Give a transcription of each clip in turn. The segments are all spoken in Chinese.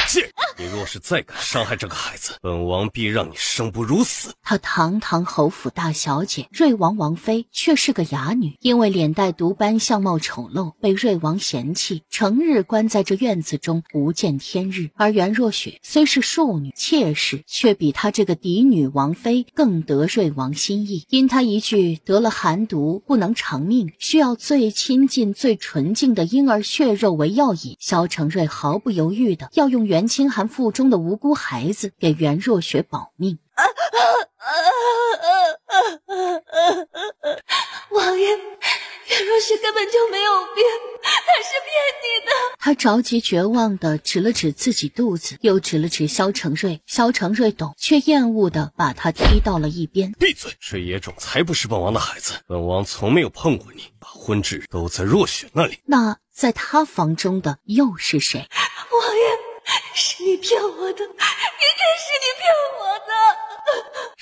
贱！你若是再敢伤害这个孩子，本王必让你生不如死。她堂堂侯府大小姐，瑞王王妃却是个哑女，因为脸带毒斑，相貌丑陋，被瑞王嫌弃，成日关在这院子中不见天日。而袁若雪虽是庶女妾室，却比她这个嫡女王妃更得瑞王心意。因她一句得了寒毒不能长命，需要最亲近最纯净的婴儿血肉为药引，萧承瑞毫不犹豫的要用袁清寒腹中的无辜孩子给袁若雪保命。王爷，袁若雪根本就没有病，他是骗你的。他着急绝望地指了指自己肚子，又指了指萧承瑞。萧承瑞懂，却厌恶地把他踢到了一边。闭嘴！这野种才不是本王的孩子，本王从没有碰过你，把婚事都在若雪那里。那在他房中的又是谁？王爷，是你骗我的，一定是你骗我的。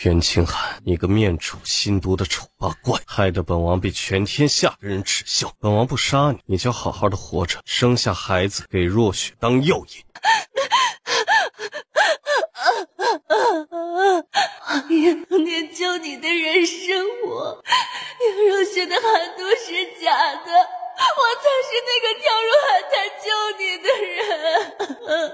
袁清寒，你个面丑心毒的丑八怪，害得本王被全天下的人耻笑。本王不杀你，你就好好的活着，生下孩子给若雪当药引。王爷，当年救你的人是我，袁若雪的寒毒是假的，我才是那个跳入寒潭救你的人。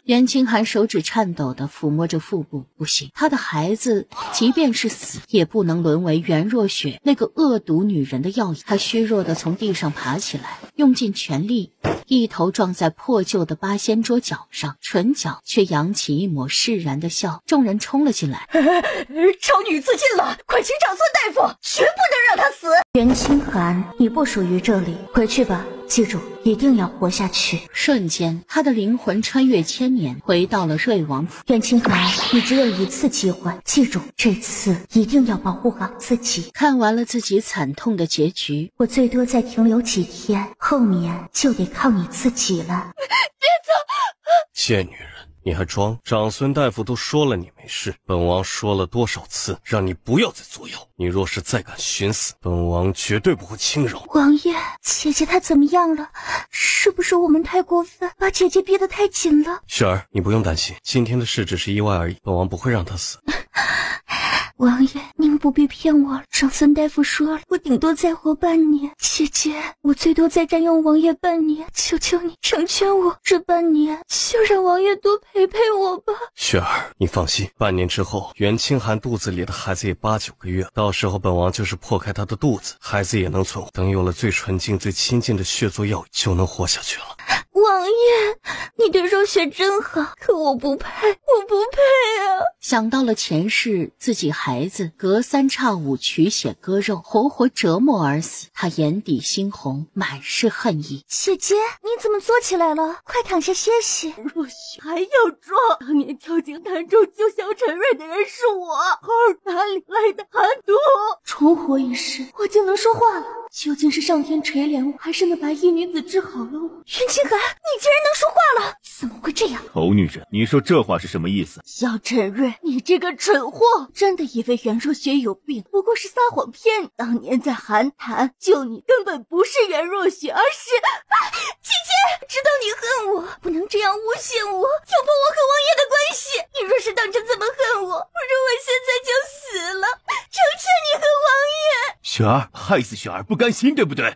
袁清寒手指颤抖地抚摸着腹部，不行，他的孩子即便是死，也不能沦为袁若雪那个恶毒女人的药引。他虚弱地从地上爬起来，用尽全力一头撞在破旧的八仙桌脚上，唇角却扬起一抹释然的笑。众人冲了进来，超女自尽了，快请长孙大夫，绝不能让她死。袁清寒，你不属于这里，回去吧，记住一定要活下去。瞬间他的灵魂穿越千年，回到了瑞王府。袁清寒，你只有一次机会，记住这次一定要保护好自己。看完了自己惨痛的结局，我最多再停留几天，后面就得靠你自己了。别走！贱女人，你还装？长孙大夫都说了你没事，本王说了多少次让你不要再作妖，你若是再敢寻死，本王绝对不会轻饶。王爷，姐姐她怎么样了？是不是我们太过分，把姐姐逼得太紧了？雪儿，你不用担心，今天的事只是意外而已，本王不会让她死。王爷，您不必骗我了，长孙大夫说了，我顶多再活半年。姐姐，我最多再占用王爷半年，求求你成全我，这半年就让王爷多陪陪我吧。雪儿，你放心，半年之后，袁清寒肚子里的孩子也8、9个月，到时候本王就是破开他的肚子，孩子也能存活。等有了最纯净、最亲近的血做药引，就能活下去了。王爷，你对若雪真好，可我不配，我不配啊！想到了前世自己孩子隔3差5取血割肉，活活折磨而死，他眼底猩红，满是恨意。姐姐，你怎么坐起来了？快躺下歇息。若雪还要装，当年跳进潭中救萧承瑞的人是我，哪里来的寒毒？重活一世，我就能说话了。究竟是上天垂怜我，还是那白衣女子治好了我？袁清寒，你竟然能说话了，怎么会这样？丑女人，你说这话是什么意思？萧承瑞，你这个蠢货，真的以为袁若雪有病，不过是撒谎骗你。当年在寒潭救你根本不是袁若雪，而是……姐姐，知道你恨我，不能这样诬陷我，挑拨我和王爷的关系。你若是当真这么恨我，不如我现在就死了，成全你和王爷。雪儿，害死雪儿不甘心，对不对？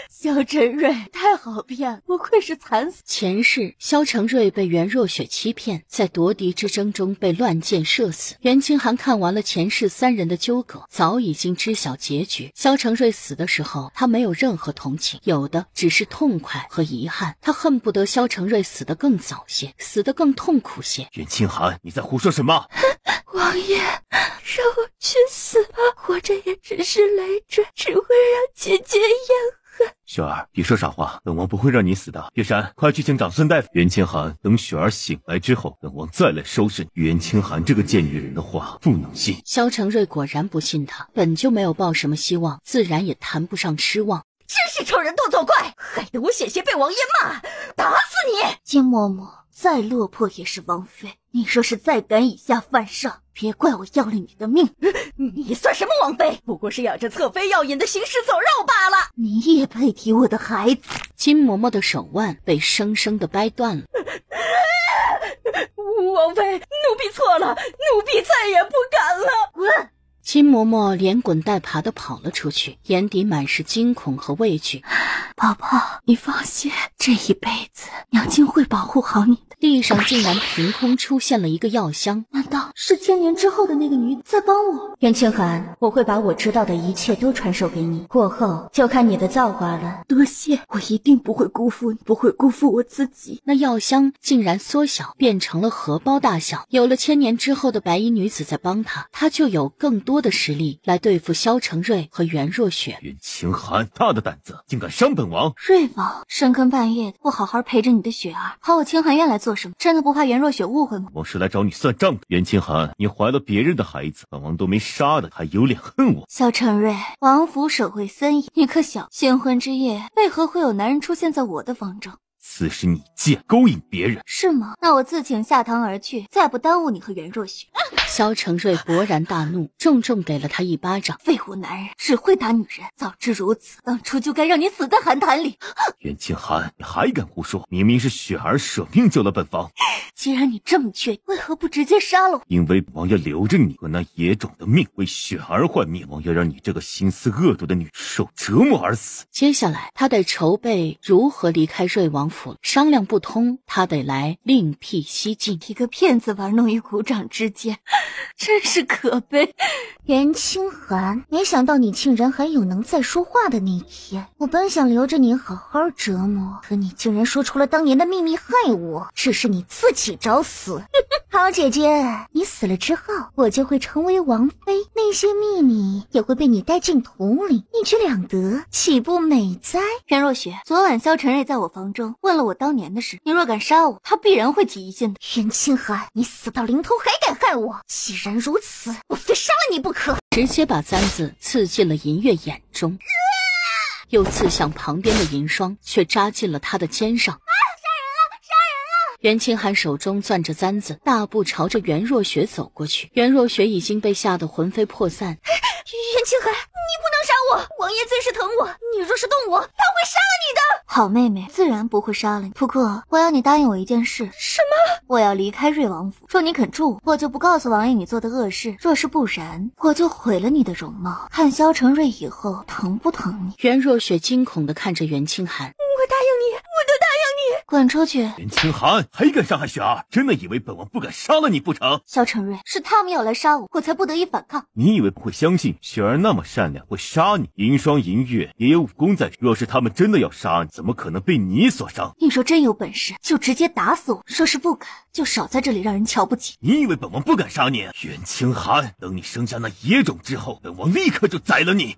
萧承瑞太好骗，不愧是惨死。前世萧承瑞被袁若雪欺骗，在夺嫡之争中被乱箭射死。袁清寒看完了前世3人的纠葛，早已经知晓结局。萧承瑞死的时候，他没有任何同情，有的只是痛快和遗憾。他恨不得萧承瑞死得更早些，死得更痛苦些。袁清寒，你在胡说什么？王爷，让我去死吧，活着也只是累赘，只会让姐姐厌恨。雪儿，别说傻话，本王不会让你死的。月山，快去请长孙大夫。袁清寒，等雪儿醒来之后，本王再来收拾你。袁清寒这个贱女人的话不能信。萧承瑞果然不信他，本就没有抱什么希望，自然也谈不上失望。真是臭人多作怪，害得我险些被王爷骂，打死你！金嬷嬷，再落魄也是王妃，你若是再敢以下犯上，别怪我要了你的命。你算什么王妃？不过是养着侧妃药引的行尸走肉罢了。你也配提我的孩子？金嬷嬷的手腕被生生的掰断了。妃，奴婢错了，奴婢再也不敢了。滚！金嬷嬷连滚带爬地跑了出去，眼底满是惊恐和畏惧。宝宝，你放心，这一辈子娘亲会保护好你的。地上竟然凭空出现了一个药箱，难道是1000年之后的那个女子在帮我？袁清寒，我会把我知道的一切都传授给你，过后就看你的造化了。多谢，我一定不会辜负你，不会辜负我自己。那药箱竟然缩小，变成了荷包大小。有了1000年之后的白衣女子在帮他，他就有更多的实力来对付萧承瑞和袁若雪。袁清寒，大的胆子，竟敢伤本王！瑞王，深更半夜的，不好好陪着你的雪儿，跑我清寒院来做什么？真的不怕袁若雪误会吗？我是来找你算账的。袁清寒，你怀了别人的孩子，本王都没杀的，还有脸恨我？萧承瑞，王府守卫森严，你可小，新婚之夜为何会有男人出现在我的房中？此时你贱，勾引别人是吗？那我自请下堂而去，再不耽误你和袁若雪。萧承瑞勃然大怒，重重给了他一巴掌。废物男人，只会打女人，早知如此，当初就该让你死在寒潭里。袁清寒，你还敢胡说？明明是雪儿舍命救了本王。既然你这么确定，为何不直接杀了我？因为本王要留着你和那野种的命，为雪儿换命。本王要让你这个心思恶毒的女人受折磨而死。接下来他得筹备如何离开瑞王府，商量不通，他得来另辟蹊径。一个骗子玩弄于股掌之间，真是可悲。袁清寒，没想到你竟然还有能再说话的那一天。我本想留着你好好折磨，可你竟然说出了当年的秘密害我，只是你自己找死。好姐姐，你死了之后，我就会成为王妃，那些秘密也会被你带进土里，一举两得，岂不美哉？袁若雪，昨晚萧承瑞在我房中问了我当年的事，你若敢杀我，他必然会起疑心的。袁清寒，你死到临头还敢害我？既然如此，我非杀了你不可！直接把簪子刺进了银月眼中，又刺向旁边的银霜，却扎进了他的肩上。袁清寒手中攥着簪子，大步朝着袁若雪走过去。袁若雪已经被吓得魂飞魄散。袁清寒，你不能杀我！王爷最是疼我，你若是动我，他会杀了你的。好妹妹，自然不会杀了你。不过，我要你答应我一件事。什么？我要离开瑞王府。若你肯助我，就不告诉王爷你做的恶事；若是不然，我就毁了你的容貌，看萧承瑞以后疼不疼你。袁若雪惊恐地看着袁清寒。我答应你，我都答应你。滚出去！袁清寒还敢伤害雪儿，真的以为本王不敢杀了你不成？萧承瑞，是他们要来杀我，我才不得已反抗。你以为不会相信雪儿那么善良会杀你？银霜银月也有武功在，若是他们真的要杀你，怎么可能被你所伤？你说真有本事就直接打死我，说是不敢就少在这里让人瞧不起。你以为本王不敢杀你？袁清寒，等你生下那野种之后，本王立刻就宰了你。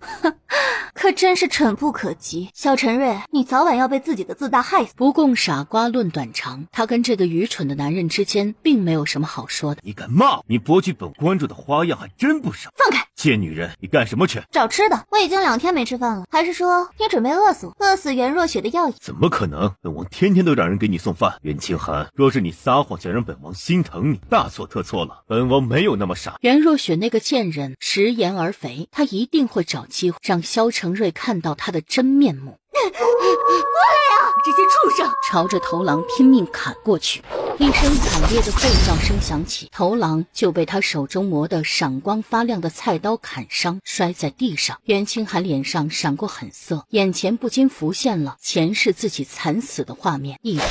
可真是蠢不可及。萧承瑞，你早晚要被自己的自大害死。不共傻瓜论短长，他跟这个愚蠢的男人之间并没有什么好说的。你敢骂？你博取本关注的花样还真不少。放开！贱女人，你干什么去？找吃的。我已经2天没吃饭了，还是说你准备饿死我，饿死袁若雪的药引？怎么可能？本王天天都让人给你送饭。袁清寒，若是你撒谎想让本王心疼你，大错特错了。本王没有那么傻。袁若雪那个贱人食言而肥，他一定会找机会让萧承瑞看到他的真面目。过来呀！这些畜生！朝着头狼拼命砍过去。一声惨烈的吼叫声响起，头狼就被他手中磨得闪光发亮的菜刀砍伤，摔在地上。袁清寒脸上闪过狠色，眼前不禁浮现了前世自己惨死的画面：1刀、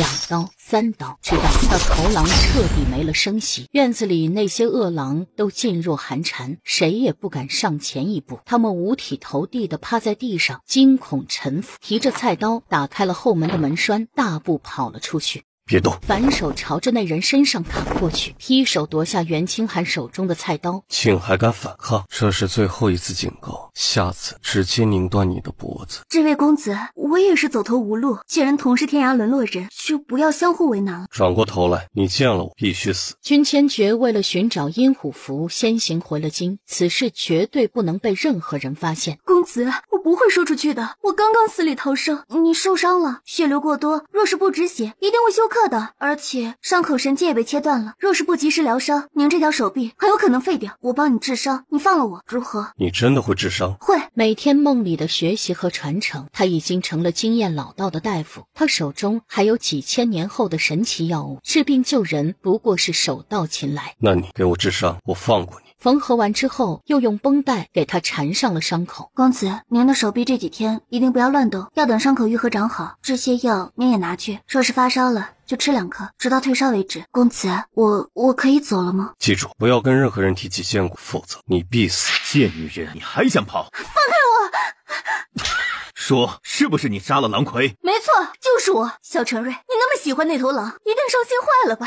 2刀、3刀，直到那头狼彻底没了声息。院子里那些恶狼都噤若寒蝉，谁也不敢上前一步。他们五体投地地趴在地上，惊恐臣服，提着菜刀打开了后门的门栓，大步跑了出去。别动！反手朝着那人身上砍过去，劈手夺下袁清寒手中的菜刀。竟还敢反抗，这是最后一次警告，下次直接拧断你的脖子。这位公子，我也是走投无路，既然同是天涯沦落人，就不要相互为难了。转过头来，你见了我必须死。君千珏为了寻找阴虎符，先行回了京，此事绝对不能被任何人发现。公子，我不会说出去的，我刚刚死里逃生，你受伤了，血流过多，若是不止血，一定会休克。克的，而且伤口神经也被切断了，若是不及时疗伤，您这条手臂很有可能废掉。我帮你治伤，你放了我，如何？你真的会治伤？会。每天梦里的学习和传承，他已经成了经验老道的大夫。他手中还有几千年后的神奇药物，治病救人不过是手到擒来。那你给我治伤，我放过你。缝合完之后，又用绷带给他缠上了伤口。公子，您的手臂这几天一定不要乱动，要等伤口愈合长好。这些药您也拿去，若是发烧了就吃2颗，直到退烧为止。公子，我可以走了吗？记住，不要跟任何人提起坚果，否则你必死。贱女人，你还想跑？放开我！说，是不是你杀了狼魁？没错，就是我。小陈瑞，你那么喜欢那头狼，一定伤心坏了吧？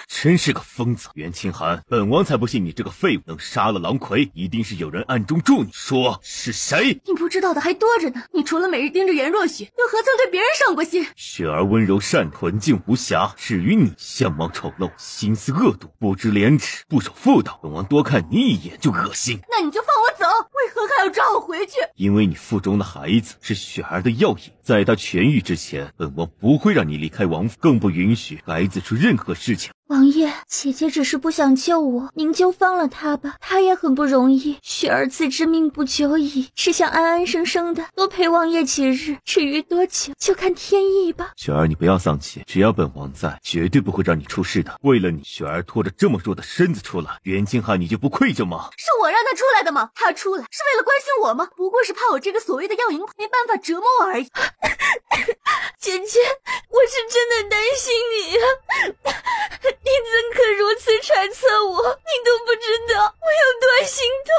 真是个疯子，袁清寒，本王才不信你这个废物能杀了狼魁，一定是有人暗中助你。说是谁？你不知道的还多着呢。你除了每日盯着颜若雪，又何曾对别人上过心？雪儿温柔善，纯净无瑕，至于你相貌丑陋，心思恶毒，不知廉耻，不守妇道，本王多看你一眼就恶心。那你就放我走，为何还要抓我回去？因为你腹中的孩子是雪儿的药引，在她痊愈之前，本王不会让你离开王府，更不允许孩子出任何事情。王爷，姐姐只是不想救我，您就放了她吧，她也很不容易。雪儿自知命不久矣，只想安安生生的多陪王爷几日，至于多久就看天意吧。雪儿，你不要丧气，只要本王在，绝对不会让你出事的。为了你，雪儿拖着这么弱的身子出来，袁清寒你就不愧疚吗？是我让他出来的吗？他出来是为了关心我吗？不过是怕我这个所谓的药引没办法折磨我而已。姐姐，我是真的担心你啊！你怎可如此揣测我？你都不知道我有多心痛。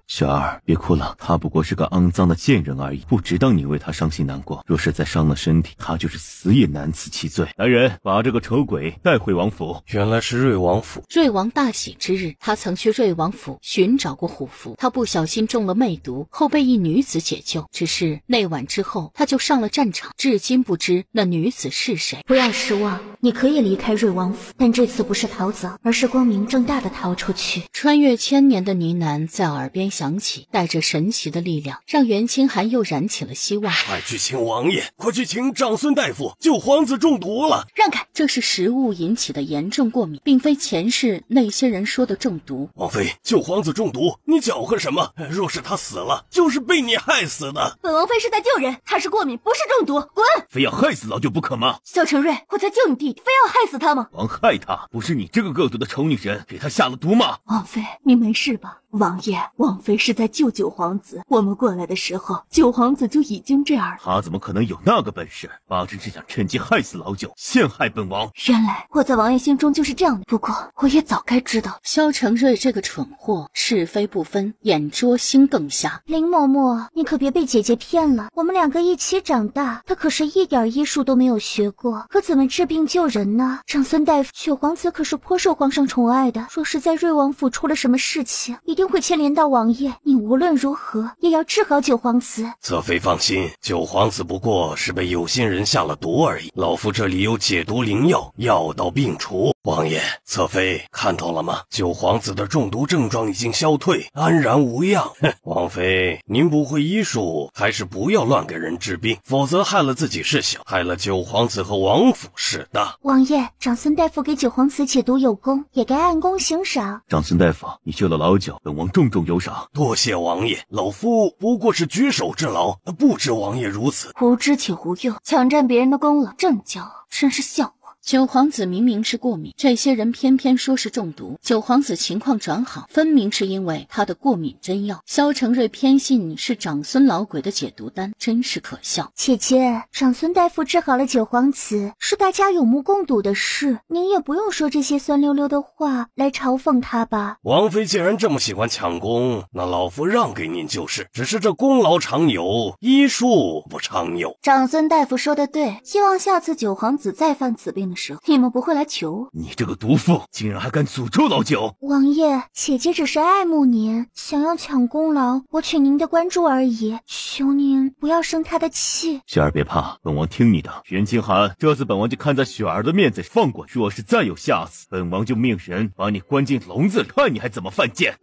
雪儿，别哭了，他不过是个肮脏的贱人而已，不值当你为他伤心难过。若是再伤了身体，他就是死也难辞其罪。来人，把这个丑鬼带回王府。原来是瑞王府。瑞王大喜之日，他曾去瑞王府寻找过虎符，他不小心中了魅毒，后被一女子解救。只是那晚之后，他就上了战场，至今不知那女子是谁。不要失望，你可以离开瑞王府，但这次不是逃走，而是光明正大的逃出去。穿越千年的呢喃在耳边响起，带着神奇的力量，让袁清寒又燃起了希望。快去请王爷，快去请长孙大夫，救皇子中毒了！让开！这是食物引起的严重过敏，并非前世那些人说的中毒。王妃，救皇子中毒，你搅和什么？若是他死了，就是被你害死的。本王妃是在救人，他是过敏，不是中毒，滚！非要害死老舅不可吗？小陈瑞，我在救你弟弟，非要害死他吗？王害他，不是你这个恶毒的丑女人给他下了毒吗？王妃，你没事吧？王爷，王妃是在救九皇子，我们过来的时候，九皇子就已经这样了。他怎么可能有那个本事？八成是想趁机害死老九，陷害本王。原来我在王爷心中就是这样的，不过我也早该知道。萧承瑞这个蠢货，是非不分，眼拙心更瞎。林嬷嬷，你可别被姐姐骗了，我们2个一起长大，她可是一点医术都没有学过，可怎么治病救人呢？长孙大夫，九皇子可是颇受皇上宠爱的，若是在瑞王府出了什么事情，一定会牵连到王爷，你无论如何也要治好九皇子。侧妃放心，九皇子不过是被有心人下了毒而已，老夫这里有解毒灵药，药到病除。王爷，侧妃看到了吗？九皇子的中毒症状已经消退，安然无恙。王妃，您不会医术，还是不要乱给人治病，否则害了自己是小，害了九皇子和王府是大。王爷，长孙大夫给九皇子解毒有功，也该按功行赏。长孙大夫，你救了老九，本王重重有赏。多谢王爷，老夫不过是举手之劳，不知王爷如此。无知且无用，抢占别人的功劳，真骄傲，真是笑话。九皇子明明是过敏，这些人偏偏说是中毒。九皇子情况转好，分明是因为他的过敏真药。萧承瑞偏信是长孙老鬼的解毒丹，真是可笑。姐姐，长孙大夫治好了九皇子，是大家有目共睹的事，您也不用说这些酸溜溜的话来嘲讽他吧。王妃既然这么喜欢抢功，那老夫让给您就是，只是这功劳常有，医术不常有。长孙大夫说的对，希望下次九皇子再犯此病的时候，你们不会来求我。你这个毒妇，竟然还敢诅咒老九！王爷，姐姐只是爱慕您，想要抢功劳，博取您的关注而已，求您不要生她的气。雪儿别怕，本王听你的。袁清寒，这次本王就看在雪儿的面子放过，若是再有下次，本王就命人把你关进笼子里，看你还怎么犯贱。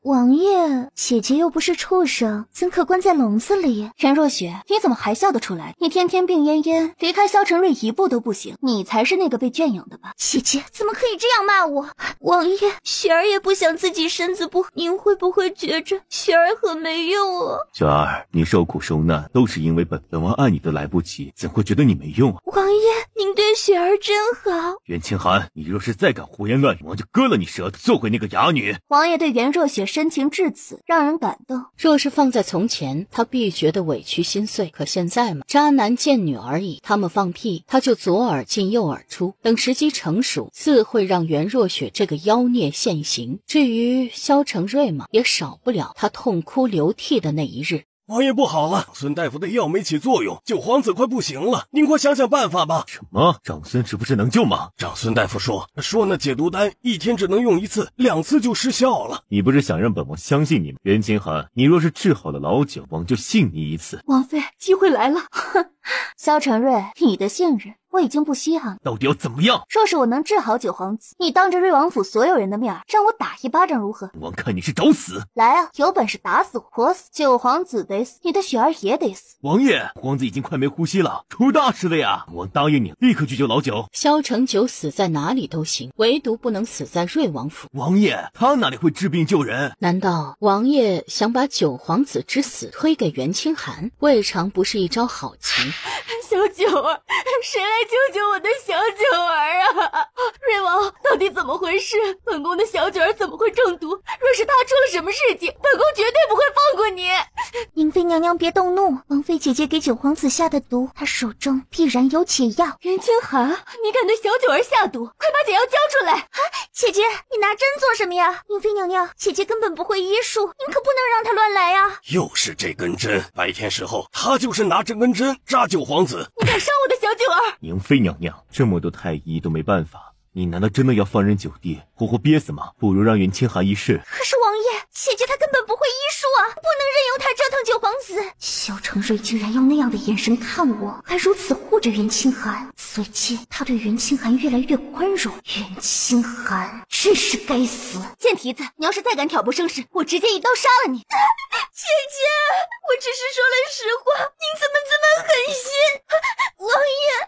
王爷，姐姐又不是畜生，怎可关在笼子里？袁若雪，你怎么还笑得出来？你天天病恹恹，离开萧承瑞一步都不行，你才是那个被圈养的吧？姐姐怎么可以这样骂我？王爷，雪儿也不想自己身子不好，您会不会觉着雪儿很没用啊？雪儿，你受苦受难都是因为本王爱你都来不及，怎会觉得你没用啊？王爷，您对雪儿真好。袁清寒，你若是再敢胡言乱语，王就割了你舌头，做回那个哑女。王爷对袁若雪深情至此，让人感动。若是放在从前，他必觉得委屈心碎。可现在嘛，渣男贱女而已，他们放屁，他就左耳进右耳出。等时机成熟，自会让袁若雪这个妖孽现形。至于萧承瑞嘛，也少不了他痛哭流涕的那一日。王爷不好了，孙大夫的药没起作用，九皇子快不行了，您快想想办法吧。什么？长孙是不是能救吗？长孙大夫说那解毒丹一天只能用1次，2次就失效了。你不是想让本王相信你吗？袁清寒，你若是治好了老九，王就信你1次。王妃，机会来了。萧承瑞，你的信任我已经不稀罕了。到底要怎么样？若是我能治好九皇子，你当着瑞王府所有人的面让我打一巴掌如何？王看你是找死！来啊，有本事打死我，活死！九皇子得死，你的雪儿也得死。王爷，皇子已经快没呼吸了，出大事了呀！王答应你，立刻去救老九。萧承九死在哪里都行，唯独不能死在瑞王府。王爷，他哪里会治病救人？难道王爷想把九皇子之死推给袁清寒？未尝不是一招好棋。小九儿，谁来救救我的小九儿啊？瑞王，到底怎么回事？本宫的小九儿怎么会中毒？若是他出了什么事情，本宫绝对不会放过你。宁妃娘娘别动怒，王妃姐姐给九皇子下的毒，她手中必然有解药。袁清寒，你敢对小九儿下毒？快把解药交出来！姐姐，你拿针做什么呀？宁妃娘娘，姐姐根本不会医术，您可不能让她乱来啊！又是这根针，白天时候他就是拿这根针扎九皇子。你敢伤我的小九儿？宁妃娘娘，这么多太医都没办法，你难道真的要放任九弟活活憋死吗？不如让袁清寒一试。可是王爷，姐姐她根本不会医术啊，不能任由她折腾九皇子。萧承瑞竟然用那样的眼神看我，还如此护着袁清寒。随即他对袁清寒越来越宽容。袁清寒真是该死！贱蹄子，你要是再敢挑拨生事，我直接一刀杀了你！姐姐，我只是说了实话，您怎么这么狠心？王爷，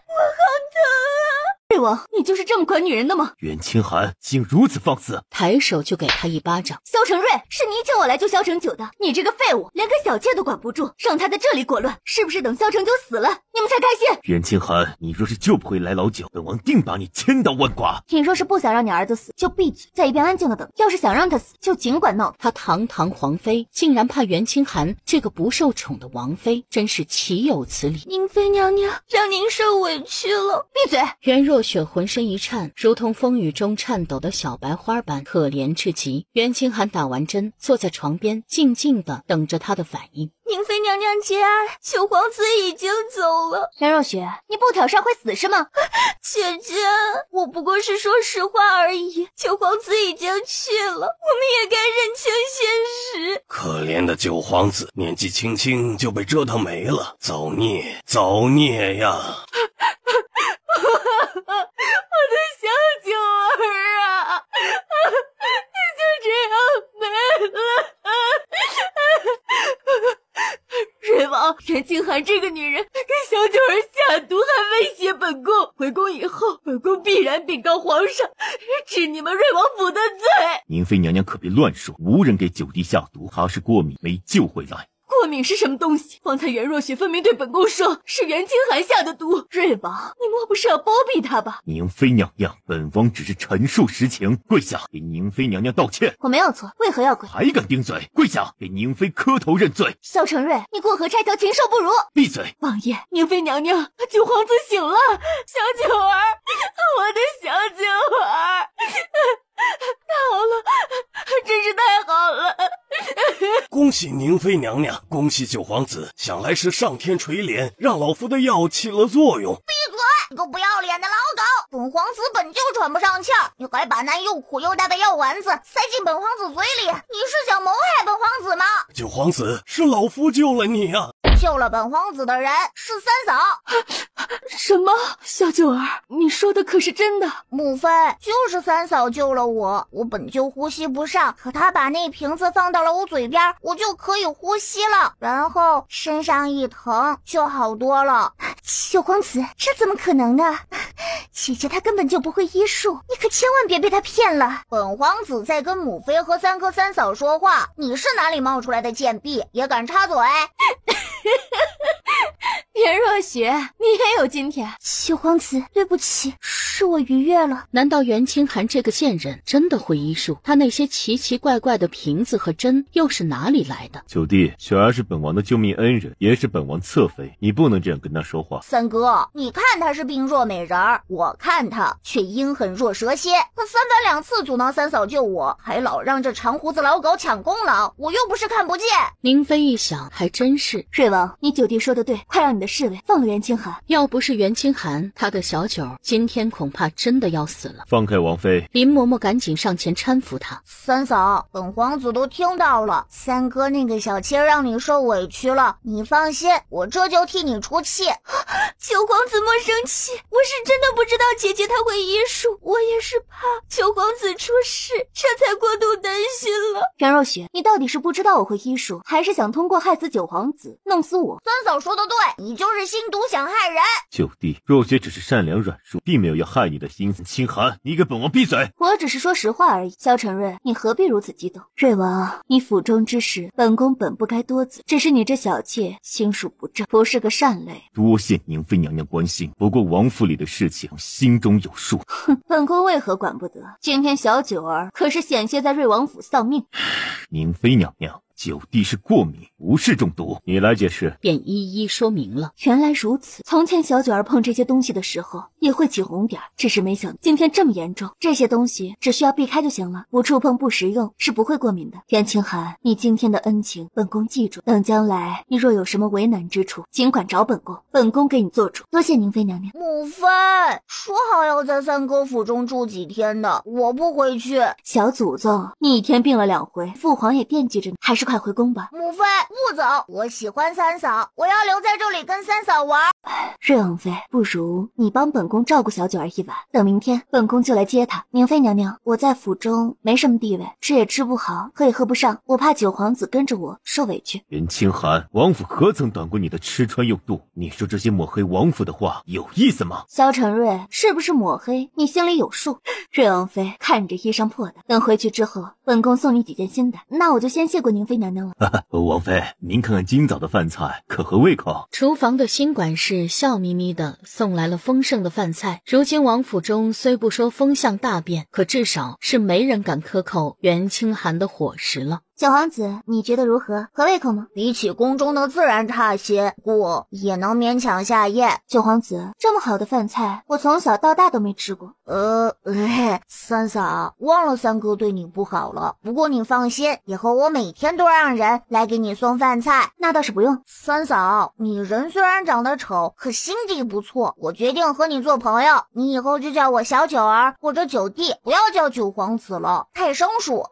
我好疼啊！瑞王，你就是这么管女人的吗？袁清寒竟如此放肆，抬手就给他一巴掌。萧承瑞，是你叫我来救萧承九的，你这个废物，连个小妾都管不住，让他在这里裹乱，是不是等萧承九死了，你们才开心？袁清寒，你若是救不回来老九，本王定把你千刀万剐。你若是不想让你儿子死，就闭嘴，在一边安静的等；要是想让他死，就尽管闹。他堂堂皇妃，竟然怕袁清寒这个不受宠的王妃，真是岂有此理！宁妃娘娘，让您受委屈了。闭嘴！袁若雪浑身一颤，如同风雨中颤抖的小白花般可怜至极。袁清寒打完针，坐在床边，静静地等着他的反应。宁妃娘娘节哀，九皇子已经走了。袁若雪，你不挑事会死是吗？姐姐，我不过是说实话而已。九皇子已经去了，我们也该认清现实。可怜的九皇子，年纪轻轻就被折腾没了，造孽，造孽呀！我的小九儿啊，你就这样没了。瑞王，袁清寒这个女人给小九儿下毒，还威胁本宫。回宫以后，本宫必然禀告皇上，治你们瑞王府的罪。宁妃娘娘可别乱说，无人给九弟下毒，他是过敏没救回来。过敏是什么东西？方才袁若雪分明对本宫说是袁清寒下的毒。瑞王，你莫不是要包庇他吧？宁妃娘娘，本王只是陈述实情，跪下给宁妃娘娘道歉。我没有错，为何要跪？还敢顶嘴？跪下给宁妃磕头认罪。萧承瑞，你过河拆桥，禽兽不如！闭嘴！王爷，宁妃娘娘，九皇子醒了，小九儿，我的小九儿。太好了，真是太好了！恭喜宁妃娘娘，恭喜九皇子，想来是上天垂怜，让老夫的药起了作用。闭嘴，个不要脸的老狗！本皇子本就喘不上气儿，你还把那又苦又大的药丸子塞进本皇子嘴里，你是想谋害本皇子吗？九皇子，是老夫救了你啊！救了本皇子的人是三嫂。什么？小九儿，你说的可是真的？母妃，就是三嫂救了我，我本就呼吸不上，可她把那瓶子放到了我嘴边，我就可以呼吸了，然后身上一疼就好多了。九皇子，这怎么可能呢？姐姐她根本就不会医术，你可千万别被她骗了。本皇子在跟母妃和三哥三嫂说话，你是哪里冒出来的贱婢，也敢插嘴？田若雪，你也有今天。九皇子，对不起，是我逾越了。难道袁清寒这个贱人真的会医术？他那些奇奇怪怪的瓶子和针又是哪里来的？九弟，雪儿是本王的救命恩人，也是本王侧妃，你不能这样跟他说话。三哥，你看她是病弱美人儿，我看她却阴狠若蛇蝎。她三番两次阻挠三嫂救我，还老让这长胡子老狗抢功劳，我又不是看不见。宁妃一想，还真是。瑞王，你九弟说的对，快让你的侍卫放了袁清寒。要不是袁清寒，他的小九今天恐怕真的要死了。放开王妃。林嬷嬷赶紧上前搀扶他。三嫂，本皇子都听到了，三哥那个小妾让你受委屈了，你放心，我这就替你出气。九皇子莫生气，我是真的不知道姐姐她会医术，我也是怕九皇子出事，这才过度担心了。田若雪，你到底是不知道我会医术，还是想通过害死九皇子弄死我？三嫂说的对，你就是心毒想害人。九弟，若雪只是善良软弱，并没有要害你的心思。清寒，你给本王闭嘴！我只是说实话而已。萧承瑞，你何必如此激动？瑞王，你府中之事，本宫本不该多嘴，只是你这小妾心术不正，不是个善类。多谢宁妃娘娘关心，不过王府里的事情心中有数。哼，本宫为何管不得？今天小九儿可是险些在瑞王府丧命。宁妃娘娘，九弟是过敏，不是中毒，你来解释。便一一说明了。原来如此，从前小九儿碰这些东西的时候也会起红点，只是没想到今天这么严重。这些东西只需要避开就行了，不触碰不食用是不会过敏的。袁清寒，你今天的恩情本宫记住，等将来你若有什么为难之处，尽管找本宫，本宫给你做主。多谢宁妃娘娘。母妃说好要在三哥府中住几天的，我不回去。小祖宗，你一天病了2回，父皇也惦记着你，还是快回宫吧。母妃不走，我喜欢三嫂，我要留在这里跟三嫂玩。瑞王妃，不如你帮本宫照顾小九儿一晚，等明天本宫就来接她。宁妃娘娘，我在府中没什么地位，吃也吃不好，喝也喝不上，我怕九皇子跟着我受委屈。袁清寒，王府何曾短过你的吃穿用度？你说这些抹黑王府的话有意思吗？萧承瑞，是不是抹黑你心里有数。瑞王妃，看你这衣裳破的，等回去之后本宫送你几件新的。那我就先谢过宁妃娘娘了。王妃，您看看今早的饭菜可合胃口？厨房的新管事笑眯眯的送来了丰盛的饭菜。如今王府中虽不说风向大变，可至少是没人敢克扣袁清寒的伙食了。九皇子，你觉得如何？合胃口吗？比起宫中的自然差些，不过也能勉强下咽。九皇子，这么好的饭菜，我从小到大都没吃过。三嫂，忘了三哥对你不好了。不过你放心，以后我每天都让人来给你送饭菜。那倒是不用。三嫂，你人虽然长得丑，可心地不错，我决定和你做朋友。你以后就叫我小九儿或者九弟，不要叫九皇子了，太生疏。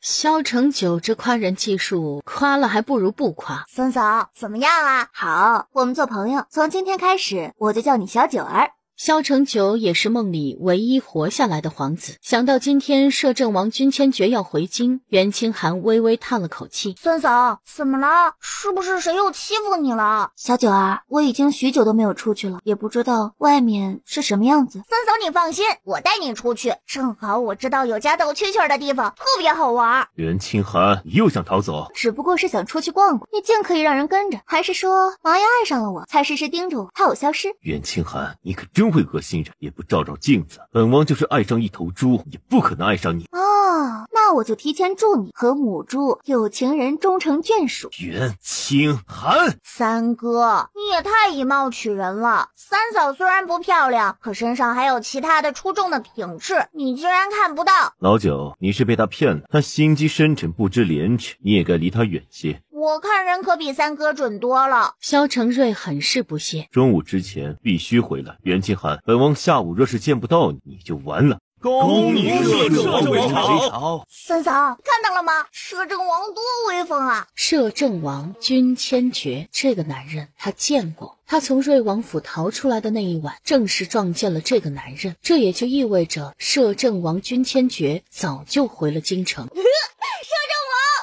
萧承九这夸人技术，夸了还不如不夸。三嫂怎么样啊？好，我们做朋友，从今天开始我就叫你小九儿。萧承九也是梦里唯一活下来的皇子，想到今天摄政王君千珏要回京，袁清寒微微叹了口气。三嫂怎么了？是不是谁又欺负你了？小九儿，我已经许久都没有出去了，也不知道外面是什么样子。三嫂你放心，我带你出去，正好我知道有家逗蛐蛐的地方，特别好玩。袁清寒，你又想逃走？只不过是想出去逛逛，你竟可以让人跟着，还是说王爷爱上了我，才时时盯着我，怕我消失？袁清寒，你可真会恶心人，也不照照镜子。本王就是爱上一头猪，也不可能爱上你。哦，那我就提前祝你和母猪有情人终成眷属。袁清寒，三哥，你也太以貌取人了。三嫂虽然不漂亮，可身上还有其他的出众的品质，你竟然看不到。老九，你是被他骗了，他心机深沉，不知廉耻，你也该离他远些。我看人可比三哥准多了。萧承瑞很是不屑。中午之前必须回来。袁清寒，本王下午若是见不到你，你就完了。恭你摄政王回朝。三嫂看到了吗？摄政王多威风啊！摄政王君千珏这个男人他见过，他从瑞王府逃出来的那一晚正是撞见了这个男人，这也就意味着摄政王君千珏早就回了京城。摄政王，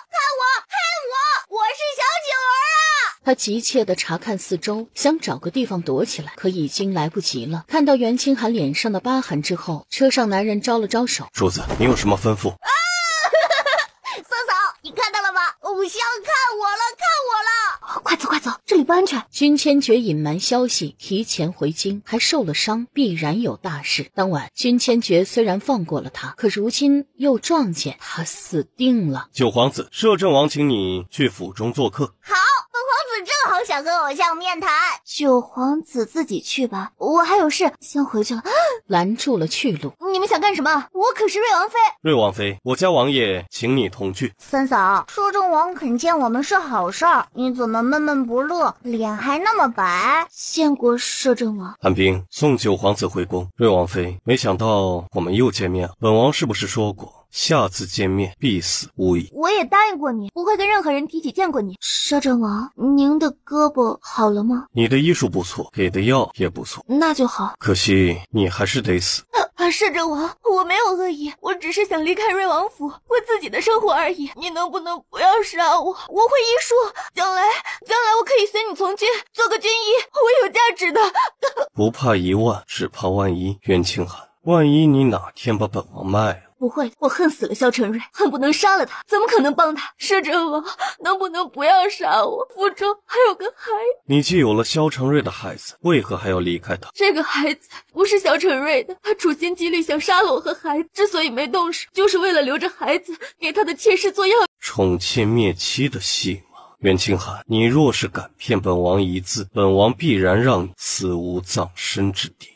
看我，我是小九儿啊！他急切地查看四周，想找个地方躲起来，可已经来不及了。看到袁清寒脸上的疤痕之后，车上男人招了招手：主子，你有什么吩咐？三嫂，你看到了吗？偶像看我了，看我了！快走快走，这里不安全。君千珏隐瞒消息，提前回京，还受了伤，必然有大事。当晚，君千珏虽然放过了他，可如今又撞见他死定了。九皇子，摄政王请你去府中做客。好，本皇子正好想和偶像面谈。九皇子自己去吧，我还有事，先回去了。拦住了去路。你们想干什么？我可是瑞王妃。瑞王妃，我家王爷请你同去。三嫂，摄政王肯见我们是好事儿，你怎么闷闷不乐，脸还那么白？见过摄政王。寒冰，送九皇子回宫。瑞王妃，没想到我们又见面了。本王是不是说过，下次见面必死无疑？我也答应过你，不会跟任何人提起见过你。摄政王，您的胳膊好了吗？你的医术不错，给的药也不错，那就好。可惜你还是得死。摄政王，我没有恶意，我只是想离开瑞王府，过自己的生活而已。你能不能不要杀我？我会医术，将来我可以随你从军，做个军医，我有价值的。不怕一万，只怕万一。袁清寒，万一你哪天把本王卖了？不会，我恨死了萧晨瑞，恨不能杀了他，怎么可能帮他？摄政王，能不能不要杀我？府中还有个孩子。你既有了萧承瑞的孩子，为何还要离开他？这个孩子不是萧承瑞的，他处心积虑想杀了我和孩子，之所以没动手，就是为了留着孩子给他的妾室做药。宠妾灭妻的戏码。袁清寒，你若是敢骗本王一字，本王必然让你死无葬身之地。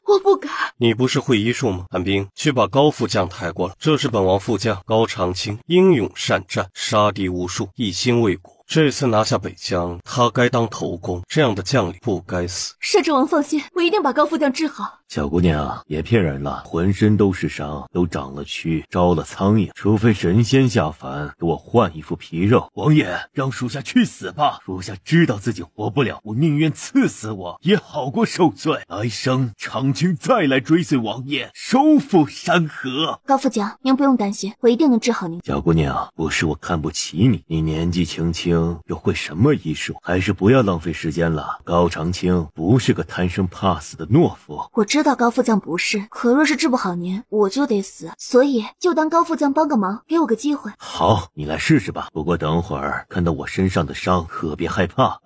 我不敢。你不是会医术吗？寒冰，去把高副将抬过来。这是本王副将高长青，英勇善战，杀敌无数，一心为国。这次拿下北疆，他该当头功，这样的将领不该死。摄政王放心，我一定把高副将治好。小姑娘，别骗人了，浑身都是伤，都长了蛆，招了苍蝇，除非神仙下凡给我换一副皮肉。王爷，让属下去死吧，属下知道自己活不了，我宁愿赐死我，也好过受罪。来生长青再来追随王爷，收复山河。高副将，您不用担心，我一定能治好您。小姑娘，不是我看不起你，你年纪轻轻又会什么医术？还是不要浪费时间了。高长青不是个贪生怕死的懦夫。我知道高副将不是，可若是治不好您，我就得死，所以就当高副将帮个忙，给我个机会。好，你来试试吧。不过等会儿看到我身上的伤，可别害怕。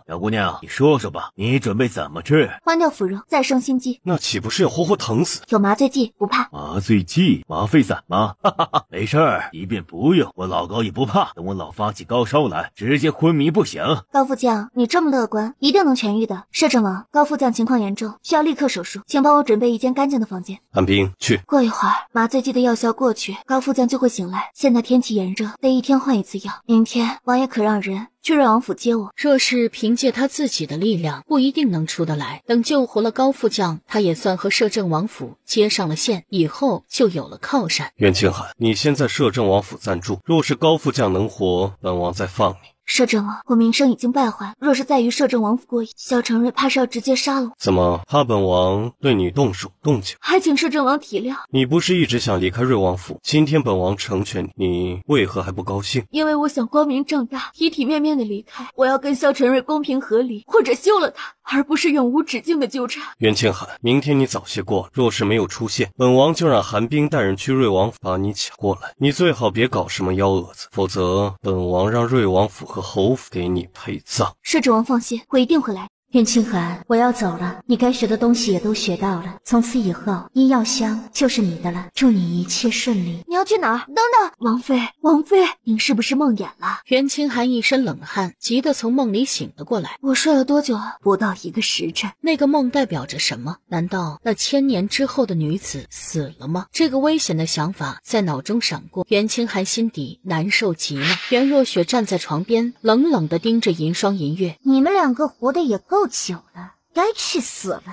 小姑娘，你说说吧，你准备怎么治？换掉腐肉，再生心剂。那岂不是要活活疼死？有麻醉剂，不怕。麻醉剂？麻沸散吗？没事儿，即便不用，我老高也不怕。等我老发起高烧来，直接昏迷不醒。高副将，你这么乐观，一定能痊愈的。摄政王，高副将情况严重，需要立刻手术，请帮我准备一间干净的房间。寒冰，去。过一会儿，麻醉剂的药效过去，高副将就会醒来。现在天气炎热，得一天换一次药。明天王爷可让人去瑞王府接我。若是凭借他自己的力量，不一定能出得来。等救活了高副将，他也算和摄政王府接上了线，以后就有了靠山。袁清寒，你先在摄政王府暂住，若是高副将能活，本王再放你。摄政王，我名声已经败坏，若是再与摄政王府过意，萧承瑞怕是要直接杀了我。怎么，怕本王对你动手动脚？还请摄政王体谅。你不是一直想离开瑞王府？今天本王成全你，你为何还不高兴？因为我想光明正大、体体面面的离开。我要跟萧承瑞公平合理，或者休了他，而不是永无止境的纠缠。袁清寒，明天你早些过来，若是没有出现，本王就让寒冰带人去瑞王府把你抢过来。你最好别搞什么幺蛾子，否则本王让瑞王府和侯府给你陪葬。摄政王放心，我一定会来。袁清寒，我要走了，你该学的东西也都学到了，从此以后医药箱就是你的了，祝你一切顺利。你要去哪儿？等等，王妃，您是不是梦魇了？袁清寒一身冷汗，急得从梦里醒了过来。我睡了多久啊？不到1个时辰。那个梦代表着什么？难道那1000年之后的女子死了吗？这个危险的想法在脑中闪过，袁清寒心底难受极了。袁若雪站在床边，冷冷地盯着银霜银月。你们两个活得也够久了，该去死了。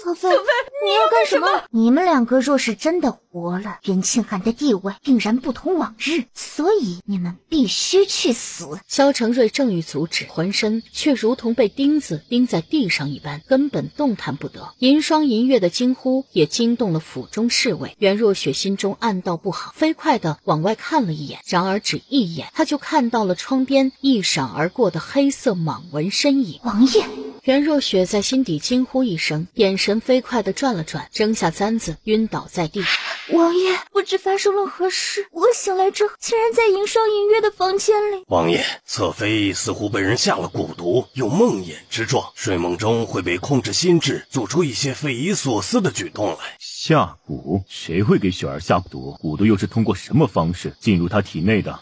侧妃，你要干什么？你们两个若是真的活了，袁清寒的地位定然不同往日，所以你们必须去死。萧承瑞正欲阻止，浑身却如同被钉子钉在地上一般，根本动弹不得。银霜银月的惊呼也惊动了府中侍卫，袁若雪心中暗道不好，飞快地往外看了一眼，然而只一眼，他就看到了窗边一闪而过的黑色蟒纹身影。王爷！袁若雪在心底惊呼一声，眼神飞快地转了转，扔下簪子，晕倒在地。王爷，不知发生了何事，我醒来之后竟然在银霜银月的房间里。王爷，侧妃似乎被人下了蛊毒，有梦魇之状，睡梦中会被控制心智，做出一些匪夷所思的举动来。下蛊？谁会给雪儿下蛊？蛊毒又是通过什么方式进入她体内的？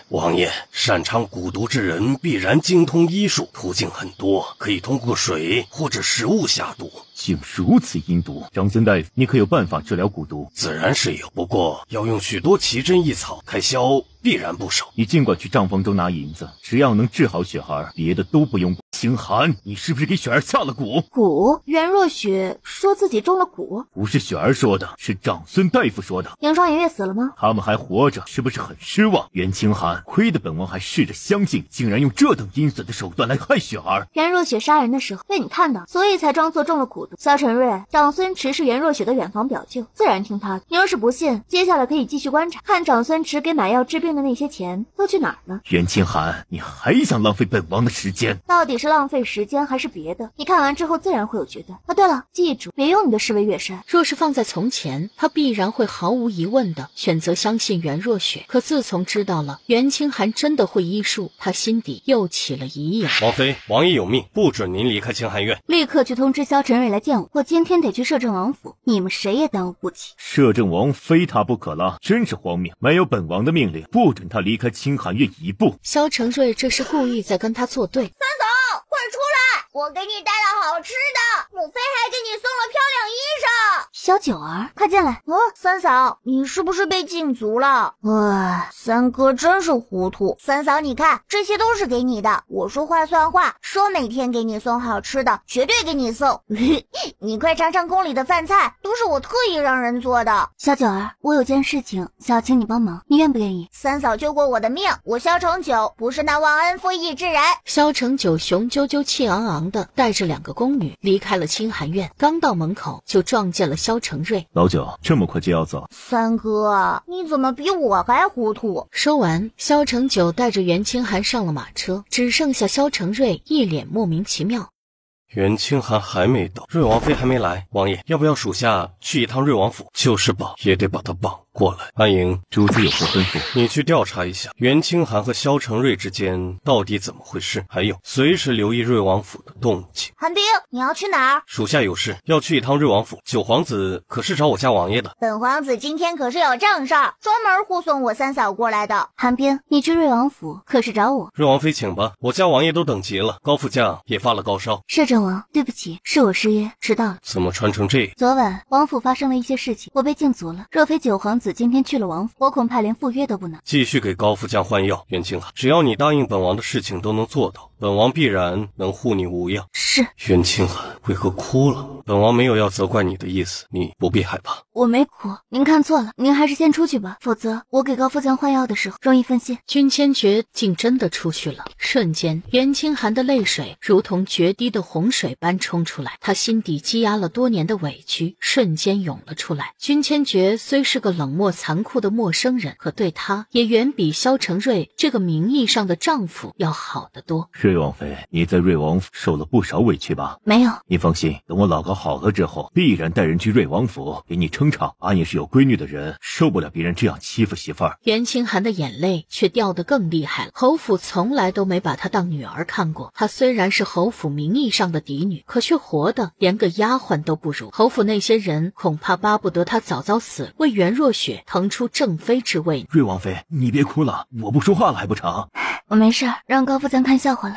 王爷，擅长蛊毒之人必然精通医术，途径很多，可以通过水或者食物下毒。竟如此阴毒！长孙大夫，你可有办法治疗蛊毒？自然是有，不过要用许多奇珍异草，开销必然不少。你尽管去账房中拿银子，只要能治好雪儿，别的都不用。清寒，你是不是给雪儿下了蛊？蛊？袁若雪说自己中了蛊？不是雪儿说的，是长孙大夫说的。银霜银月死了吗？他们还活着，是不是很失望？袁清寒，亏得本王还试着相信，竟然用这等阴损的手段来害雪儿。袁若雪杀人的时候被你看到，所以才装作中了蛊毒。萧承瑞，长孙池是袁若雪的远房表舅，自然听他的。你要是不信，接下来可以继续观察，看长孙池给买药治病的那些钱都去哪儿了。袁清寒，你还想浪费本王的时间？到底是浪费时间还是别的？你看完之后自然会有决断。对了，记住别用你的侍卫月山。若是放在从前，他必然会毫无疑问的选择相信袁若雪。可自从知道了袁清寒真的会医术，他心底又起了疑疑。王妃，王爷有命，不准您离开清寒院。立刻去通知萧承瑞来见我，我今天得去摄政王府，你们谁也耽误不起。摄政王非他不可了，真是荒谬！没有本王的命令，不准他离开清寒院一步。萧承瑞这是故意在跟他作对。三嫂，快出来！我给你带了好吃的，母妃还给你送了漂亮衣裳。小九儿，快进来。三嫂，你是不是被禁足了？三哥真是糊涂。三嫂，你看，这些都是给你的，我说话算话，说每天给你送好吃的，绝对给你送。你快尝尝宫里的饭菜，都是我特意让人做的。小九儿，我有件事情想请你帮忙，你愿不愿意？三嫂救过我的命，我萧承九不是那忘恩负义之人。萧承九雄赳赳气昂昂的带着2个宫女离开了清寒院，刚到门口就撞见了萧承瑞。老九，这么快就要走？三哥，你怎么比我还糊涂？说完，萧承九带着袁清寒上了马车，只剩下萧承瑞一脸莫名其妙。袁清寒还没到，瑞王妃还没来，王爷要不要属下去一趟瑞王府？就是绑也得把他绑过来。安营，主子有何吩咐？你去调查一下袁清寒和萧承瑞之间到底怎么回事，还有随时留意瑞王府的动静。寒冰，你要去哪儿？属下有事要去一趟瑞王府，九皇子可是找我家王爷的。本皇子今天可是有正事儿，专门护送我三嫂过来的。寒冰，你去瑞王府可是找我？瑞王妃请吧，我家王爷都等急了，高副将也发了高烧。摄政王，对不起，是我失约，迟到了。怎么穿成这样？昨晚王府发生了一些事情，我被禁足了。若非九皇子今天去了王府，我恐怕连赴约都不能。继续给高副将换药。袁清寒，只要你答应本王的事情都能做到，本王必然能护你无恙。是。袁清寒为何哭了？本王没有要责怪你的意思，你不必害怕。我没哭，您看错了，您还是先出去吧，否则我给高副将换药的时候容易分心。君千珏竟真的出去了，瞬间袁清寒的泪水如同决堤的洪水般冲出来，他心底积压了多年的委屈瞬间涌了出来。君千珏虽是个冷漠残酷的陌生人，可对他也远比萧承瑞这个名义上的丈夫要好得多。瑞王妃，你在瑞王府受了不少委屈吧？没有。你放心，等我老高好了之后，必然带人去瑞王府给你撑场。俺也是有闺女的人，受不了别人这样欺负媳妇儿。袁清寒的眼泪却掉得更厉害了。侯府从来都没把她当女儿看过，她虽然是侯府名义上的嫡女，可却活得连个丫鬟都不如。侯府那些人恐怕巴不得她早早死，为袁若雪腾出正妃之位。瑞王妃，你别哭了，我不说话了还不成？我没事，让高副将看笑话了。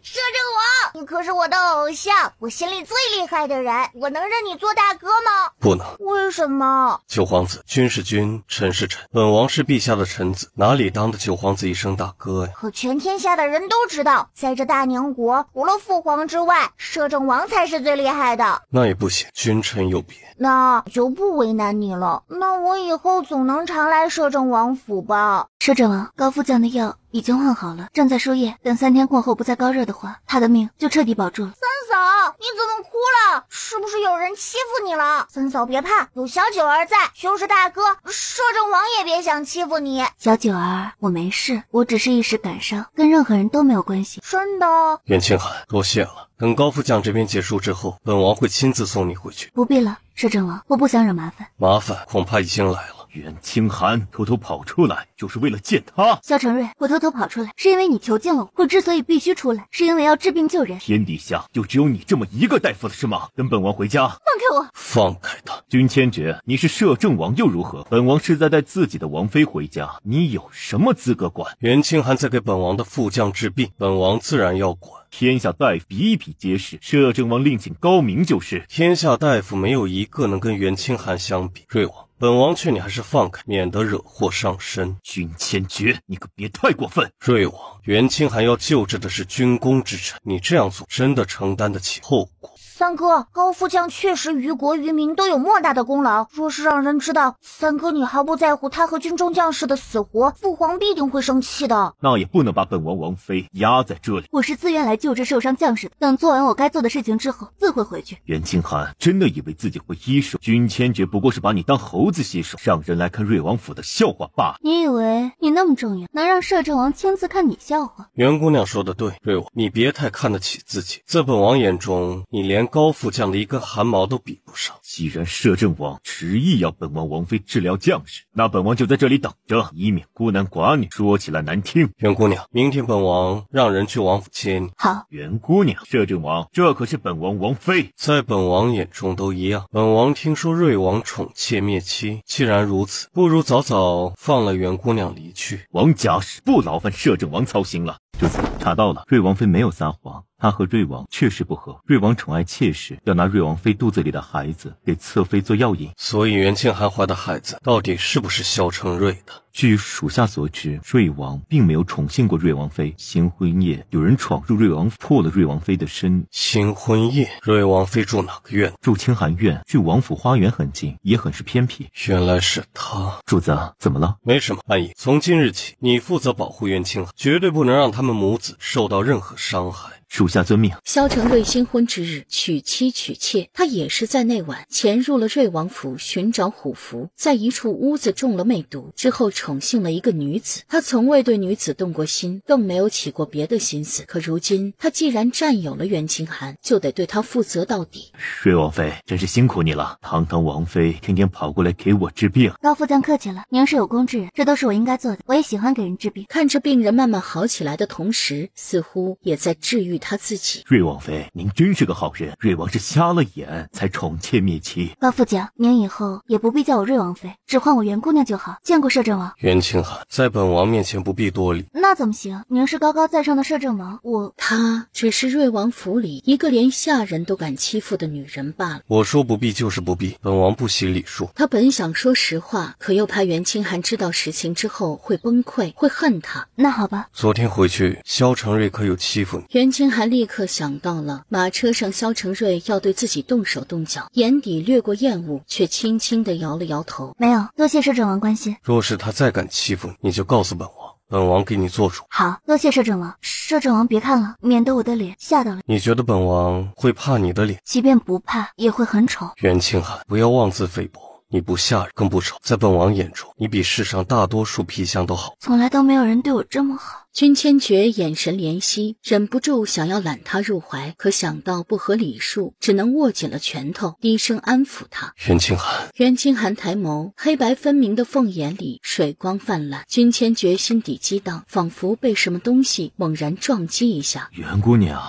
摄政王，你可是我的偶像，我心里最厉害的人，我能认你做大哥吗？不能。为什么？九皇子，君是君，臣是臣，本王是陛下的臣子，哪里当得九皇子一声大哥呀？可全天下的人都知道，在这大娘国，除了父皇之外，摄政王才是最厉害的。那也不行，君臣有别。那就不为难你了，那我以后总能常来摄政王府吧。摄政王，高副将的药已经换好了，正在输液，等3天过后不再高热的话，他的命就彻底保住了。三嫂，你怎么哭了？是不是有人欺负你了？三嫂别怕，有小九儿在，就是大哥，摄政王也别想欺负你。小九儿，我没事，我只是一时感伤，跟任何人都没有关系。真的？袁清寒，多谢了。等高副将这边结束之后，本王会亲自送你回去。不必了，摄政王，我不想惹麻烦。麻烦恐怕已经来了。袁清寒偷偷跑出来，就是为了见他。萧承瑞，我偷偷跑出来，是因为你囚禁了我。我之所以必须出来，是因为要治病救人。天底下就只有你这么一个大夫了是吗？跟本王回家。放开我！放开他！君千珏，你是摄政王又如何？本王是在带自己的王妃回家，你有什么资格管？袁清寒在给本王的副将治病，本王自然要管。天下大夫比比皆是，摄政王另请高明就是。天下大夫没有一个能跟袁清寒相比。瑞王，本王劝你还是放开，免得惹祸上身。君千珏，你可别太过分。瑞王，袁清寒要救治的是军功之臣，你这样做真的承担得起后果。三哥，高副将确实于国于民都有莫大的功劳，若是让人知道三哥你毫不在乎他和军中将士的死活，父皇必定会生气的。那也不能把本王王妃压在这里。我是自愿来救治受伤将士的，等做完我该做的事情之后自会回去。袁清寒真的以为自己会医术？君千珏不过是把你当猴子戏耍，让人来看瑞王府的笑话罢了。你以为你那么重要，能让摄政王亲自看你笑话？袁姑娘说的对，瑞王，你别太看得起自己，在本王眼中，你连高副将的一根汗毛都比不上。既然摄政王执意要本王王妃治疗将士，那本王就在这里等着，以免孤男寡女。说起来难听。袁姑娘，明天本王让人去王府接你。好。袁姑娘，摄政王，这可是本王王妃，在本王眼中都一样。本王听说瑞王宠妾灭妻，既然如此，不如早早放了袁姑娘离去。王家事不劳烦摄政王操心了。主子查到了，瑞王妃没有撒谎，她和瑞王确实不和。瑞王宠爱妾室，要拿瑞王妃肚子里的孩子给侧妃做药引。所以袁清寒怀的孩子到底是不是萧承瑞的？据属下所知，瑞王并没有宠幸过瑞王妃。新婚夜，有人闯入瑞王府，破了瑞王妃的身。新婚夜，瑞王妃住哪个院？住清寒院，距王府花园很近，也很是偏僻。原来是他。主子，怎么了？没什么，安姨，从今日起，你负责保护袁清寒，绝对不能让他们母子受到任何伤害。属下遵命。萧承瑞新婚之日娶妻娶妾，他也是在那晚潜入了瑞王府寻找虎符，在一处屋子中了魅毒之后宠幸了一个女子。他从未对女子动过心，更没有起过别的心思。可如今他既然占有了袁清寒，就得对他负责到底。瑞王妃真是辛苦你了，堂堂王妃天天跑过来给我治病。高副将客气了，您是有功之人，这都是我应该做的。我也喜欢给人治病。看着病人慢慢好起来的同时，似乎也在治愈他自己。瑞王妃，您真是个好人，瑞王是瞎了眼才宠妾灭妻。高副将，您以后也不必叫我瑞王妃，只唤我袁姑娘就好。见过摄政王。袁清寒，在本王面前不必多礼。那怎么行？您是高高在上的摄政王，她只是瑞王府里一个连下人都敢欺负的女人罢了。我说不必就是不必，本王不惜礼数。他本想说实话，可又怕袁清寒知道实情之后会崩溃，会恨他。那好吧。昨天回去，萧承瑞可有欺负你？袁清寒立刻想到了马车上萧承瑞要对自己动手动脚，眼底掠过厌恶，却轻轻地摇了摇头。没有，多谢摄政王关心。若是他再敢欺负你，你就告诉本王，本王给你做主。好，多谢摄政王。摄政王别看了，免得我的脸吓到了。你觉得本王会怕你的脸？即便不怕，也会很丑。袁清寒，不要妄自菲薄。你不吓人更不丑，在本王眼中，你比世上大多数皮相都好。从来都没有人对我这么好。君千珏眼神怜惜，忍不住想要揽他入怀，可想到不合礼数，只能握紧了拳头，低声安抚他。袁清寒。袁清寒抬眸，黑白分明的凤眼里水光泛滥。君千珏心底激荡，仿佛被什么东西猛然撞击一下。袁姑娘，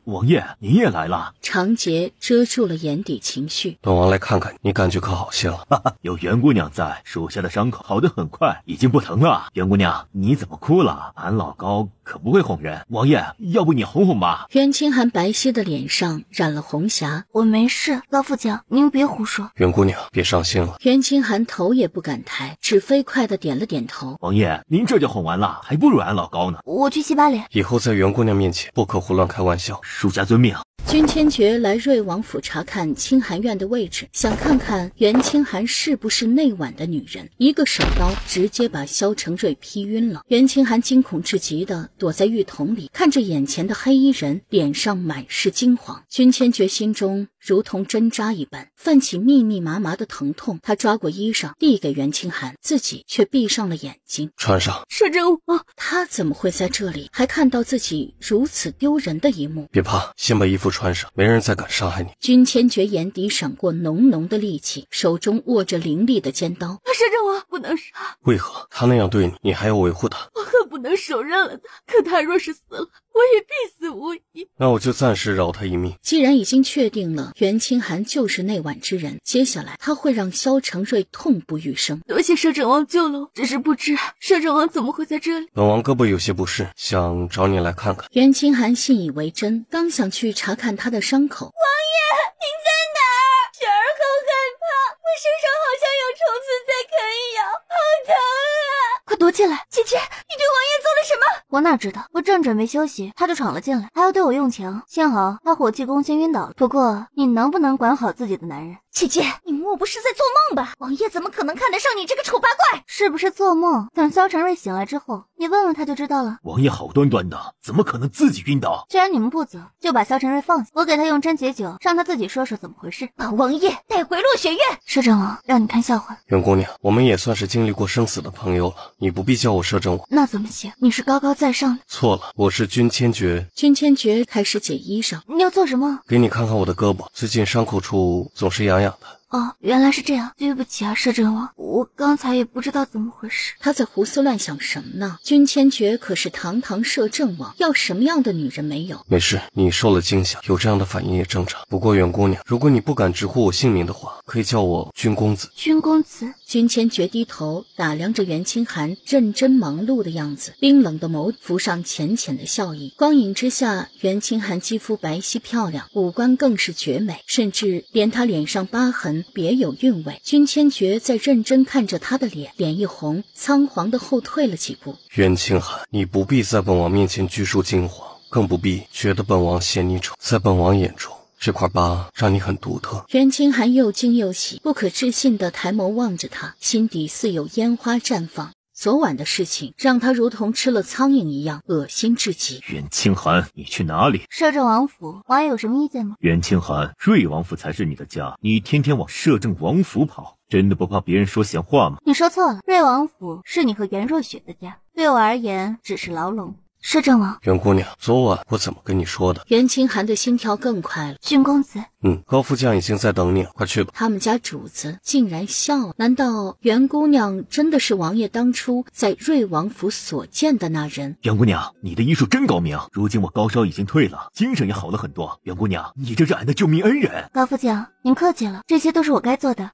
王爷你也来了。长睫遮住了眼底情绪。本王来看看你，感觉可好些了？有袁姑娘在，属下的伤口好得很快，已经不疼了。袁姑娘，你怎么哭了？俺老老高可不会哄人，王爷，要不你哄哄吧。袁清寒白皙的脸上染了红霞。我没事，高副将，您别胡说。袁姑娘，别伤心了。袁清寒头也不敢抬，只飞快地点了点头。王爷，您这就哄完了，还不如俺老高呢。我去洗把脸。以后在袁姑娘面前不可胡乱开玩笑。属下遵命。君千珏来瑞王府查看清寒院的位置，想看看袁清寒是不是那晚的女人，一个手刀直接把萧承瑞劈晕了。袁清寒惊恐至极的躲在浴桶里，看着眼前的黑衣人，脸上满是惊慌。君千珏心中如同针扎一般，泛起密密麻麻的疼痛。他抓过衣裳递给袁清寒，自己却闭上了眼睛。穿上。摄政王，他怎么会在这里，还看到自己如此丢人的一幕？别怕，先把衣服穿上，没人再敢伤害你。君千珏眼底闪过浓浓的戾气，手中握着凌厉的尖刀。摄政王不能杀。为何他那样对你，你还要维护他？我恨不能手刃了他，可他若是死了，我也必死无疑。那我就暂时饶他一命。既然已经确定了袁清寒就是那晚之人，接下来他会让萧承瑞痛不欲生。多谢摄政王救了我，只是不知摄政王怎么会在这里。本王胳膊有些不适，想找你来看看。袁清寒信以为真，刚想去查看他的伤口。王爷，您在哪儿？雪儿好害怕，我身上好像有虫子在啃咬，好疼啊！快躲起来！姐姐，你对王爷做了什么？我哪知道，我正准备休息，他就闯了进来，还要对我用强。幸好他火气攻心晕倒了。不过你能不能管好自己的男人？姐姐，你莫不是在做梦吧？王爷怎么可能看得上你这个丑八怪？是不是做梦？等萧承瑞醒来之后，你问问他就知道了。王爷好端端的，怎么可能自己晕倒？既然你们不走，就把萧承瑞放下，我给他用针解酒，让他自己说说怎么回事。把王爷带回落雪院。摄政王，让你看笑话。袁姑娘，我们也算是经历过生死的朋友了，你不必叫我摄政王。那怎么行？你是高高在上的。错了，我是君千珏。君千珏开始解衣裳。你要做什么？给你看看我的胳膊，最近伤口处总是痒痒的。哦，原来是这样，对不起啊，摄政王，我刚才也不知道怎么回事。他在胡思乱想什么呢？君千珏可是堂堂摄政王，要什么样的女人没有？没事，你受了惊吓，有这样的反应也正常。不过袁姑娘，如果你不敢直呼我姓名的话，可以叫我君公子。君公子。君千珏低头打量着袁清寒认真忙碌的样子，冰冷的眸浮上浅浅的笑意。光影之下，袁清寒肌肤白皙漂亮，五官更是绝美，甚至连他脸上疤痕别有韵味。君千珏在认真看着他的脸，脸一红，仓皇的后退了几步。袁清寒，你不必在本王面前拘束惊慌，更不必觉得本王嫌你丑。在本王眼中，这块疤让你很独特。袁清寒又惊又喜，不可置信地抬眸望着他，心底似有烟花绽放。昨晚的事情让他如同吃了苍蝇一样恶心至极。袁清寒，你去哪里？摄政王府，王爷有什么意见吗？袁清寒，瑞王府才是你的家，你天天往摄政王府跑，真的不怕别人说闲话吗？你说错了，瑞王府是你和袁若雪的家，对我而言只是牢笼。摄政王，袁姑娘，昨晚我怎么跟你说的？袁清寒的心跳更快了。君公子，高副将已经在等你了，快去吧。他们家主子竟然笑了，难道袁姑娘真的是王爷当初在瑞王府所见的那人？袁姑娘，你的医术真高明，如今我高烧已经退了，精神也好了很多。袁姑娘，你这是俺的救命恩人。高副将，您客气了，这些都是我该做的。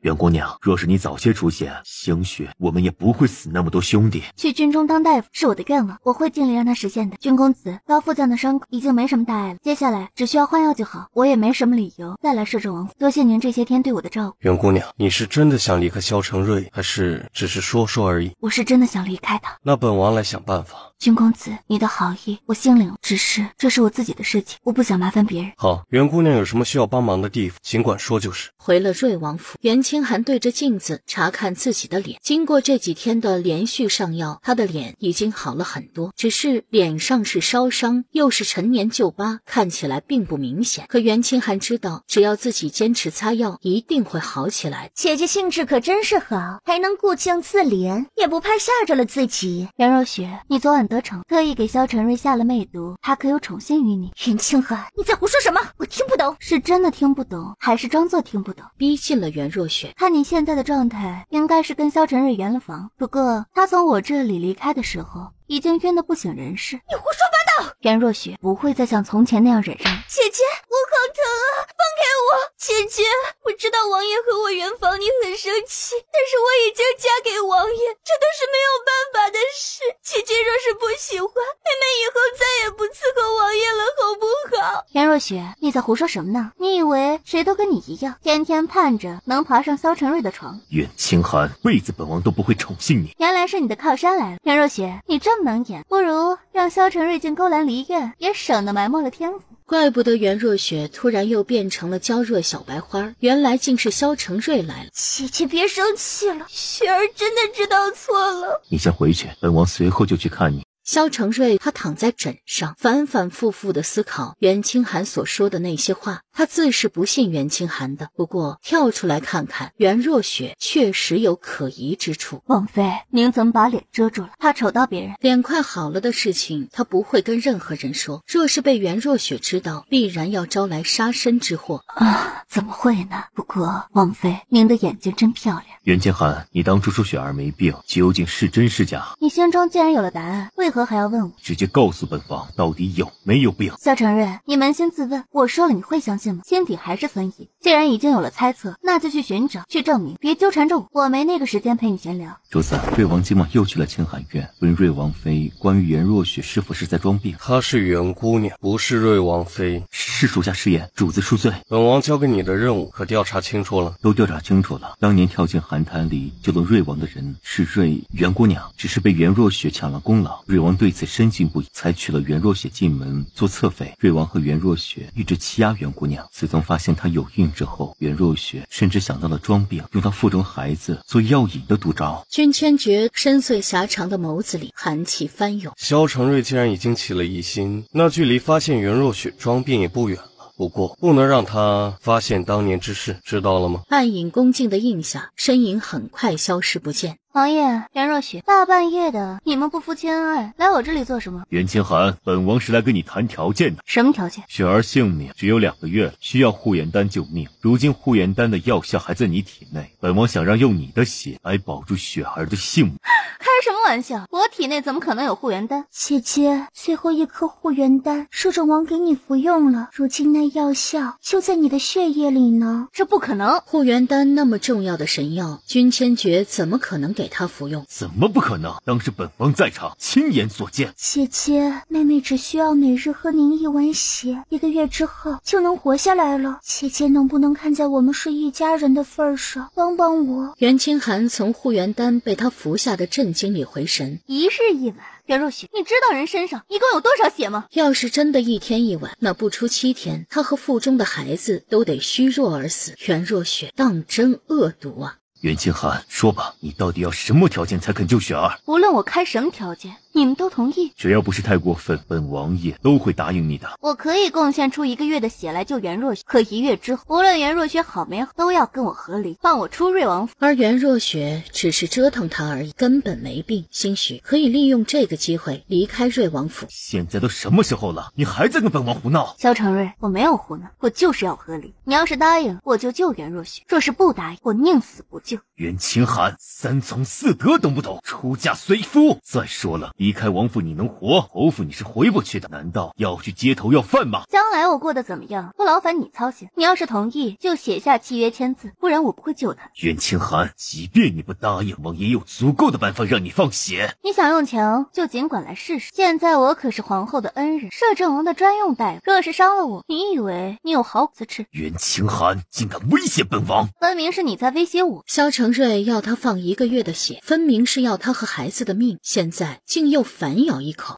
袁姑娘，若是你早些出现，兴许我们也不会死那么多兄弟。去军中当大夫是我的愿望，我会尽力让他实现的。君公子，高副将的伤口已经没什么大碍了，接下来只需要换药就好，我也没什么理由再来摄政王府。多谢您这些天对我的照顾。袁姑娘，你是真的想离开萧承瑞，还是只是说说而已？我是真的想离开他。那本王来想办法。君公子，你的好意我心领了，只是这是我自己的事情，我不想麻烦别人。好，袁姑娘有什么需要帮忙的地方，尽管说就是。回了瑞王府，袁清寒对着镜子查看自己的脸，经过这几天的连续上药，他的脸已经好了很多，只是脸上是烧伤，又是陈年旧疤，看起来并不明显。可袁清寒知道，只要自己坚持擦药，一定会好起来。姐姐兴致可真是好，还能顾腔自怜，也不怕吓着了自己。袁若雪，你昨晚得逞，特意给萧承瑞下了魅毒，他可有宠幸于你？袁清寒，你在胡说什么？我听不懂。是真的听不懂，还是装作听不懂？逼近了袁若雪，看你现在的状态，应该是跟萧承瑞圆了房。不过他从我这里离开的时候，已经晕得不省人事。你胡说八道！袁若雪不会再像从前那样忍让。姐姐，我好疼啊，放开我！姐姐，我知道王爷和我圆房你很生气，但是我已经嫁给王爷，这都是没有办法的事。姐姐若是不喜欢，妹妹以后再也不伺候王爷了，好不好？颜若雪，你在胡说什么呢？你以为谁都跟你一样，天天盼着能爬上萧承瑞的床？苑清寒，辈子本王都不会宠幸你。原来是你的靠山来了。颜若雪，你这么能演，不如让萧承瑞进勾栏离院，也省得埋没了天赋。怪不得袁若雪突然又变成了娇弱小白花，原来竟是萧承瑞来了。姐姐别生气了，雪儿真的知道错了。你先回去，本王随后就去看你。萧承瑞他躺在枕上，反反复复地思考袁清寒所说的那些话。他自是不信袁清寒的，不过跳出来看看，袁若雪确实有可疑之处。王妃，您怎么把脸遮住了？怕丑到别人？脸快好了的事情，他不会跟任何人说。若是被袁若雪知道，必然要招来杀身之祸啊！怎么会呢？不过王妃，您的眼睛真漂亮。袁清寒，你当初说雪儿没病，究竟是真是假？你心中既然有了答案，为何还要问我？直接告诉本王，到底有没有病？萧承瑞，你扪心自问，我说了你会相信吗？心底还是存疑。既然已经有了猜测，那就去寻找，去证明，别纠缠着我没那个时间陪你闲聊。主子，瑞王今晚又去了清寒院，问瑞王妃关于颜若雪是否是在装病。她是袁姑娘，不是瑞王妃。是属下失言，主子恕罪。本王交给你的任务可调查清楚了？都调查清楚了。当年跳进寒潭里救了瑞王的人是袁姑娘，只是被袁若雪抢了功劳。瑞王对此深信不疑，才娶了袁若雪进门做侧妃。瑞王和袁若雪一直欺压袁姑娘，自从发现她有孕之后，袁若雪甚至想到了装病，用她腹中孩子做药引的毒招。君千觉深邃狭长的眸子里寒气翻涌。萧承瑞既然已经起了疑心，那距离发现袁若雪装病也不远了。不过不能让他发现当年之事，知道了吗？暗影恭敬的应下，身影很快消失不见。王爷，袁若雪，大半夜的，你们不负亲恩爱，来我这里做什么？袁清寒，本王是来跟你谈条件的。什么条件？雪儿性命只有2个月了，需要护元丹救命。如今护元丹的药效还在你体内，本王想让用你的血来保住雪儿的性命。开什么玩笑？我体内怎么可能有护元丹？姐姐，最后一颗护元丹摄政王给你服用了，如今那药效就在你的血液里呢。这不可能！护元丹那么重要的神药，君千觉怎么可能给他服用？怎么不可能？当时本王在场，亲眼所见。姐姐，妹妹只需要每日喝您1碗血，1个月之后就能活下来了。姐姐能不能看在我们是一家人的份上，帮帮我？袁清寒从护元丹被他服下的震惊里回神。1日1碗。袁若雪，你知道人身上一共有多少血吗？要是真的1天1碗，那不出7天，他和腹中的孩子都得虚弱而死。袁若雪当真恶毒啊！袁清寒，说吧，你到底要什么条件才肯救雪儿？无论我开什么条件，你们都同意？只要不是太过分，本王爷都会答应你的。我可以贡献出1个月的血来救袁若雪，可1月之后，无论袁若雪好没好，都要跟我和离，放我出瑞王府。而袁若雪只是折腾他而已，根本没病，兴许可以利用这个机会离开瑞王府。现在都什么时候了，你还在跟本王胡闹？萧承瑞，我没有胡闹，我就是要和离。你要是答应，我就救袁若雪；若是不答应，我宁死不救。袁清寒，3从4德懂不懂？出嫁随夫。再说了，离开王府你能活，侯府你是回不去的。难道要去街头要饭吗？将来我过得怎么样，不劳烦你操心。你要是同意，就写下契约签字，不然我不会救他。袁清寒，即便你不答应，王爷有足够的办法让你放血。你想用强，就尽管来试试。现在我可是皇后的恩人，摄政王的专用大夫，若是伤了我，你以为你有好果子吃？袁清寒竟敢威胁本王，分明是你在威胁我。萧承瑞要他放1个月的血，分明是要他和孩子的命，现在竟又反咬一口。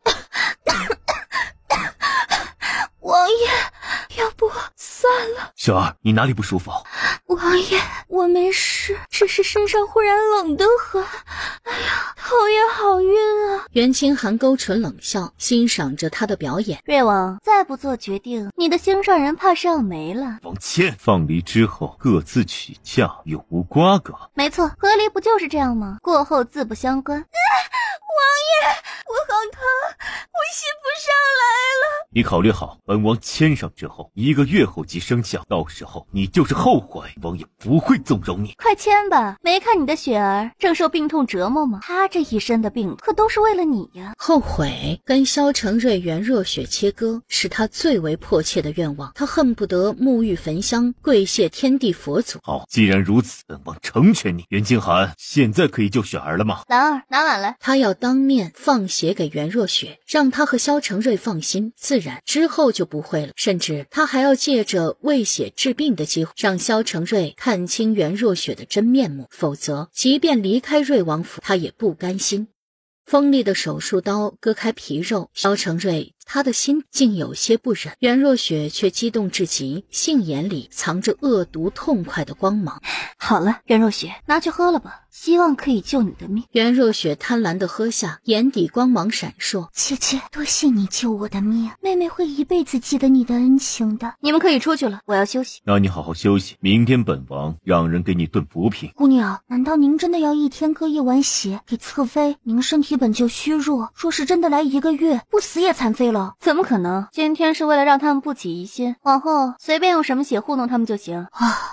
王爷，要不算了。雪儿，你哪里不舒服？王爷，我没事，只是身上忽然冷得很。哎呀，头也好晕啊！袁清寒勾唇冷笑，欣赏着他的表演。瑞王，再不做决定，你的心上人怕是要没了。王倩，放离之后各自娶嫁，永无瓜葛。没错，和离不就是这样吗？过后自不相关。我好疼，我吸不上来了。你考虑好，本王签上之后，1个月后即生效，到时候你就是后悔，王爷不会纵容你。快签吧！没看你的雪儿正受病痛折磨吗？她这一身的病可都是为了你呀。后悔跟萧承瑞、袁若雪切割，是他最为迫切的愿望。他恨不得沐浴焚香，跪谢天地佛祖。好，既然如此，本王成全你。袁清寒，现在可以救雪儿了吗？兰儿，拿碗来。他要当面放血给袁若雪，让他和萧承瑞放心，自然之后就不会了。甚至他还要借着喂血治病的机会，让萧承瑞看清袁若雪的真面目，否则即便离开瑞王府，他也不甘心。锋利的手术刀割开皮肉，萧承瑞他的心竟有些不忍，袁若雪却激动至极，杏眼里藏着恶毒痛快的光芒。好了，袁若雪，拿去喝了吧，希望可以救你的命。袁若雪贪婪地喝下，眼底光芒闪烁。姐姐，多谢你救我的命，妹妹会一辈子记得你的恩情的。你们可以出去了，我要休息。那你好好休息，明天本王让人给你炖补品。姑娘，难道您真的要一天割1碗血给侧妃？您身体本就虚弱，若是真的来1个月，不死也残废了。怎么可能？今天是为了让他们不起疑心，往后随便用什么血糊弄他们就行。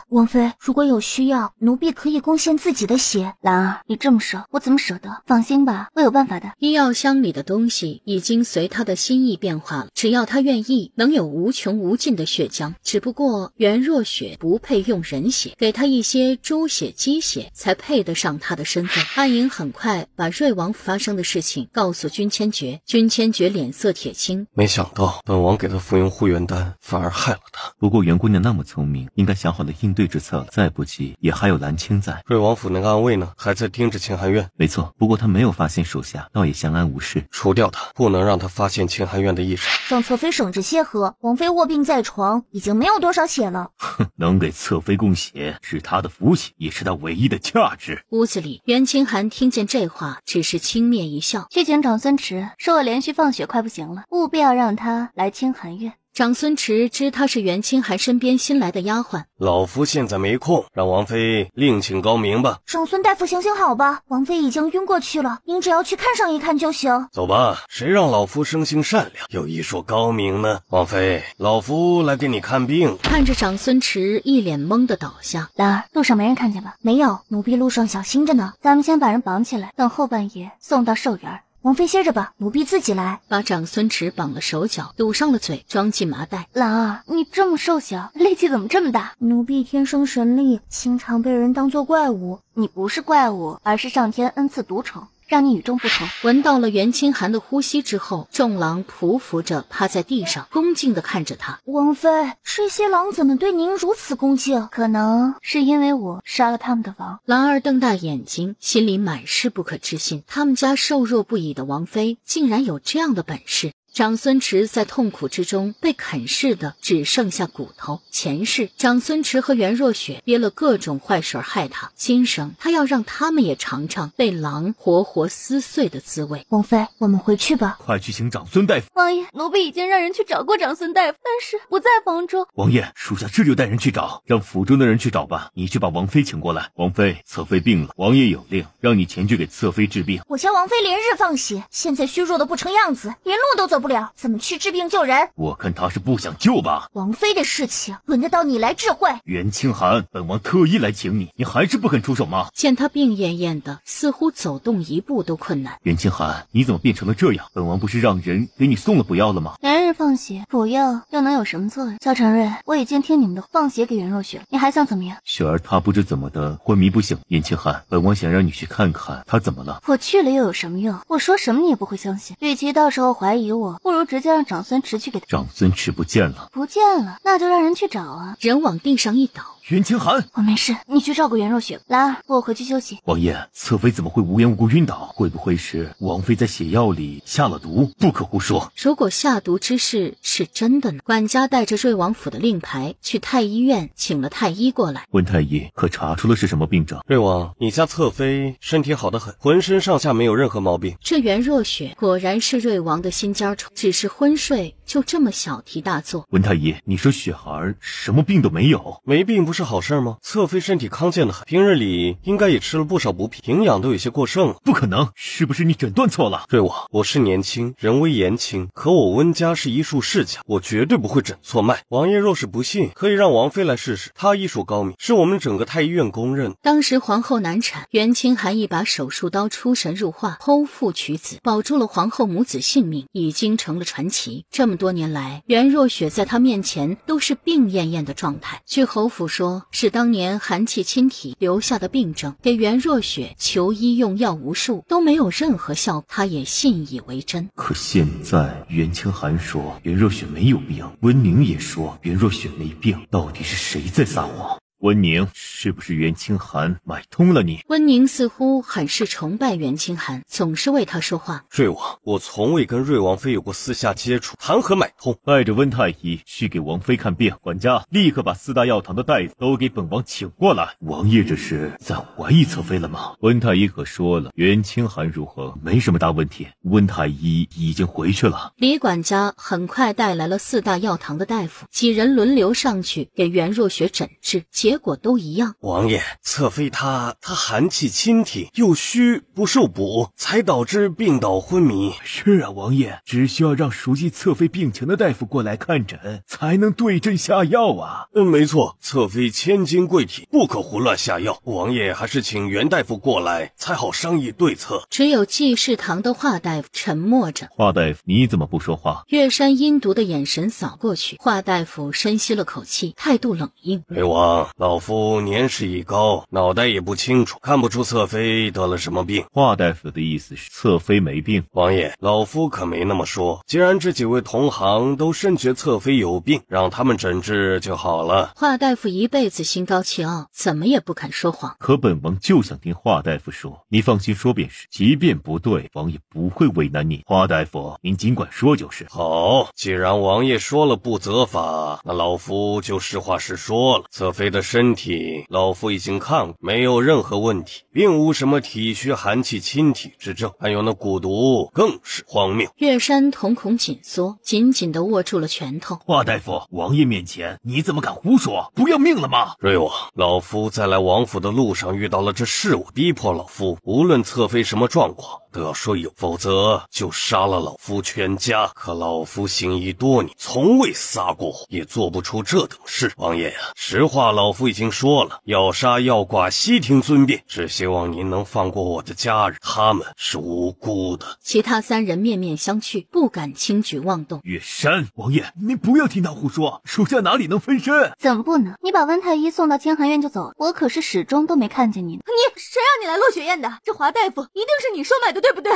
王妃，如果有需要，奴婢可以贡献自己的血。兰儿，你这么舍，我怎么舍得？放心吧，我有办法的。医药箱里的东西已经随他的心意变化了，只要他愿意，能有无穷无尽的血浆。只不过袁若雪不配用人血，给他一些猪血、鸡血，才配得上他的身份。安莹很快把瑞王府发生的事情告诉君千珏，君千珏脸色铁青，没想到本王给他服用护元丹，反而害了他。不过袁姑娘那么聪明，应该想好了应对之策了。再不济也还有蓝青在。瑞王府那个暗卫呢，还在盯着清寒院。没错，不过他没有发现手下，倒也相安无事。除掉他，不能让他发现清寒院的异常。让侧妃省着些喝，王妃卧病在床，已经没有多少血了。哼，能给侧妃供血是他的福气，也是他唯一的价值。屋子里，袁清寒听见这话，只是轻蔑一笑。去请长孙迟，说我连续放血快不行了，务必要让他来清寒院。长孙迟知他是袁清寒身边新来的丫鬟，老夫现在没空，让王妃另请高明吧。长孙大夫行行好吧，王妃已经晕过去了，您只要去看上一看就行。走吧，谁让老夫生性善良，有一说高明呢？王妃，老夫来给你看病。看着长孙迟一脸懵的倒下，兰儿，路上没人看见吧？没有，奴婢路上小心着呢。咱们先把人绑起来，等后半夜送到寿园。王妃歇着吧，奴婢自己来。把长孙迟绑了手脚，堵上了嘴，装进麻袋。兰儿，你这么瘦小，力气怎么这么大？奴婢天生神力，经常被人当作怪物。你不是怪物，而是上天恩赐独宠，让你与众不同。闻到了袁清寒的呼吸之后，众狼匍匐着趴在地上，恭敬地看着他。王妃，这些狼怎么对您如此恭敬？可能是因为我杀了他们的王。狼儿瞪大眼睛，心里满是不可置信，他们家瘦弱不已的王妃竟然有这样的本事。长孙迟在痛苦之中被啃噬的只剩下骨头。前世长孙迟和袁若雪憋了各种坏水害他，今生他要让他们也尝尝被狼活活撕碎的滋味。王妃，我们回去吧。快去请长孙大夫。王爷，奴婢已经让人去找过长孙大夫，但是不在房中。王爷，属下这就带人去找，让府中的人去找吧。你去把王妃请过来。王妃，侧妃病了，王爷有令，让你前去给侧妃治病。我家王妃连日放血，现在虚弱的不成样子，连路都走不了，怎么去治病救人？我看他是不想救吧。王妃的事情轮得到你来智慧？袁清寒，本王特意来请你，你还是不肯出手吗？见他病恹恹的，似乎走动一步都困难。袁清寒，你怎么变成了这样？本王不是让人给你送了补药了吗？连日放血，补药又能有什么作用？萧承瑞，我已经听你们的，放血给袁若雪，你还想怎么样？雪儿她不知怎么的昏迷不醒。袁清寒，本王想让你去看看她怎么了。我去了又有什么用？我说什么你也不会相信。与其到时候怀疑我，不如直接让长孙迟去给他。长孙迟不见了。不见了，那就让人去找啊。人往地上一倒。袁清寒，我没事，你去照顾袁若雪。兰儿，我回去休息。王爷，侧妃怎么会无缘无故晕倒？会不会是王妃在血药里下了毒？不可胡说。如果下毒之事是真的呢？管家带着瑞王府的令牌去太医院请了太医过来。温太医，可查出了是什么病症？瑞王，你家侧妃身体好得很，浑身上下没有任何毛病。这袁若雪果然是瑞王的心尖虫，只是昏睡就这么小题大做。温太医，你说雪儿什么病都没有？没病不是好事吗？侧妃身体康健的很，平日里应该也吃了不少补品，营养都有些过剩了。不可能，是不是你诊断错了？瑞王，我是年轻，人微言轻，可我温家是医术世家，我绝对不会诊错脉。王爷若是不信，可以让王妃来试试，她医术高明，是我们整个太医院公认。当时皇后难产，袁清寒一把手术刀出神入化，剖腹取子，保住了皇后母子性命，已经成了传奇。这么多年来，袁若雪在她面前都是病恹恹的状态。据侯府说，是当年寒气侵体留下的病症，给袁若雪求医用药无数，都没有任何效果，她也信以为真。可现在袁清寒说袁若雪没有病，温宁也说袁若雪没病，到底是谁在撒谎？温宁，是不是袁清寒买通了你？温宁似乎很是崇拜袁清寒，总是为他说话。瑞王，我从未跟瑞王妃有过私下接触，谈何买通？带着温太医去给王妃看病，管家立刻把4大药堂的大夫都给本王请过来。王爷这是在怀疑侧妃了吗？温太医可说了，袁清寒如何没什么大问题，温太医已经回去了。李管家很快带来了4大药堂的大夫，几人轮流上去给袁若雪诊治，结果都一样。王爷，侧妃她寒气侵体，又虚不受补，才导致病倒昏迷。是啊，王爷，只需要让熟悉侧妃病情的大夫过来看诊，才能对症下药啊。没错，侧妃千金贵体，不可胡乱下药。王爷还是请袁大夫过来，才好商议对策。只有济世堂的华大夫沉默着。华大夫，你怎么不说话？岳山阴毒的眼神扫过去，华大夫深吸了口气，态度冷硬。瑞王，老夫年事已高，脑袋也不清楚，看不出侧妃得了什么病。华大夫的意思是侧妃没病。王爷，老夫可没那么说。既然这几位同行都深觉侧妃有病，让他们诊治就好了。华大夫一辈子心高气傲，怎么也不肯说谎。可本王就想听华大夫说，你放心说便是，即便不对，王爷不会为难你。华大夫，您尽管说就是。好，既然王爷说了不责罚，那老夫就实话实说了。侧妃的身体老夫已经看过，没有任何问题，并无什么体虚寒气侵体之症，还有那蛊毒更是荒谬。岳山瞳孔紧缩，紧紧地握住了拳头。华大夫，王爷面前你怎么敢胡说？不要命了吗？瑞王，老夫在来王府的路上遇到了这事物，逼迫老夫无论侧妃什么状况都要说有，否则就杀了老夫全家。可老夫行医多年，从未撒过谎，也做不出这等事。王爷呀，实话老夫已经说了，要杀要剐悉听尊便，只希望您能放过我的家人，他们是无辜的。其他3人面面相觑，不敢轻举妄动。岳山，王爷，您不要听他胡说，属下哪里能分身？怎么不能？你把温太医送到清寒院就走了，我可是始终都没看见你呢。谁让你来落雪宴的？这华大夫一定是你收买的，对不对？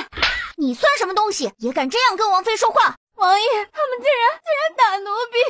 你算什么东西，也敢这样跟王妃说话？王爷，他们竟然打奴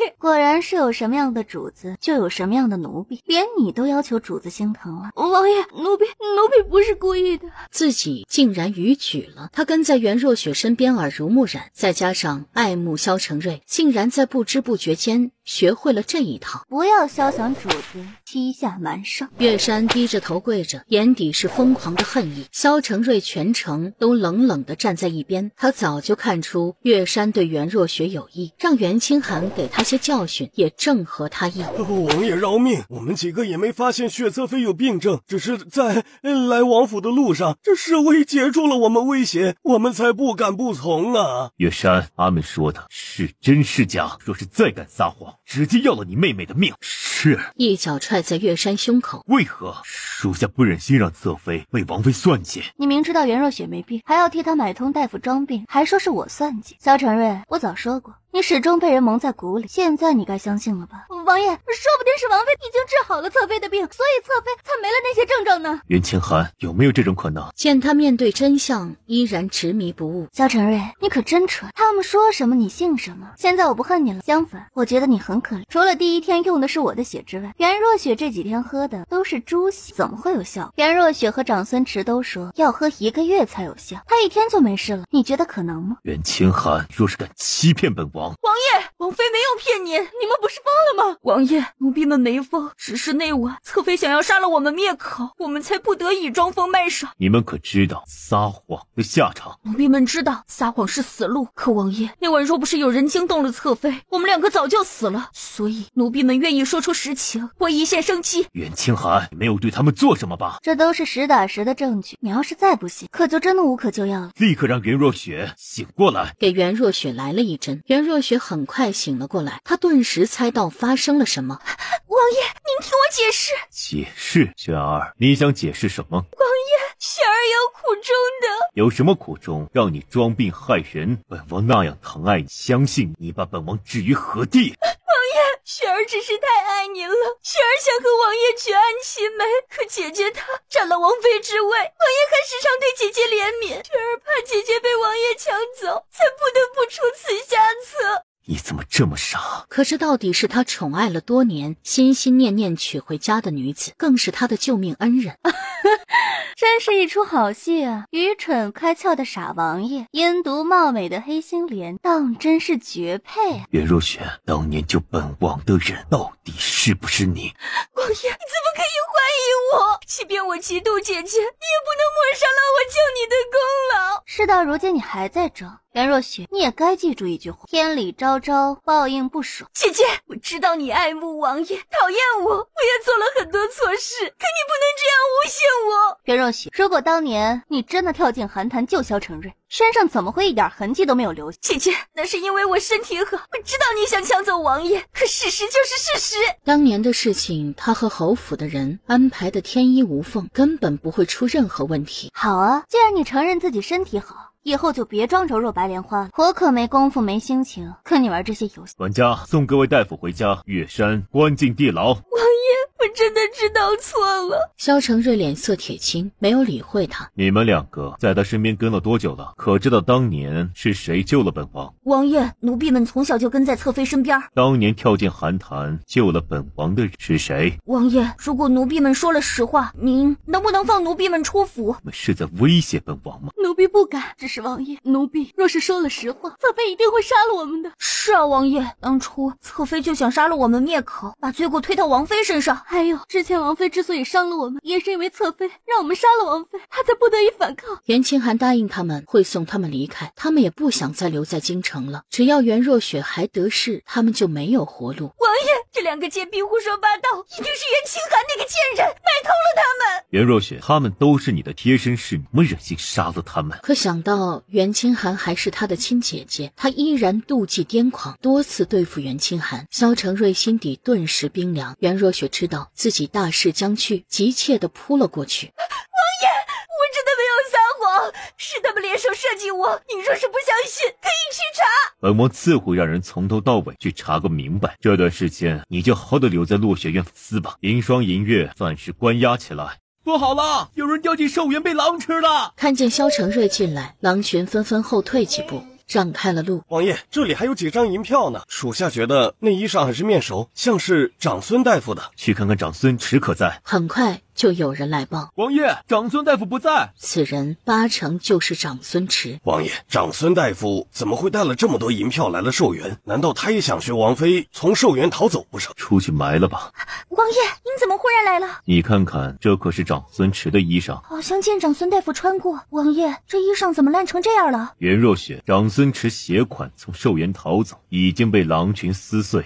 婢！果然是有什么样的主子，就有什么样的奴婢，连你都要求主子心疼了。王爷，奴婢不是故意的。自己竟然逾矩了。他跟在袁若雪身边耳濡目染，再加上爱慕萧承瑞，竟然在不知不觉间学会了这一套。不要肖想主子欺下瞒上。岳山低着头跪着，眼底是疯狂的恨意。萧承瑞全程都冷冷地站在一边，他早就看出岳山对袁若雪有意，让袁清寒给他些教训也正合他意。王爷饶命，我们几个也没发现雪侧妃有病症，只是在来王府的路上，这侍卫接住了我们威胁，我们才不敢不从啊。岳山，他们说的是真是假？若是再敢撒谎，直接要了你妹妹的命。是。一脚踹在岳山胸口。为何？属下不忍心让侧妃为王妃算计。你明知道袁若雪没病，还要替她买通大夫装病，还说是我算计。萧承瑞，我早说过，你始终被人蒙在鼓里，现在你该相信了吧？王爷，说不定是王妃已经治好了侧妃的病，所以侧妃才没了那些症状呢。袁清寒，有没有这种可能？见他面对真相依然执迷不悟。萧承瑞，你可真蠢，他们说什么你信什么。现在我不恨你了，相反，我觉得你很可怜。除了第一天用的是我的血之外，袁若雪这几天喝的都是猪血，怎么会有效？袁若雪和长孙池都说要喝1个月才有效，她1天就没事了，你觉得可能吗？袁清寒若是敢欺骗本王，王爷，王妃没有骗你，你们不是疯了吗？王爷，奴婢们没疯，只是那晚侧妃想要杀了我们灭口，我们才不得已装疯卖傻。你们可知道撒谎的下场？奴婢们知道撒谎是死路，可王爷，那晚若不是有人惊动了侧妃，我们两个早就死了。所以奴婢们愿意说出实情，我一线生机。袁清寒，你没有对他们做什么吧？这都是实打实的证据，你要是再不信，可就真的无可救药了。立刻让袁若雪醒过来。给袁若雪来了一针，袁若雪很快醒了过来，她顿时猜到发生了什么。王爷，您听我解释。解释？雪儿，你想解释什么？王爷，雪儿有苦衷的。有什么苦衷让你装病害人？本王那样疼爱你，相信你把本王置于何地？雪儿只是太爱您了，雪儿想和王爷举案齐眉，可姐姐她占了王妃之位，王爷还时常对姐姐怜悯，雪儿怕姐姐被王爷抢走，才不得不出此下策。你怎么这么傻？可是到底是他宠爱了多年，心心念念娶回家的女子，更是他的救命恩人。真是一出好戏啊！愚蠢开窍的傻王爷，阴毒貌美的黑心莲，当真是绝配啊！袁若雪，当年救本王的人，到底是不是你？王爷，你怎么可以怀疑我？即便我嫉妒姐姐，你也不能抹杀了我救你的功劳。事到如今，你还在争。袁若雪，你也该记住一句话：天理昭昭，报应不爽。姐姐，我知道你爱慕王爷，讨厌我，我也做了很多错事，可你不能这样诬陷我。袁若雪，如果当年你真的跳进寒潭救萧承瑞，身上怎么会一点痕迹都没有留下？姐姐，那是因为我身体好，我知道你想抢走王爷，可事实就是事实。当年的事情，他和侯府的人安排的天衣无缝，根本不会出任何问题。好啊，既然你承认自己身体好，以后就别装柔弱白莲花了。我可没功夫没心情跟你玩这些游戏。管家，送各位大夫回家，岳山关进地牢。王爷，我真的知道错了。萧承瑞脸色铁青，没有理会他。你们两个在他身边跟了多久了？可知道当年是谁救了本王？王爷，奴婢们从小就跟在侧妃身边。当年跳进寒潭救了本王的人是谁？王爷，如果奴婢们说了实话，您能不能放奴婢们出府？你们是在威胁本王吗？奴婢不敢，只是王爷，奴婢若是说了实话，侧妃一定会杀了我们的。是啊，王爷，当初侧妃就想杀了我们灭口，把罪过推到王妃身上。还有，之前王妃之所以伤了我们，也是因为侧妃让我们杀了王妃，她才不得已反抗。袁清寒答应他们会送他们离开，他们也不想再留在京城了。只要袁若雪还得势，他们就没有活路。王爷，这两个贱婢胡说八道，一定是袁清寒那个贱人买通了他们。袁若雪，他们都是你的贴身侍女，怎么忍心杀了他们？可想到袁清寒还是他的亲姐姐，他依然妒忌癫狂，多次对付袁清寒。萧承瑞心底顿时冰凉。袁若雪知道自己大势将去，急切地扑了过去。王爷，我真的没有撒谎，是他们联手设计我，你若是不相信，可以去查。本王自会让人从头到尾去查个明白。这段时间你就好好的留在落雪院死吧，银霜银月暂时关押起来。不好了，有人掉进寿园被狼吃了。看见萧承瑞进来，狼群纷纷后退几步，让开了路。王爷，这里还有几张银票呢，属下觉得那衣裳很是面熟，像是长孙大夫的。去看看长孙池可在。很快就有人来报，王爷，长孙大夫不在。此人八成就是长孙池。王爷，长孙大夫怎么会带了这么多银票来了寿园？难道他也想学王妃从寿园逃走不成？出去埋了吧。王爷，您怎么忽然来了？你看看，这可是长孙池的衣裳，好像见长孙大夫穿过。王爷，这衣裳怎么烂成这样了？袁若雪，长孙池携款从寿园逃走，已经被狼群撕碎。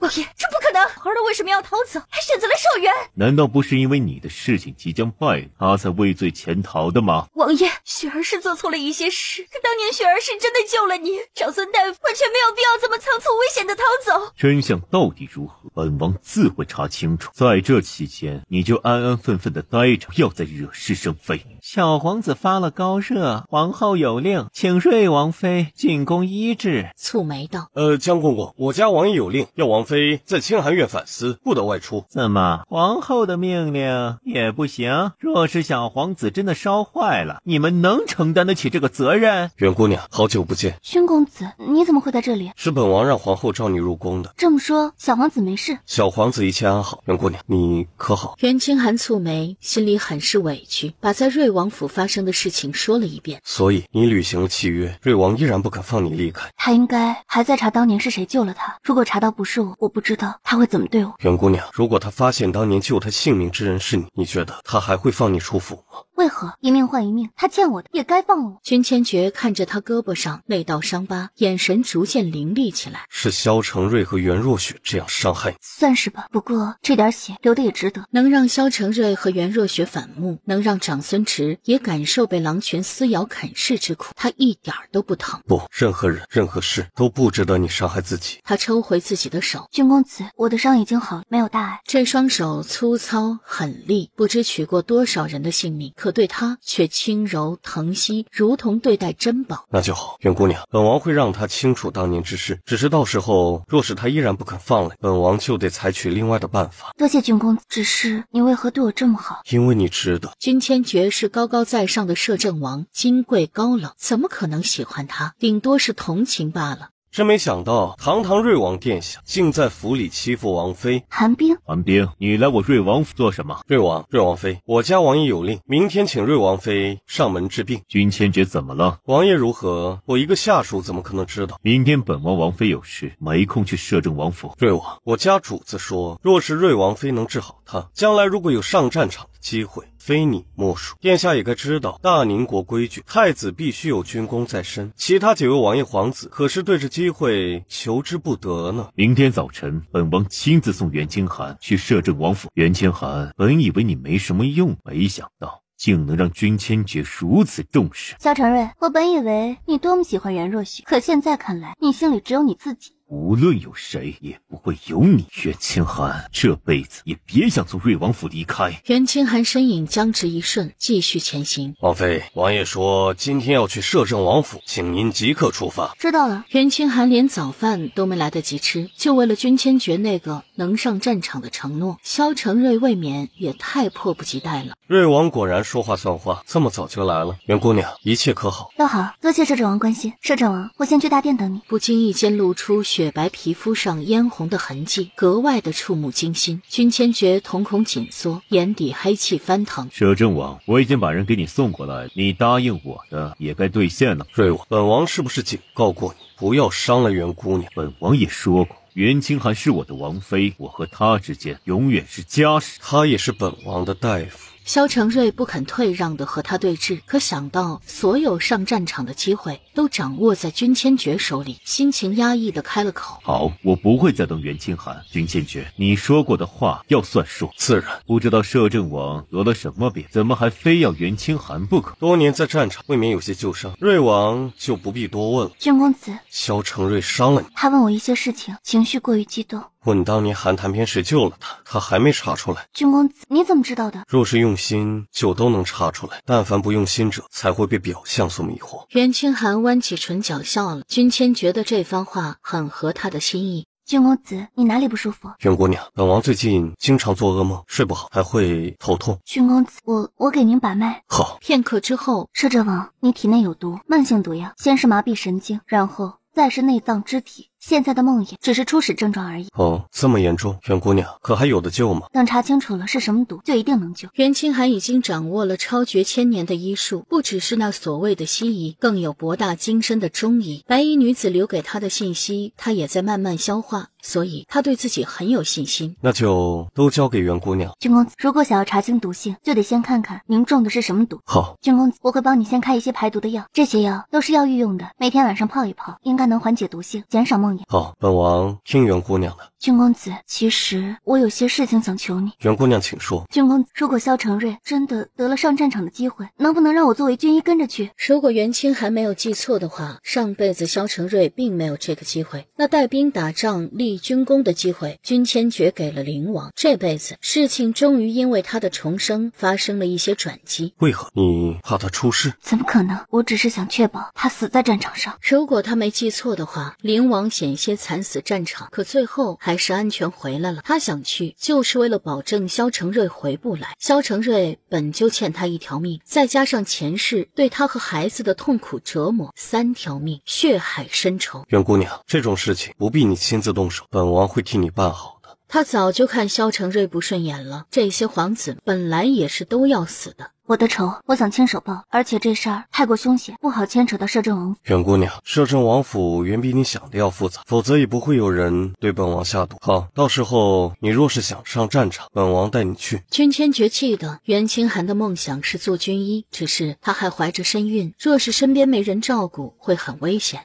王爷，这不可能！儿的为什么要逃走，还选择了寿园？难道不是因为你的事情即将败露，他才畏罪潜逃的吗？王爷，雪儿是做错了一些事，可当年雪儿是真的救了你，长孙大夫完全没有必要这么仓促危险的逃走。真相到底如何，本王自会查清楚。在这期间，你就安安分分的待着，不要再惹是生非。小皇子发了高热，皇后有令，请瑞王妃进宫医治。蹙眉道：江公公，我家王爷有令，要王妃在清寒院反思，不得外出。怎么，皇后的命令也不行？若是小皇子真的烧坏了，你们能承担得起这个责任？袁姑娘，好久不见。宣公子，你怎么会在这里？是本王让皇后召你入宫的。这么说，小皇子没事？小皇子一切安好。袁姑娘，你可好？袁清寒蹙眉，心里很是委屈，把在瑞王府发生的事情说了一遍。所以你履行了契约，瑞王依然不肯放你离开。他应该还在查当年是谁救了他。如果查到不是我，我不知道他会怎么对我。袁姑娘，如果他发现当年救他性命之人是你，你觉得他还会放你出府吗？为何一命换一命？他欠我的也该放了我。君千珏看着他胳膊上那道伤疤，眼神逐渐凌厉起来。是萧承瑞和袁若雪这样伤害你？算是吧，不过这点血流的也值得。能让萧承瑞和袁若雪反目，能让长孙池也感受被狼群撕咬啃噬之苦，他一点都不疼。不，任何人任何事都不值得你伤害自己。他抽回自己的手。君公子，我的伤已经好了，没有大碍。这双手粗糙狠利，不知取过多少人的性命，可对他却轻柔疼惜，如同对待珍宝。那就好，袁姑娘，本王会让他清楚当年之事，只是到时候若是他依然不肯放来，本王就得采取另外的办法。多谢君公子，只是你为何对我这么好？因为你值得。君千珏是高高在上的摄政王，金贵高冷，怎么可能喜欢他？顶多是同情罢了。真没想到，堂堂瑞王殿下竟在府里欺负王妃。寒冰，寒冰，你来我瑞王府做什么？瑞王妃，我家王爷有令，明天请瑞王妃上门治病。君千珏怎么了？王爷如何？我一个下属怎么可能知道？明天本王王妃有事，没空去摄政王府。瑞王，我家主子说，若是瑞王妃能治好他，将来如果有上战场的机会，非你莫属。殿下也该知道大宁国规矩，太子必须有军功在身，其他几位王爷皇子可是对这机会求之不得呢。明天早晨，本王亲自送袁清寒去摄政王府。袁清寒，本以为你没什么用，没想到竟能让君千珏如此重视。萧承瑞，我本以为你多么喜欢袁若许，可现在看来，你心里只有你自己。无论有谁，也不会有你。袁清寒，这辈子也别想从瑞王府离开。袁清寒身影僵直一瞬，继续前行。王妃，王爷说今天要去摄政王府，请您即刻出发。知道了。袁清寒连早饭都没来得及吃，就为了君千珏那个能上战场的承诺，萧承瑞未免也太迫不及待了。瑞王果然说话算话，这么早就来了。袁姑娘，一切可好？都好，多谢摄政王关心。摄政王，我先去大殿等你。不经意间露出雪白皮肤上嫣红的痕迹，格外的触目惊心。君千珏瞳孔紧缩，眼底黑气翻腾。摄政王，我已经把人给你送过来，你答应我的也该兑现了。瑞王，本王是不是警告过你，不要伤了袁姑娘？本王也说过，袁清寒是我的王妃，我和她之间永远是家事。她也是本王的大夫。萧承瑞不肯退让地和他对峙，可想到所有上战场的机会都掌握在君千珏手里，心情压抑地开了口。好，我不会再等袁清寒。君千珏，你说过的话要算数。自然。不知道摄政王得了什么病，怎么还非要袁清寒不可？多年在战场，未免有些旧伤，瑞王就不必多问了。君公子，萧承瑞伤了你？他问我一些事情，情绪过于激动。问当年韩谈篇谁救了他，他还没查出来。君公子，你怎么知道的？若是用心，就都能查出来。但凡不用心者，才会被表象所迷惑。袁清寒弯起唇角笑了。君千觉得这番话很合他的心意。君公子，你哪里不舒服？袁姑娘，本王最近经常做噩梦，睡不好，还会头痛。君公子，我给您把脉。好。片刻之后，摄政王，你体内有毒，慢性毒药，先是麻痹神经，然后再是内脏肢体。现在的梦魇只是初始症状而已。哦，这么严重？袁姑娘，可还有的救吗？等查清楚了是什么毒，就一定能救。袁清寒已经掌握了超绝千年的医术，不只是那所谓的西医，更有博大精深的中医。白衣女子留给他的信息，他也在慢慢消化，所以他对自己很有信心。那就都交给袁姑娘。君公子，如果想要查清毒性，就得先看看您中的是什么毒。好。君公子，我会帮你先开一些排毒的药，这些药都是药浴用的，每天晚上泡一泡，应该能缓解毒性，减少梦魇。好，本王听袁姑娘的。君公子，其实我有些事情想求你。袁姑娘请说。君公子，如果萧承瑞真的得了上战场的机会，能不能让我作为军医跟着去？如果袁清寒没有记错的话，上辈子萧承瑞并没有这个机会，那带兵打仗立军功的机会，君千珏给了灵王。这辈子事情终于因为他的重生发生了一些转机。为何？你怕他出事？怎么可能？我只是想确保他死在战场上。如果他没记错的话，灵王险些惨死战场，可最后还是安全回来了。他想去就是为了保证萧承瑞回不来。萧承瑞本就欠他一条命，再加上前世对他和孩子的痛苦折磨，3条命，血海深仇。袁姑娘，这种事情不必你亲自动手，本王会替你办好的。他早就看萧承瑞不顺眼了，这些皇子本来也是都要死的，我的仇我想亲手报，而且这事儿太过凶险，不好牵扯到摄政王府。袁姑娘，摄政王府远比你想的要复杂，否则也不会有人对本王下毒。好，到时候你若是想上战场，本王带你去。君千绝记得袁清寒的梦想是做军医，只是他还怀着身孕，若是身边没人照顾，会很危险。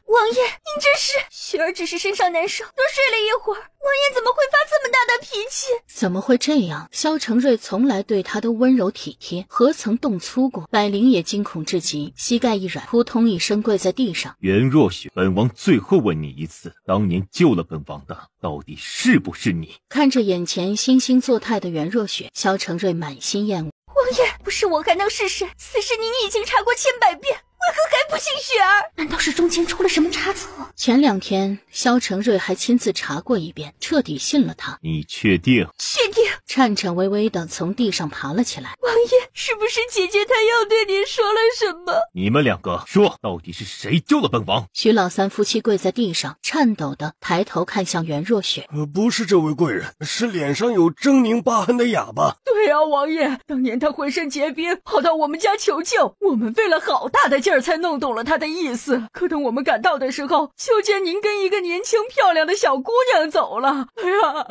王爷，您这是……雪儿只是身上难受，多睡了一会儿，王爷怎么会发这么大的脾气？怎么会这样？萧承瑞从来对他都温柔体贴，何曾动粗过？百灵也惊恐至极，膝盖一软，扑通一声跪在地上。袁若雪，本王最后问你一次，当年救了本王的，到底是不是你？看着眼前惺惺作态的袁若雪，萧承瑞满心厌恶。王爷，不是我还能是谁？此事您已经查过千百遍，为何还不信雪儿？难道是中间出了什么差错？前2天萧承瑞还亲自查过一遍，彻底信了他。你确定？确定。颤颤巍巍地从地上爬了起来。王爷，是不是姐姐她又对您说了什么？你们两个说，到底是谁救了本王？徐老三夫妻跪在地上，颤抖地抬头看向袁若雪。不是这位贵人，是脸上有狰狞疤痕的哑巴。对啊，王爷，当年他浑身结冰，跑到我们家求救，我们费了好大的劲儿才弄懂了他的意思。可等我们赶到的时候，就见您跟一个年轻漂亮的小姑娘走了。哎呀，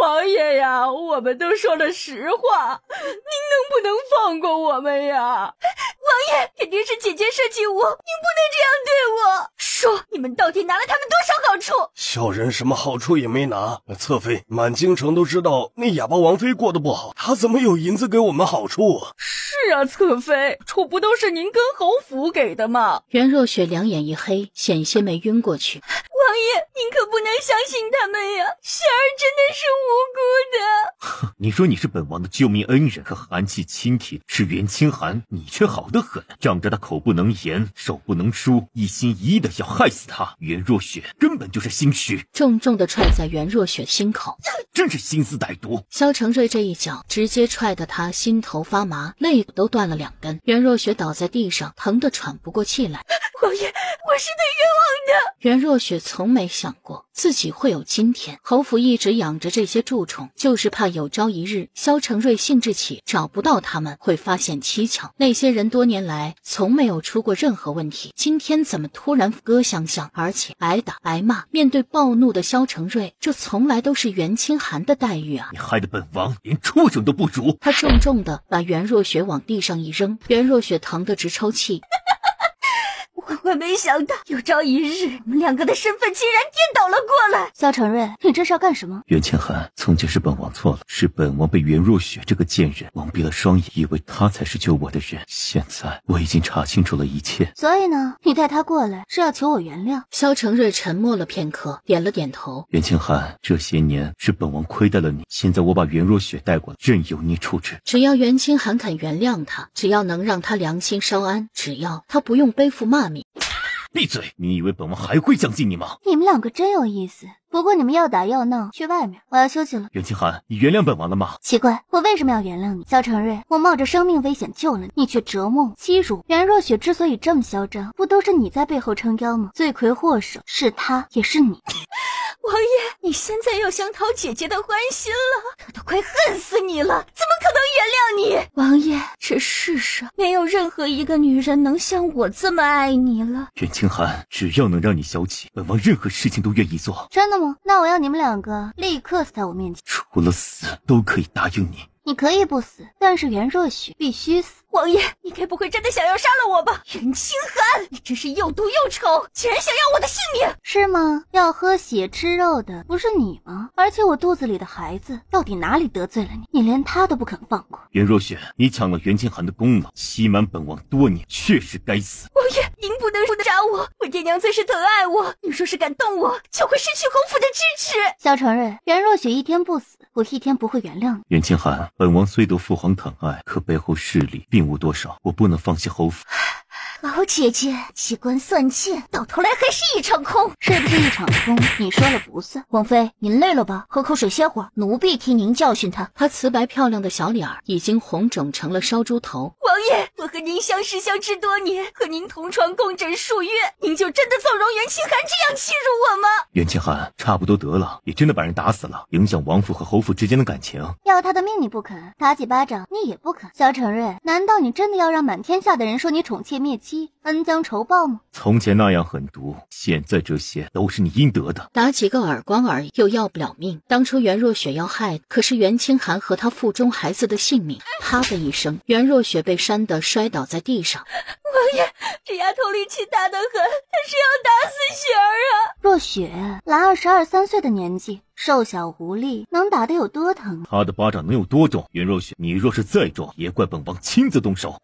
王爷呀，我们都说了实话，您能不能放过我们呀？王爷，肯定是姐姐设计我，您不能这样对我。说，你们到底拿了他们多少好处？小人什么好处也没拿。侧妃，满京城都知道那哑巴王妃过得不好，她怎么有银子给我们好处啊？是啊，侧妃，处不都是您跟侯府给的吗？袁若雪两眼一黑，险些没晕过去。王爷，您可不能相信他们呀，雪儿真的是无辜的。你说你是本王的救命恩人，可寒气侵体是袁清寒，你却好得很，仗着他口不能言，手不能书，一心一意的要害死他。袁若雪根本就是心虚，重重的踹在袁若雪心口，真是心思歹毒。萧承瑞这一脚直接踹得他心头发麻，肋骨都断了2根。袁若雪倒在地上，疼得喘不过气来。王爷，我是被冤枉的。袁若雪从没想过自己会有今天。侯府一直养着这些蛀虫，就是怕有朝一日萧承瑞兴致起找不到他们，会发现蹊跷。那些人多年来从没有出过任何问题，今天怎么突然割相向，而且挨打挨骂？面对暴怒的萧承瑞，这从来都是袁清寒的待遇啊！你害得本王连畜生都不如。他重重的把袁若雪往地上一扔，袁若雪疼得直抽泣。万万没想到，有朝一日我们两个的身份竟然颠倒了过来。萧承瑞，你这是要干什么？袁清寒，从前是本王错了，是本王被袁若雪这个贱人蒙蔽了双眼，以为她才是救我的人。现在我已经查清楚了一切。所以呢，你带她过来是要求我原谅？萧承瑞沉默了片刻，点了点头。袁清寒，这些年是本王亏待了你，现在我把袁若雪带过来，任由你处置。只要袁清寒肯原谅他，只要能让他良心稍安，只要他不用背负骂名。闭嘴！你以为本王还会相信你吗？你们两个真有意思。不过你们要打要闹，去外面，我要休息了。袁清寒，你原谅本王了吗？奇怪，我为什么要原谅你？萧承瑞，我冒着生命危险救了你，你却折磨欺辱。袁若雪之所以这么嚣张，不都是你在背后撑腰吗？罪魁祸首是他，也是你。王爷，你现在又想讨姐姐的欢心了？她都快恨死你了，怎么可能原谅你？王爷，这世上没有任何一个女人能像我这么爱你了。袁清寒，只要能让你消气，本王任何事情都愿意做。真的吗？那我要你们两个立刻死在我面前。除了死都可以答应你。你可以不死，但是袁若雪必须死。王爷，你该不会真的想要杀了我吧？袁清寒，你真是又毒又丑，竟然想要我的性命，是吗？要喝血吃肉的不是你吗？而且我肚子里的孩子到底哪里得罪了你？你连他都不肯放过。袁若雪，你抢了袁清寒的功劳，欺瞒本王多年，确实该死。王爷，您不能杀我，我爹娘最是疼爱我，你若是敢动我，就会失去侯府的支持。萧承瑞，袁若雪一天不死，我一天不会原谅你。袁清寒，本王虽得父皇疼爱，可背后势力并无多少，我不能放弃侯府。好姐姐，机关算尽，到头来还是一场空。是不是一场空？你说了不算。王妃，您累了吧？喝口水歇会儿，奴婢替您教训他。她瓷白漂亮的小脸儿已经红肿成了烧猪头。王爷，我和您相识相知多年，和您同床共枕数月，您就真的纵容袁清寒这样欺辱我吗？袁清寒，差不多得了，你真的把人打死了，影响王府和侯府之间的感情。要他的命你不肯，打几巴掌你也不肯。萧承瑞，难道你真的要让满天下的人说你宠妾灭妻，恩将仇报吗？从前那样狠毒，现在这些都是你应得的。打几个耳光而已，又要不了命。当初袁若雪要害的可是袁清寒和他腹中孩子的性命。啪的一声，袁若雪被扇得摔倒在地上。王爷，这丫头力气大得很，她是要打死雪儿啊！若雪，兰22、3岁的年纪，瘦小无力，能打得有多疼？他的巴掌能有多重？袁若雪，你若是再重，也怪本王亲自动手。王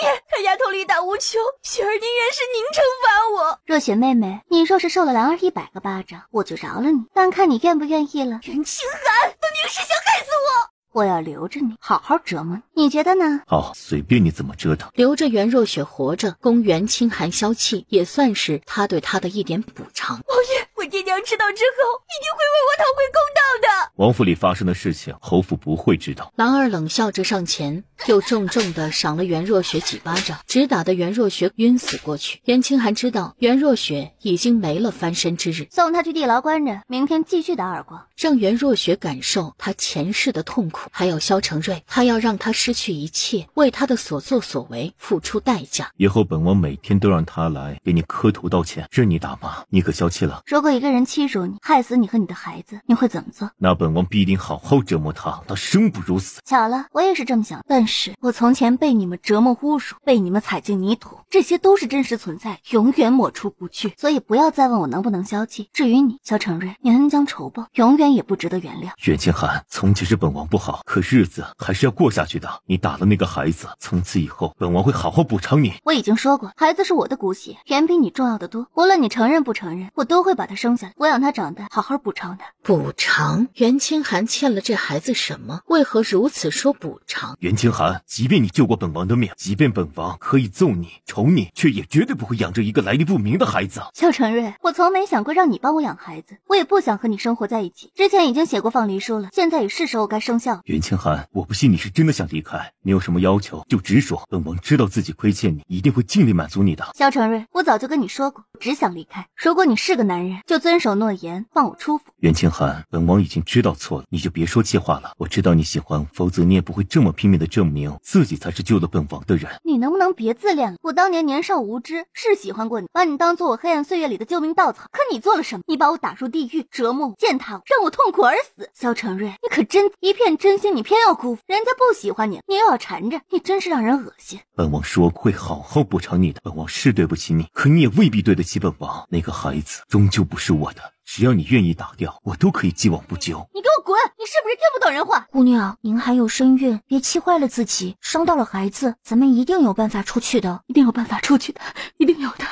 爷，她丫头力大无穷，雪儿宁愿是您惩罚我。若雪妹妹，你若是受了兰儿100个巴掌，我就饶了你，但看你愿不愿意了。袁清寒，你是想害死我！我要留着你，好好折磨你，你觉得呢？好，随便你怎么折腾。留着袁若雪活着，供袁清寒消气，也算是他对他的一点补偿。王爷，我爹娘知道之后，一定会为我讨回公道的。王府里发生的事情，侯府不会知道。兰儿冷笑着上前，又重重地赏了袁若雪几巴掌，直打得袁若雪晕死过去。袁清寒知道袁若雪已经没了翻身之日，送她去地牢关着，明天继续打耳光，让袁若雪感受她前世的痛苦。还有萧承瑞，他要让他失去一切，为他的所作所为付出代价。以后本王每天都让他来给你磕头道歉，任你打骂，你可消气了？如果一个人欺辱你，害死你和你的孩子，你会怎么做？那本王必定好好折磨他，他生不如死。巧了，我也是这么想，但是我从前被你们折磨侮辱，被你们踩进泥土，这些都是真实存在，永远抹除不去。所以不要再问我能不能消气。至于你，萧承瑞，你恩将仇报，永远也不值得原谅。袁清寒，从前是本王不好，可日子还是要过下去的。你打了那个孩子，从此以后本王会好好补偿你。我已经说过，孩子是我的骨血，远比你重要的多，无论你承认不承认，我都会把他生下来，我养他长大，好好补偿他。补偿？袁清寒欠了这孩子什么？为何如此说补偿？袁清寒，即便你救过本王的命，即便本王可以揍你宠你，却也绝对不会养着一个来历不明的孩子。萧承瑞，我从没想过让你帮我养孩子，我也不想和你生活在一起，之前已经写过放离书了，现在也是时候该生效。袁清寒，我不信你是真的想离开，你有什么要求就直说，本王知道自己亏欠你，一定会尽力满足你的。萧承瑞，我早就跟你说过，我只想离开，如果你是个男人，就遵守诺言，放我出府。袁清寒，本王已经知道错了，你就别说气话了。我知道你喜欢，否则你也不会这么拼命的证明自己才是救了本王的人。你能不能别自恋了？我当年年少无知，是喜欢过你，把你当做我黑暗岁月里的救命稻草。可你做了什么？你把我打入地狱，折磨我，践踏我，让我痛苦而死。萧承瑞，你可真一片真心，你偏要辜负，人家不喜欢你，你又要缠着，你真是让人恶心。本王说会好好补偿你的，本王是对不起你，可你也未必对得起本王。那个孩子终究不是我的，只要你愿意打掉，我都可以既往不咎。你给我滚！你是不是听不懂人话？姑娘，您还有身孕，别气坏了自己，伤到了孩子，咱们一定有办法出去的，一定有办法出去的，一定有的。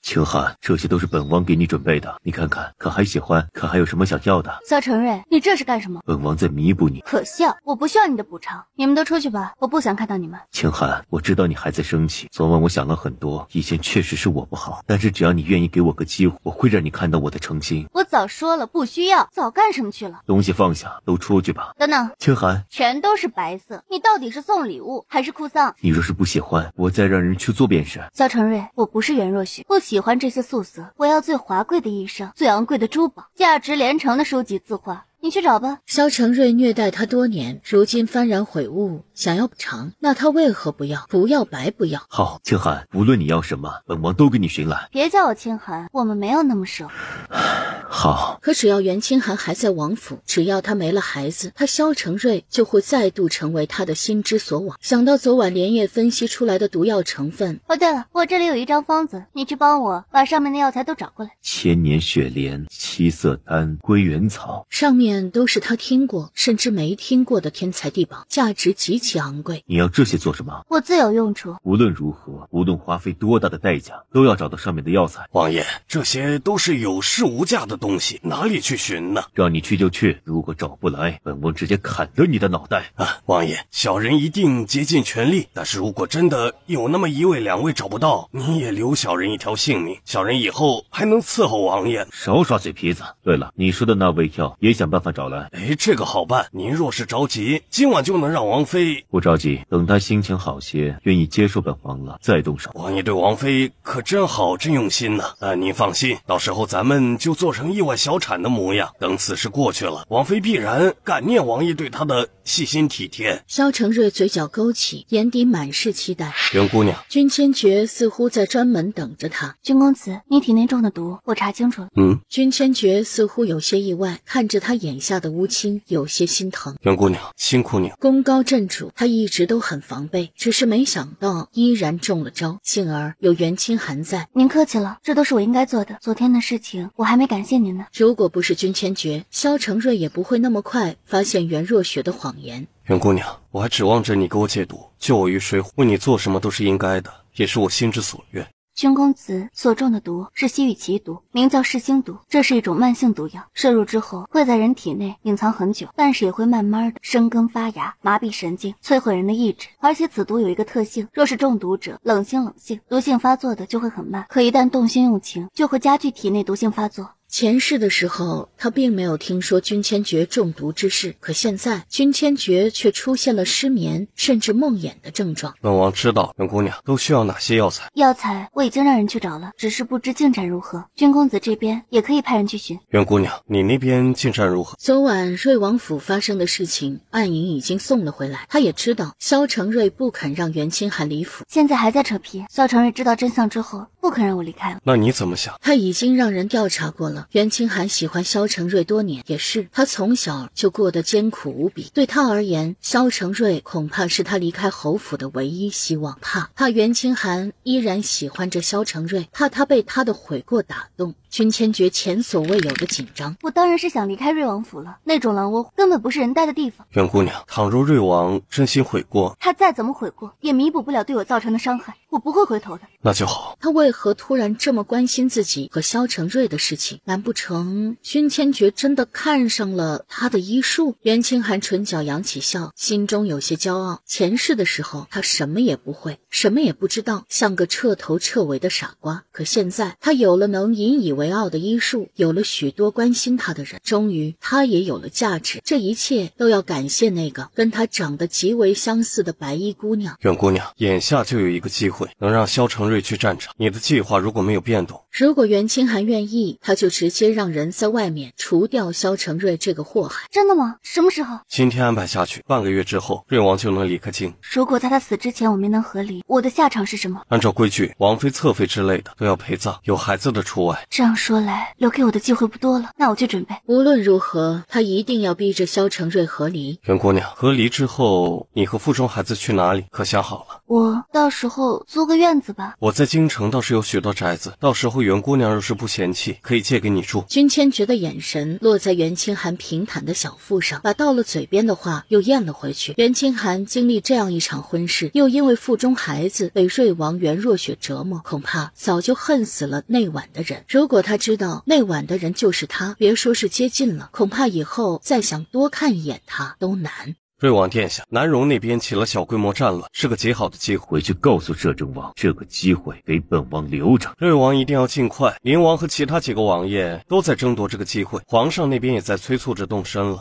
清寒，这些都是本王给你准备的，你看看，可还喜欢？可还有什么想要的？萧承瑞，你这是干什么？本王在弥补你。可笑，我不需要你的补偿，你们都出去吧，我不想看到你们。清寒，我知道你还在生气，昨晚我想了很多，以前确实是我不好，但是只要你愿意给我个机会，我会让你看到我的诚心。我早说了不需要，早干什么去了？东西放下，都出去吧。等等，清寒，全都是白色，你到底是送礼物还是哭丧？你若是不喜欢，我再让人去做便是。萧承瑞，我不是袁若雪，不喜欢这些素色，我要最华贵的衣裳，最昂贵的珠宝，价值连城的书籍字画。你去找吧。萧承瑞虐待他多年，如今幡然悔悟，想要补偿，那他为何不要？不要白不要。好，清寒，无论你要什么，本王都给你寻来。别叫我清寒，我们没有那么熟。好，可只要袁清寒还在王府，只要他没了孩子，他萧承瑞就会再度成为他的心之所往。想到昨晚连夜分析出来的毒药成分，哦对了，我这里有一张方子，你去帮我把上面的药材都找过来。千年雪莲、七色丹、归元草，上面都是他听过甚至没听过的天才地宝，价值极其昂贵。你要这些做什么？我自有用处。无论如何，无论花费多大的代价，都要找到上面的药材。王爷，这些都是有市无价的东西，哪里去寻呢？让你去就去，如果找不来，本王直接砍了你的脑袋！王爷，小人一定竭尽全力，但是如果真的有那么1位2位找不到，你也留小人一条性命，小人以后还能伺候王爷。少耍嘴皮子！对了，你说的那味药也想办法找来。这个好办，您若是着急，今晚就能让王妃。不着急，等他心情好些，愿意接受本王了，再动手。王爷对王妃可真好，真用心呢。但您放心，到时候咱们就做成意外小产的模样，等此事过去了，王妃必然感念王爷对她的细心体贴。萧承瑞嘴角勾起，眼底满是期待。袁姑娘，君千珏似乎在专门等着他。君公子，你体内中的毒，我查清楚了。君千珏似乎有些意外，看着他眼下的乌青，有些心疼。袁姑娘，辛苦你了。功高震主，他一直都很防备，只是没想到依然中了招。幸而有袁清寒在。您客气了，这都是我应该做的。昨天的事情，我还没感谢您呢。如果不是君千珏，萧承瑞也不会那么快发现袁若雪的谎言。袁姑娘，我还指望着你给我解毒，救我于水火，为你做什么都是应该的，也是我心之所愿。君公子所中的毒是西域奇毒，名叫噬星毒，这是一种慢性毒药，摄入之后会在人体内隐藏很久，但是也会慢慢的生根发芽，麻痹神经，摧毁人的意志。而且此毒有一个特性，若是中毒者冷性，毒性发作的就会很慢，可一旦动心用情，就会加剧体内毒性发作。前世的时候，他并没有听说君千珏中毒之事，可现在君千珏却出现了失眠甚至梦魇的症状。本王知道，袁姑娘都需要哪些药材？药材我已经让人去找了，只是不知进展如何。君公子这边也可以派人去寻。袁姑娘，你那边进展如何？昨晚瑞王府发生的事情，暗影已经送了回来。他也知道萧承瑞不肯让袁清寒离府，现在还在扯皮。萧承瑞知道真相之后，不肯让我离开了。那你怎么想？他已经让人调查过了。袁清寒喜欢萧承瑞多年，也是他从小就过得艰苦无比。对他而言，萧承瑞恐怕是他离开侯府的唯一希望。怕袁清寒依然喜欢着萧承瑞，怕他被他的悔过打动。君千珏前所未有的紧张。我当然是想离开瑞王府了，那种狼窝根本不是人待的地方。袁姑娘，倘若瑞王真心悔过，他再怎么悔过，也弥补不了对我造成的伤害，我不会回头的。那就好。他为何突然这么关心自己和萧承瑞的事情？难不成君千珏真的看上了他的医术？袁清寒唇角扬起笑，心中有些骄傲。前世的时候，他什么也不会，什么也不知道，像个彻头彻尾的傻瓜。可现在，他有了能引以为傲的医术，有了许多关心他的人，终于他也有了价值。这一切都要感谢那个跟他长得极为相似的白衣姑娘。袁姑娘，眼下就有一个机会，能让萧承瑞去战场。你的计划如果没有变动，如果袁清寒愿意，他就直接让人在外面除掉萧承瑞这个祸害。真的吗？什么时候？今天安排下去，半个月之后，瑞王就能离开京。如果在他死之前我没能和离，我的下场是什么？按照规矩，王妃、侧妃之类的都要陪葬，有孩子的除外。这样说来，留给我的机会不多了，那我去准备。无论如何，他一定要逼着萧承瑞和离。袁姑娘，和离之后，你和腹中孩子去哪里？可想好了？我到时候租个院子吧。我在京城倒是有许多宅子，到时候袁姑娘若是不嫌弃，可以借给你住。君千珏的眼神落在袁清寒平坦的小腹上，把到了嘴边的话又咽了回去。袁清寒经历这样一场婚事，又因为腹中孩子被瑞王袁若雪折磨，恐怕早就恨死了那晚的人。如果他知道那晚的人就是他，别说是接近了，恐怕以后再想多看一眼他都难。瑞王殿下，南荣那边起了小规模战乱，是个极好的机会。回去告诉摄政王，这个机会给本王留着。瑞王一定要尽快。灵王和其他几个王爷都在争夺这个机会，皇上那边也在催促着动身了。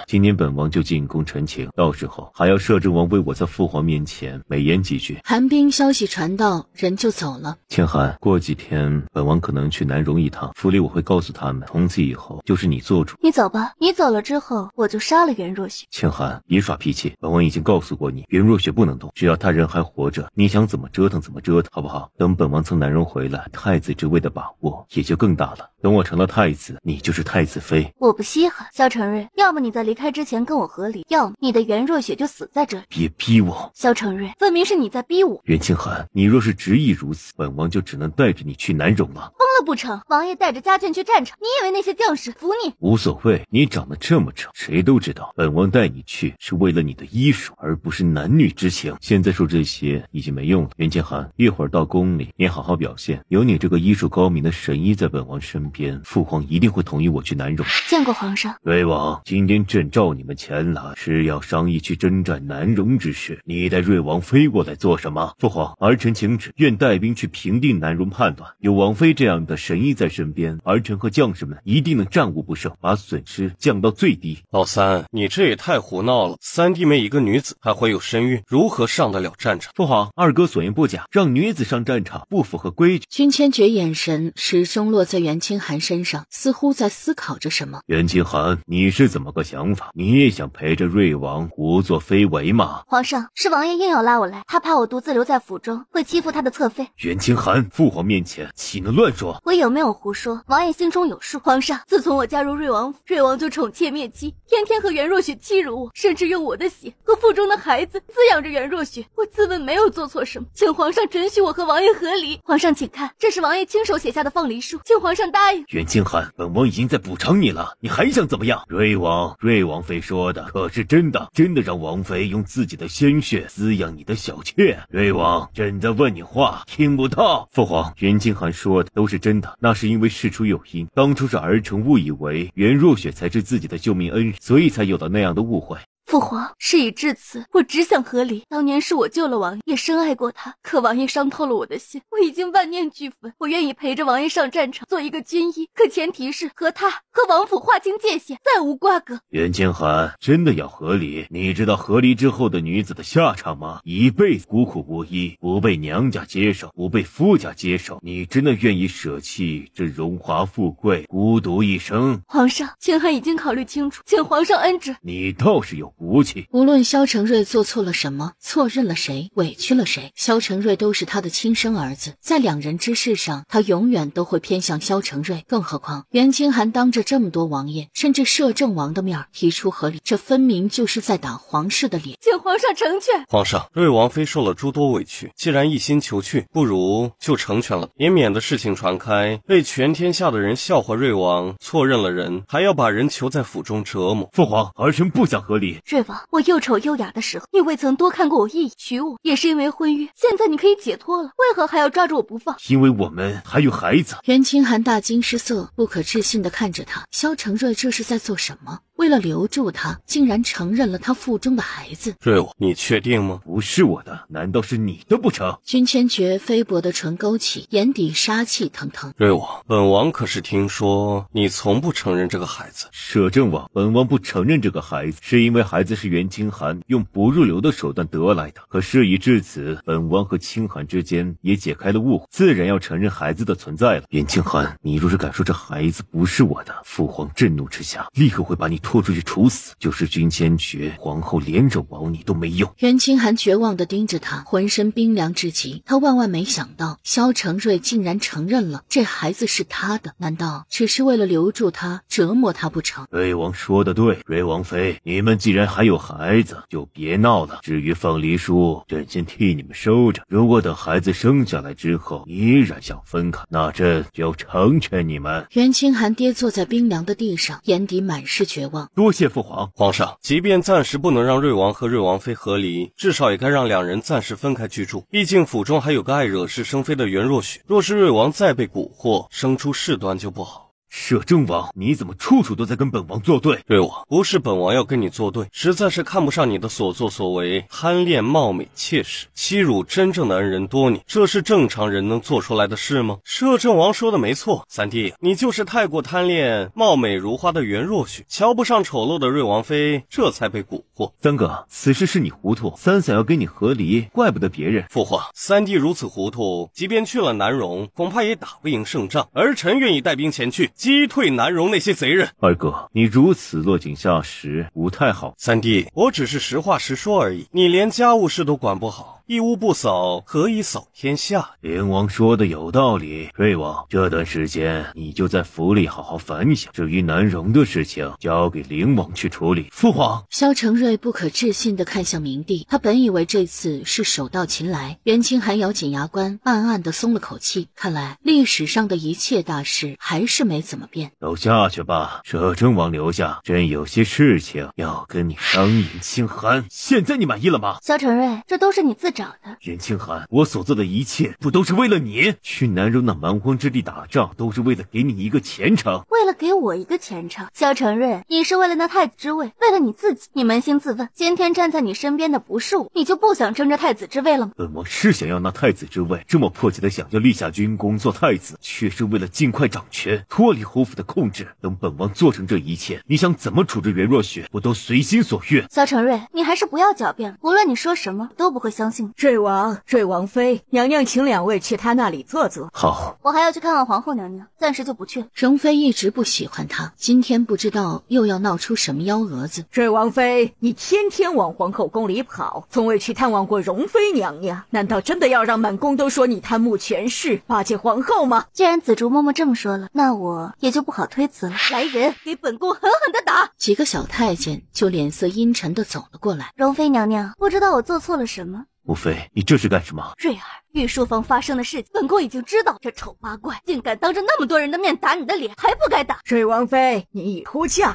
今年本王就进宫陈情，到时候还要摄政王为我在父皇面前美言几句。寒冰消息传到，人就走了。清寒，过几天本王可能去南荣一趟，府里我会告诉他们，从此以后就是你做主。你走吧，你走了之后，我就杀了袁若雪。清寒，别耍脾气，本王已经告诉过你，袁若雪不能动，只要他人还活着，你想怎么折腾怎么折腾，好不好？等本王从南荣回来，太子之位的把握也就更大了。等我成了太子，你就是太子妃。我不稀罕。萧承瑞，要么你在离开之前跟我和离，要么你的袁若雪就死在这里。别逼我。萧承瑞，分明是你在逼我。袁清寒，你若是执意如此，本王就只能带着你去南荣了。疯了不成？王爷带着家眷去战场，你以为那些将士服你？无所谓，你长得这么丑，谁都知道本王带你去是为了你的医术，而不是男女之情。现在说这些已经没用了。袁清寒，一会儿到宫里，你好好表现，有你这个医术高明的神医在本王身边，身边，父皇一定会同意我去南荣。见过皇上。瑞王，今天朕召你们前来，是要商议去征战南荣之事。你带瑞王妃过来做什么？父皇，儿臣请旨，愿带兵去平定南荣叛乱。有王妃这样的神医在身边，儿臣和将士们一定能战无不胜，把损失降到最低。老三，你这也太胡闹了！三弟妹一个女子还怀有身孕，如何上得了战场？父皇，二哥所言不假，让女子上战场不符合规矩。君千珏眼神始终落在袁清寒身上，似乎在思考着什么。袁清寒，你是怎么个想法？你也想陪着瑞王胡作非为吗？皇上，是王爷硬要拉我来，他怕我独自留在府中会欺负他的侧妃。袁清寒，父皇面前岂能乱说？我有没有胡说？王爷心中有数。皇上，自从我加入瑞王府，瑞王就宠妾灭妻，天天和袁若雪欺辱我，甚至用我的血和腹中的孩子滋养着袁若雪。我自问没有做错什么，请皇上准许我和王爷和离。皇上请看，这是王爷亲手写下的放离书，请皇上答应。袁清寒，本王已经在补偿你了，你还想怎么样？瑞王妃说的可是真的？真的让王妃用自己的鲜血滋养你的小妾？瑞王，朕在问你话，听不到。父皇，袁清寒说的都是真的，那是因为事出有因，当初是儿臣误以为袁若雪才是自己的救命恩人，所以才有了那样的误会。父皇，事已至此，我只想和离。当年是我救了王爷，也深爱过他，可王爷伤透了我的心，我已经万念俱焚。我愿意陪着王爷上战场，做一个军医，可前提是和他和王府划清界限，再无瓜葛。袁清寒，真的要和离？你知道和离之后的女子的下场吗？一辈子孤苦无依，不被娘家接受，不被夫家接受，你真的愿意舍弃这荣华富贵，孤独一生？皇上，清寒已经考虑清楚，请皇上恩准。你倒是有骨气。无论萧承瑞做错了什么，错认了谁，委屈了谁，萧承瑞都是他的亲生儿子，在两人之事上，他永远都会偏向萧承瑞。更何况袁清寒当着这么多王爷甚至摄政王的面提出和离，这分明就是在打皇室的脸。请皇上成全。皇上，瑞王妃受了诸多委屈，既然一心求去，不如就成全了，也免得事情传开，被全天下的人笑话瑞王错认了人，还要把人囚在府中折磨。父皇，儿臣不想和离。瑞王，我又丑又哑的时候，你未曾多看过我一眼，娶我也是因为婚约，现在你可以解脱了，为何还要抓住我不放？因为我们还有孩子。袁清寒大惊失色，不可置信地看着他。萧承瑞这是在做什么？为了留住他，竟然承认了他腹中的孩子。瑞王，你确定吗？不是我的，难道是你的不成？君千珏菲薄的唇勾起，眼底杀气腾腾。瑞王，本王可是听说你从不承认这个孩子。摄政王，本王不承认这个孩子，是因为孩子是袁清寒用不入流的手段得来的。可事已至此，本王和清寒之间也解开了误会，自然要承认孩子的存在了。袁清寒，你若是敢说这孩子不是我的，父皇震怒之下，立刻会把你拖出去处死。就是君千珏皇后连着保你都没用。袁清寒绝望地盯着他，浑身冰凉至极。他万万没想到，萧承瑞竟然承认了这孩子是他的。难道只是为了留住他，折磨他不成？瑞王说的对，瑞王妃，你们既然还有孩子，就别闹了。至于放离书，朕先替你们收着。如果等孩子生下来之后依然想分开，那朕就成全你们。袁清寒跌坐在冰凉的地上，眼底满是绝望。多谢父皇。皇上，即便暂时不能让瑞王和瑞王妃和离，至少也该让两人暂时分开居住。毕竟府中还有个爱惹是生非的袁若雪，若是瑞王再被蛊惑，生出事端就不好。摄政王，你怎么处处都在跟本王作对？瑞王，不是本王要跟你作对，实在是看不上你的所作所为，贪恋貌美妾室，欺辱真正的恩人多年，这是正常人能做出来的事吗？摄政王说的没错，三弟，你就是太过贪恋貌美如花的袁若雪，瞧不上丑陋的瑞王妃，这才被蛊惑。三哥，此事是你糊涂，三嫂要跟你和离，怪不得别人。父皇，三弟如此糊涂，即便去了南荣，恐怕也打不赢胜仗，儿臣愿意带兵前去击退南荣那些贼人。二哥，你如此落井下石，不太好。三弟，我只是实话实说而已，你连家务事都管不好，一屋不扫，何以扫天下？灵王说的有道理，瑞王，这段时间你就在府里好好反省，至于南荣的事情，交给灵王去处理。父皇，萧承瑞不可置信地看向明帝，他本以为这次是手到擒来。袁清寒咬紧牙关，暗暗地松了口气，看来历史上的一切大事还是没怎么变。都下去吧，摄政王留下，朕有些事情要跟你商议。清寒，现在你满意了吗？萧承瑞，这都是你自找找的。袁清寒，我所做的一切不都是为了你？去南柔那蛮荒之地打仗，都是为了给你一个前程。为了给我一个前程，萧承瑞，你是为了那太子之位，为了你自己。你扪心自问，今天站在你身边的不是我，你就不想争着太子之位了吗？本王是想要那太子之位，这么迫切的想要立下军功做太子，却是为了尽快掌权，脱离侯府的控制。等本王做成这一切，你想怎么处置袁若雪，我都随心所愿。萧承瑞，你还是不要狡辩了，无论你说什么，都不会相信。瑞王妃，娘娘请两位去她那里坐坐。好，我还要去看望皇后娘娘，暂时就不去了。容妃一直不喜欢他，今天不知道又要闹出什么幺蛾子。瑞王妃，你天天往皇后宫里跑，从未去探望过容妃娘娘，难道真的要让满宫都说你贪慕权势，巴结皇后吗？既然紫竹嬷嬷这么说了，那我也就不好推辞了。来人，给本宫狠狠的打！几个小太监就脸色阴沉的走了过来。容妃娘娘，不知道我做错了什么。母妃，你这是干什么？瑞儿，御书房发生的事情，本宫已经知道。这丑八怪竟敢当着那么多人的面打你的脸，还不该打？瑞王妃，你已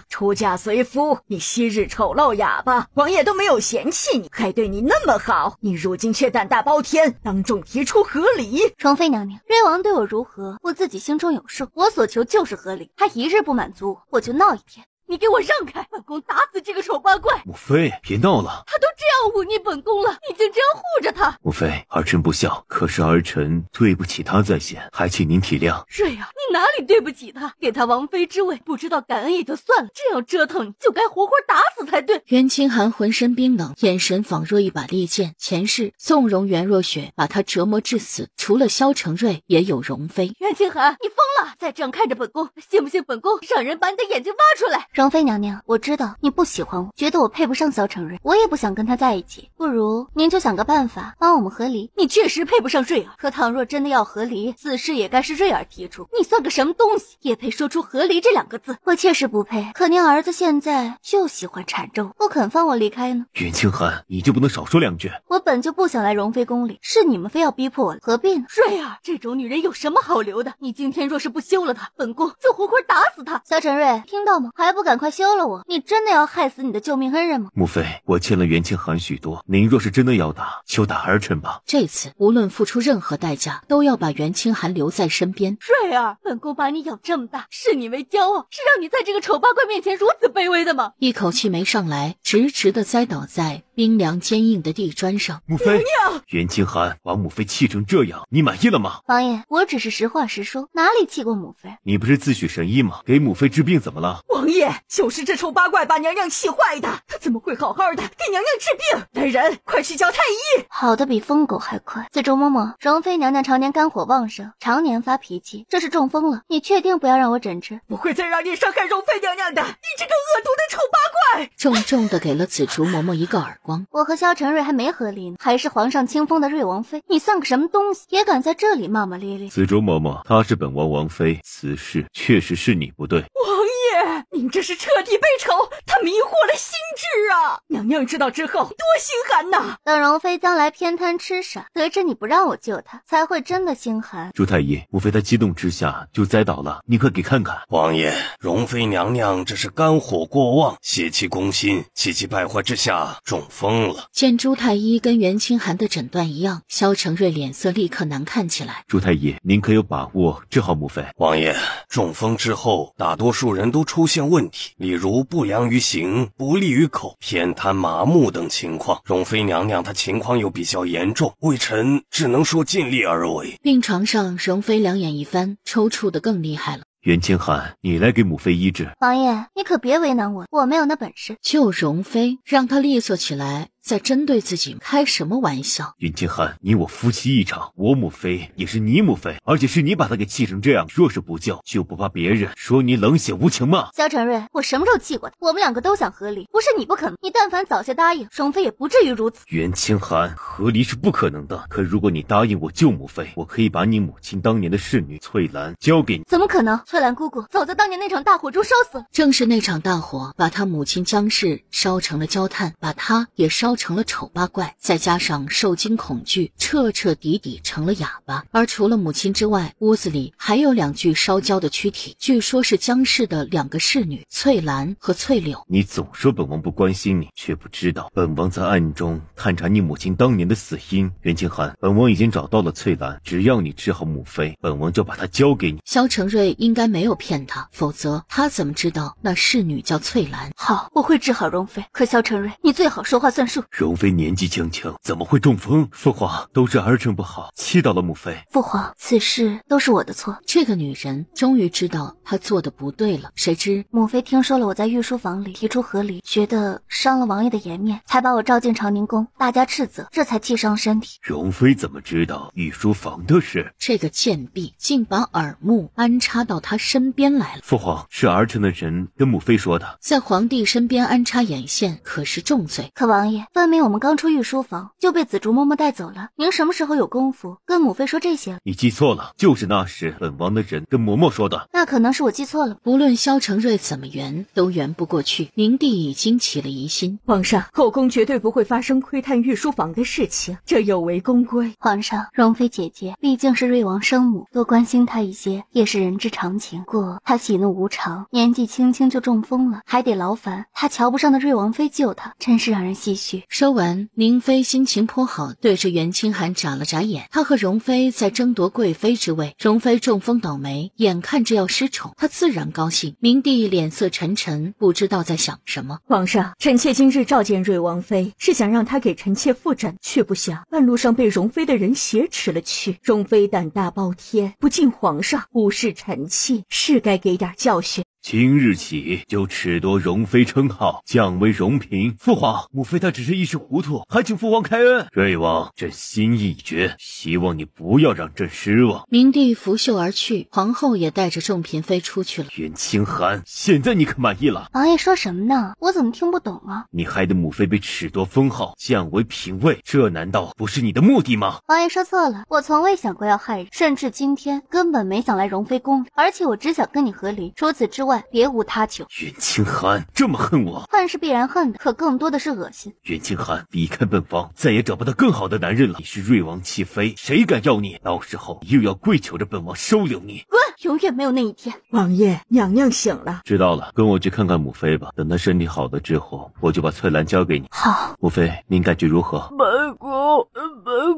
出嫁随夫，你昔日丑陋哑巴，王爷都没有嫌弃你，还对你那么好，你如今却胆大包天，当众提出合理。容妃娘娘，瑞王对我如何，我自己心中有数。我所求就是合理，他一日不满足我就闹一天。你给我让开！本宫打死这个丑八怪！母妃，别闹了。他都这样忤逆本宫了，你竟这样护着他！母妃，儿臣不孝，可是儿臣对不起他在先，还请您体谅。瑞儿，你哪里对不起他？给他王妃之位，不知道感恩也就算了，这样折腾你就该活活打死才对。袁清寒浑身冰冷，眼神仿若一把利剑。前世纵容袁若雪，把他折磨致死，除了萧承瑞，也有容妃。袁清寒，你疯了！再这样看着本宫，信不信本宫让人把你的眼睛挖出来？容妃娘娘，我知道你不喜欢我，觉得我配不上萧承瑞，我也不想跟他在一起。不如您就想个办法帮我们和离。你确实配不上瑞儿，可倘若真的要和离，此事也该是瑞儿提出。你算个什么东西，也配说出和离这两个字？我确实不配，可您儿子现在就喜欢缠着我，不肯放我离开呢。袁清寒，你就不能少说两句？我本就不想来容妃宫里，是你们非要逼迫我，何必呢？瑞儿，这种女人有什么好留的？你今天若是不休了她，本宫就活活打死她。萧承瑞，听到吗？还不赶快休了我！你真的要害死你的救命恩人吗？母妃，我欠了袁清寒许多，您若是真的要打，就打儿臣吧。这次无论付出任何代价，都要把袁清寒留在身边。瑞儿，本宫把你养这么大，视你为骄傲，是让你在这个丑八怪面前如此卑微的吗？一口气没上来，直直的栽倒在冰凉坚硬的地砖上。母妃，袁清寒把母妃气成这样，你满意了吗？王爷，我只是实话实说，哪里气过母妃？你不是自诩神医吗？给母妃治病怎么了？王爷，就是这丑八怪把娘娘气坏的，他怎么会好好的给娘娘治病？来人，快去叫太医！好的比疯狗还快。紫竹嬷嬷，容妃娘娘常年肝火旺盛，常年发脾气，这是中风了。你确定不要让我诊治？不会再让你伤害容妃娘娘的，你这个恶毒的丑八怪！重重的给了紫竹嬷嬷一个耳光。我和萧承瑞还没和离呢，还是皇上亲封的瑞王妃，你算个什么东西，也敢在这里骂骂咧咧？紫竹嬷嬷，她是本王王妃，此事确实是你不对。王爷，您这是彻底被丑，他迷惑了心智啊！娘娘知道之后多心寒呐！等容妃将来偏贪吃傻，得知你不让我救她，才会真的心寒。朱太医，母妃在激动之下就栽倒了，你快给看看。王爷，容妃娘娘这是肝火过旺，血气攻心，气机败坏之下中风了。见朱太医跟袁清寒的诊断一样，萧承瑞脸色立刻难看起来。朱太医，您可有把握治好母妃？王爷，中风之后，大多数人都出现问题，例如不良于行，不利于口，偏瘫麻木等情况。容妃娘娘她情况又比较严重，微臣只能说尽力而为。病床上，容妃两眼一翻，抽搐的更厉害了。袁清寒，你来给母妃医治。王爷，你可别为难我，我没有那本事。救容妃，让她利索起来，在针对自己，开什么玩笑？袁清寒，你我夫妻一场，我母妃也是你母妃，而且是你把她给气成这样，若是不救，就不怕别人说你冷血无情吗？萧承瑞，我什么时候气过他？我们两个都想和离，不是你不肯，你但凡早些答应，容妃也不至于如此。袁清寒，和离是不可能的，可如果你答应我救母妃，我可以把你母亲当年的侍女翠兰交给你。怎么可能？翠兰姑姑早在当年那场大火中烧死了。正是那场大火，把她母亲江氏烧成了焦炭，把她也烧消成了丑八怪，再加上受惊恐惧，彻彻底底成了哑巴。而除了母亲之外，屋子里还有2具烧焦的躯体，据说是江氏的2个侍女翠兰和翠柳。你总说本王不关心你，却不知道本王在暗中探查你母亲当年的死因。袁清寒，本王已经找到了翠兰，只要你治好母妃，本王就把她交给你。萧承瑞应该没有骗他，否则他怎么知道那侍女叫翠兰？好，我会治好容妃。可萧承瑞，你最好说话算数。容妃年纪轻轻，怎么会中风？父皇，都是儿臣不好，气到了母妃。父皇，此事都是我的错。这个女人终于知道她做的不对了。谁知母妃听说了我在御书房里提出和离，觉得伤了王爷的颜面，才把我召进长宁宫，大加斥责，这才气伤身体。容妃怎么知道御书房的事？这个贱婢竟把耳目安插到她身边来了。父皇，是儿臣的人跟母妃说的，在皇帝身边安插眼线可是重罪。可王爷，分明我们刚出御书房就被紫竹嬷嬷带走了，您什么时候有功夫跟母妃说这些了？你记错了，就是那时本王的人跟嬷嬷说的。那可能是我记错了。不论萧承瑞怎么圆都圆不过去，明帝已经起了疑心。皇上，后宫绝对不会发生窥探御书房的事情，这有违宫规。皇上，容妃姐姐毕竟是瑞王生母，多关心她一些也是人之常情。过她喜怒无常，年纪轻轻就中风了，还得劳烦她瞧不上的瑞王妃救她，真是让人唏嘘。说完，宁妃心情颇好，对着袁清寒眨了眨眼。她和容妃在争夺贵妃之位，容妃中风倒霉，眼看着要失宠，她自然高兴。明帝脸色沉沉，不知道在想什么。皇上，臣妾今日召见瑞王妃，是想让她给臣妾复诊，却不想半路上被容妃的人挟持了去。容妃胆大包天，不敬皇上，无视臣妾，是该给点教训。今日起就褫夺容妃称号，降为容嫔。父皇，母妃她只是一时糊涂，还请父皇开恩。瑞王，朕心意已决，希望你不要让朕失望。明帝拂袖而去，皇后也带着众嫔妃出去了。袁清寒，现在你可满意了？王爷说什么呢？我怎么听不懂啊？你害得母妃被褫夺封号，降为嫔位，这难道不是你的目的吗？王爷说错了，我从未想过要害人，甚至今天根本没想来容妃宫里，而且我只想跟你和离，除此之外别无他求。袁清寒这么恨我？恨是必然恨的，可更多的是恶心。袁清寒，离开本王，再也找不到更好的男人了。你是瑞王弃妃，谁敢要你？到时候又要跪求着本王收留你。滚！永远没有那一天。王爷，娘娘醒了。知道了，跟我去看看母妃吧。等她身体好了之后，我就把翠兰交给你。好。母妃，您感觉如何？本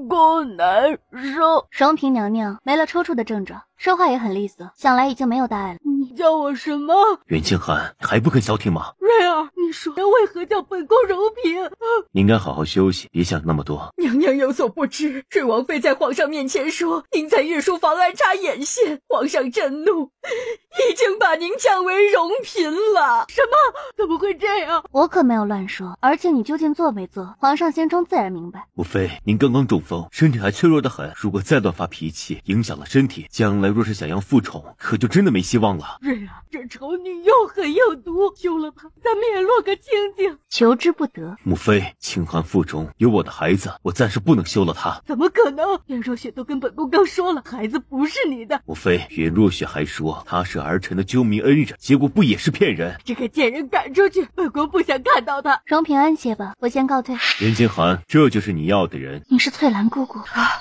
宫难受。容嫔娘娘没了抽搐的症状，说话也很利索，想来已经没有大碍了。你叫我什么？袁清寒，还不肯消停吗？瑞儿，你说为何叫本宫容嫔？你应该好好休息，别想那么多。娘娘有所不知，瑞王妃在皇上面前说您在御书房安插眼线，皇上震怒，已经把您降为容嫔了。什么？怎么会这样？我可没有乱说，而且你究竟做没做，皇上心中自然明白。母妃，您刚刚中风，身体还脆弱得很，如果再乱发脾气，影响了身体，将来若是想要复宠，可就真的没希望了。瑞儿，这丑女又狠又毒，休了她，咱们也落个清净。求之不得。母妃，清寒腹中有我的孩子，我暂时不能休了他。怎么可能？袁若雪都跟本宫刚说了，孩子不是你的。母妃，袁若雪还说他是儿臣的救命恩人，结果不也是骗人？这个贱人赶出去，本宫不想看到他。容嫔安歇吧，我先告退。袁清寒，这就是你要的人。你是翠兰姑姑。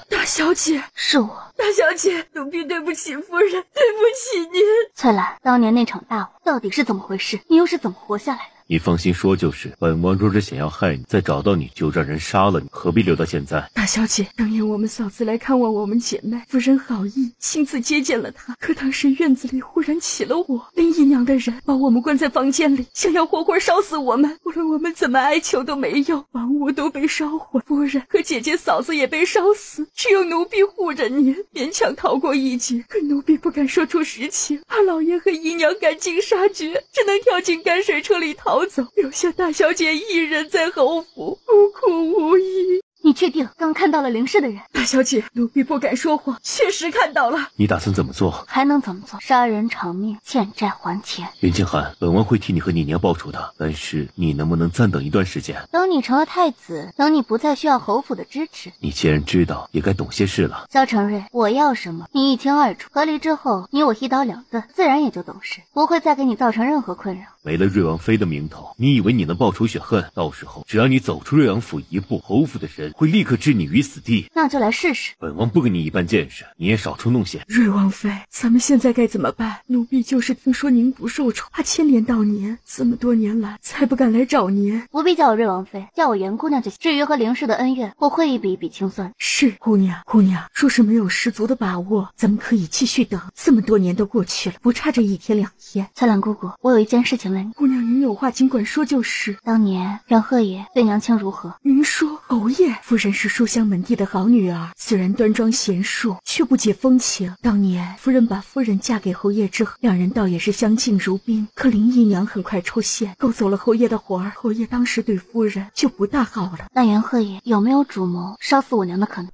大小姐，是我。大小姐，奴婢对不起夫人，对不起您。翠兰，当年那场大火到底是怎么回事？你又是怎么活下来的？你放心说就是，本王若是想要害你，再找到你就让人杀了你，何必留到现在？大小姐，当年我们嫂子来看望我们姐妹，夫人好意亲自接见了她，可当时院子里忽然起了火，林姨娘的人把我们关在房间里，想要活活烧死我们，无论我们怎么哀求都没用，房屋都被烧毁，夫人和姐姐嫂子也被烧死，只有奴婢护着您，勉强逃过一劫。可奴婢不敢说出实情，怕老爷和姨娘赶尽杀绝，只能跳进泔水车里逃走，留下大小姐一人在侯府，孤苦无依。你确定刚看到了灵氏的人？大小姐，奴婢不敢说谎，确实看到了。你打算怎么做？还能怎么做？杀人偿命，欠债还钱。袁清寒，本王会替你和你娘报仇的，但是你能不能暂等一段时间？等你成了太子，等你不再需要侯府的支持。你既然知道，也该懂些事了。萧承瑞，我要什么，你一清二楚。和离之后，你我一刀两断，自然也就懂事，不会再给你造成任何困扰。没了瑞王妃的名头，你以为你能报仇雪恨？到时候只要你走出瑞王府一步，侯府的人会立刻置你于死地。那就来试试。本王不跟你一般见识，你也少出弄险。瑞王妃，咱们现在该怎么办？奴婢就是听说您不受宠，怕牵连到您，这么多年来才不敢来找您。不必叫我瑞王妃，叫我袁姑娘就行。至于和灵氏的恩怨，我会一笔一笔清算。是姑娘，姑娘，若是没有十足的把握，咱们可以继续等。这么多年都过去了，不差这1天2天。翠兰姑姑，我有一件事情问你。姑娘，您有话尽管说就是。当年阮鹤爷对娘亲如何？您说侯爷夫人是书香门第的好女儿，虽然端庄贤淑，却不解风情。当年夫人把夫人嫁给侯爷之后，两人倒也是相敬如宾。可林姨娘很快出现，勾走了侯爷的活儿，侯爷当时对夫人就不大好了。那袁鹤爷有没有主谋烧死我娘的可能？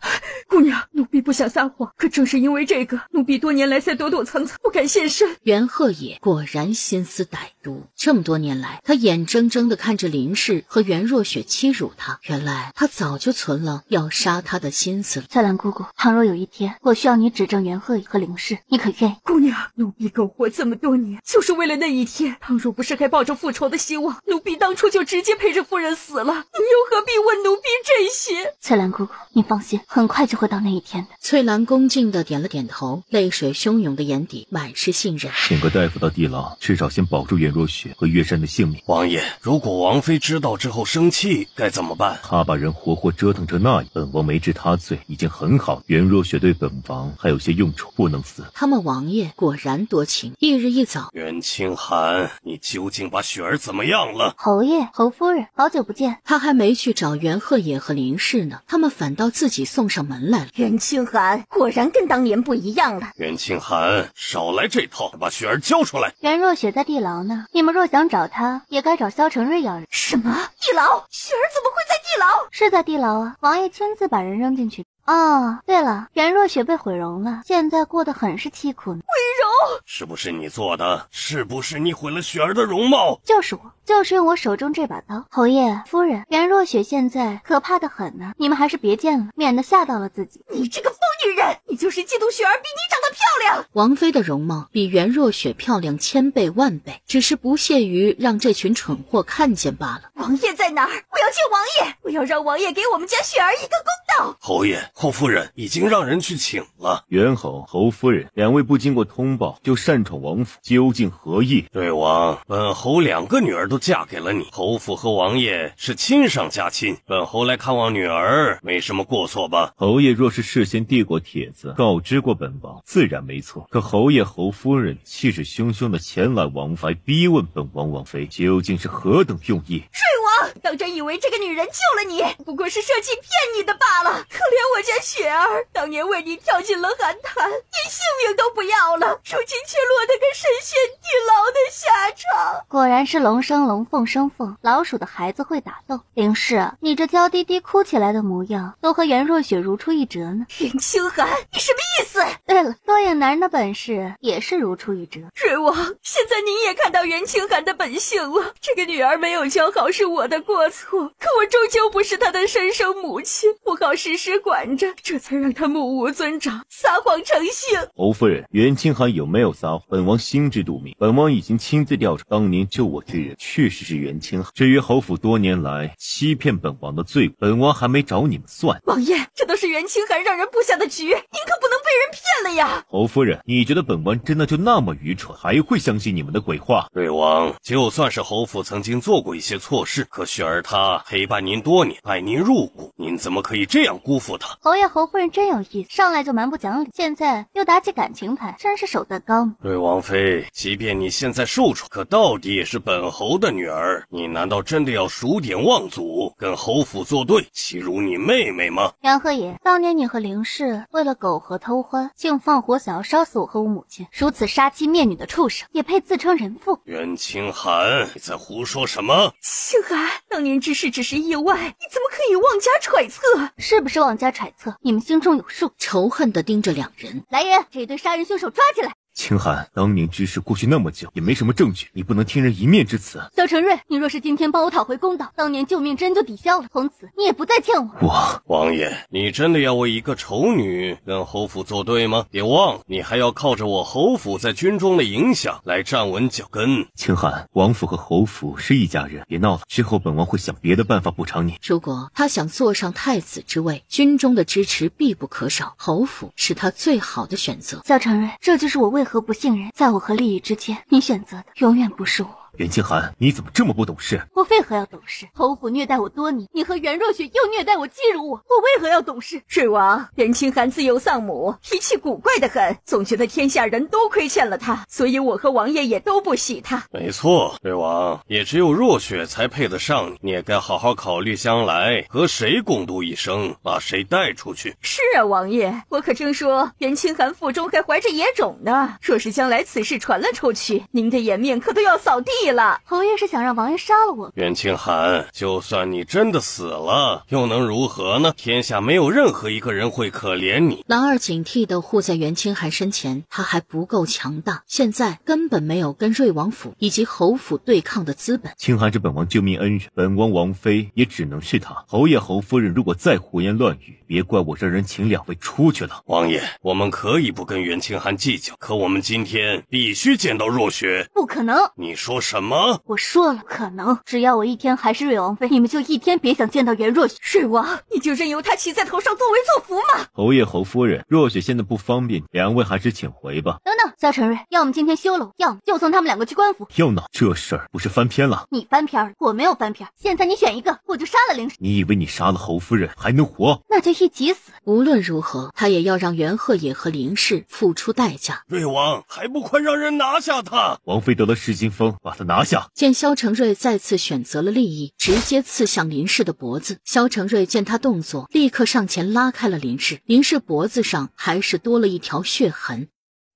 姑娘，奴婢不想撒谎，可正是因为这个，奴婢多年来才躲躲藏藏，不敢现身。袁鹤野果然心思歹毒，这么多年来，他眼睁睁地看着林氏和袁若雪欺辱他，原来他早就存了要杀他的心思了。翠兰姑姑，倘若有一天我需要你指证袁鹤野和林氏，你可愿意？姑娘，奴婢苟活这么多年，就是为了那一天。倘若不是还抱着复仇的希望，奴婢当初就直接陪着夫人死了。您又何必问奴婢这些？翠兰姑姑，你放心，很快就会到那一天的。翠兰恭敬地点了点头，泪水汹涌的眼底满是信任。请个大夫到地牢，至少先保住袁若雪和月山的性命。王爷，如果王妃知道之后生气，该怎么办？他把人活活折腾成那样，本王没治他罪已经很好。袁若雪对本王还有些用处，不能死。他们王爷果然多情。翌日一早，袁清寒，你究竟把雪儿怎么样了？侯爷，侯夫人，好久不见。他还没去找袁鹤野和林氏呢，他们反倒自己送上门来了。袁清寒果然跟当年不一样了。袁清寒，少来这套，把雪儿交出来。袁若雪在地牢呢，你们若想找她，也该找萧承瑞要人。什么地牢？雪儿怎么会在地牢？是在地牢啊，王爷亲自把人扔进去。哦，对了，袁若雪被毁容了，现在过得很是凄苦呢。毁容？是不是你做的？是不是你毁了雪儿的容貌？就是我，就是用我手中这把刀。侯爷夫人，袁若雪现在可怕的很呢，你们还是别见了，免得吓到了自己。你这个疯女人，你就是嫉妒雪儿比你长得漂亮。王妃的容貌比袁若雪漂亮1000倍万倍，只是不屑于让这群蠢货看见罢了。王爷在哪儿？我要见王爷，我要让王爷给我们家雪儿一个公道。侯爷，侯夫人已经让人去请了。袁侯、侯夫人两位不经过通报就擅闯王府，究竟何意？对王，本侯2个女儿都嫁给了你，侯府和王爷是亲上加亲，本侯来看望女儿，没什么过错吧？侯爷若是事先递过帖子，告知过本王，自然没错。可侯爷、侯夫人气势汹汹的前来王府，逼问本王王妃，究竟是何等用意？瑞王，当真以为这个女人救了你，不过是设计骗你的罢了。可怜我家雪儿，当年为你跳进了寒潭，连性命都不要了，如今却落得个身陷地牢的下场。果然是龙生龙，凤生凤，老鼠的孩子会打斗。林氏，你这娇滴滴哭起来的模样，都和袁若雪如出一辙呢。袁清寒，你什么意思？对了，多影男人的本事也是如出一辙。瑞王，现在您也看到袁清寒的本性了。这个女儿没有教好是我的过错，可我终究不是她的身生母亲，不好时时管着，这才让她目无尊长，撒谎成性。侯夫人，袁清寒有没有撒谎，本王心知肚明。本王已经亲自调查，当年救我之人确实是袁清寒。至于侯府多年来欺骗本王的罪，本王还没找你们算。王爷，这都是袁清寒让人布下的局，您可不能被人骗了呀。侯夫人，你觉得本王真的就那么愚蠢，还会相信你们的鬼话？瑞王，就算是侯府曾经做过一些错事，可雪儿她陪伴您多年，爱您入骨，您怎么可以这样辜负她？侯爷侯侯夫人真有意思，上来就蛮不讲理，现在又打起感情牌，真是手段高明。瑞王妃，即便你现在受宠，可到底也是本侯的女儿，你难道真的要数典忘祖，跟侯府作对，欺辱你妹妹吗？杨鹤野，当年你和林氏为了苟合偷欢，竟放火想要烧死我和我母亲，如此杀妻灭女的畜生，也配自称人妇？袁清寒，你在胡说什么？清寒，当年之事只是意外，你怎么可以妄加揣测？是不是妄加揣测？你们心中有数。仇恨地盯着两人。来人，这对杀人凶手抓起来！清寒，当年之事过去那么久，也没什么证据，你不能听人一面之词。萧承瑞，你若是今天帮我讨回公道，当年救命之恩就抵消了，从此你也不再欠我。王爷，你真的要为一个丑女跟侯府作对吗？别忘了，你还要靠着我侯府在军中的影响来站稳脚跟。清寒，王府和侯府是一家人，别闹了，之后本王会想别的办法补偿你。如果他想坐上太子之位，军中的支持必不可少，侯府是他最好的选择。萧承瑞，这就是我为何不信任，在我和利益之间，你选择的永远不是我。袁清寒，你怎么这么不懂事？我为何要懂事？侯府虐待我多年，你和袁若雪又虐待我、欺辱我，我为何要懂事？瑞王，袁清寒自幼丧母，脾气古怪得很，总觉得天下人都亏欠了他，所以我和王爷也都不喜他。没错，瑞王，也只有若雪才配得上你，你也该好好考虑将来和谁共度一生，把谁带出去。是啊，王爷，我可听说袁清寒腹中还怀着野种呢，若是将来此事传了出去，您的颜面可都要扫地了。侯爷是想让王爷杀了我。袁清寒，就算你真的死了，又能如何呢？天下没有任何一个人会可怜你。兰儿警惕地护在袁清寒身前，他还不够强大，现在根本没有跟瑞王府以及侯府对抗的资本。清寒是本王救命恩人，本王王妃也只能是他。侯爷侯夫人如果再胡言乱语，别怪我让人请两位出去了。王爷，我们可以不跟袁清寒计较，可我们今天必须见到若雪。不可能！你说什么？我说了，可能。只要我一天还是瑞王妃，你们就一天别想见到袁若雪。瑞王，你就任由他骑在头上作威作福吗？侯爷侯夫人，若雪现在不方便，两位还是请回吧。等等，萧承瑞，要么今天休了我，要么就送他们两个去官府。要闹这事儿不是翻篇了？你翻篇了，我没有翻篇。现在你选一个，我就杀了林氏。你以为你杀了侯夫人还能活？那就一起死。无论如何，他也要让袁鹤野和林氏付出代价。瑞王，还不快让人拿下他！王妃得了失心疯，把他拿下。见萧承瑞再次选择了利益，直接刺向林氏的脖子。萧承瑞见他动作，立刻上前拉开了林氏。林氏脖子上还是多了一条血痕。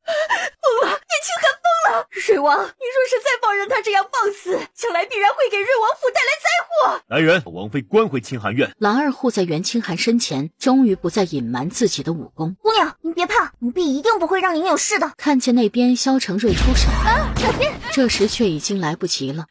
疯了，袁清寒疯了！瑞王，你若是再放任他这样放肆，将来必然会给瑞王府带来灾祸。来人，把王妃关回清寒院。兰儿护在袁清寒身前，终于不再隐瞒自己的武功。姑娘，您别怕，奴婢一定不会让您有事的。看见那边萧承瑞出手，小心！这时却已经来不及了。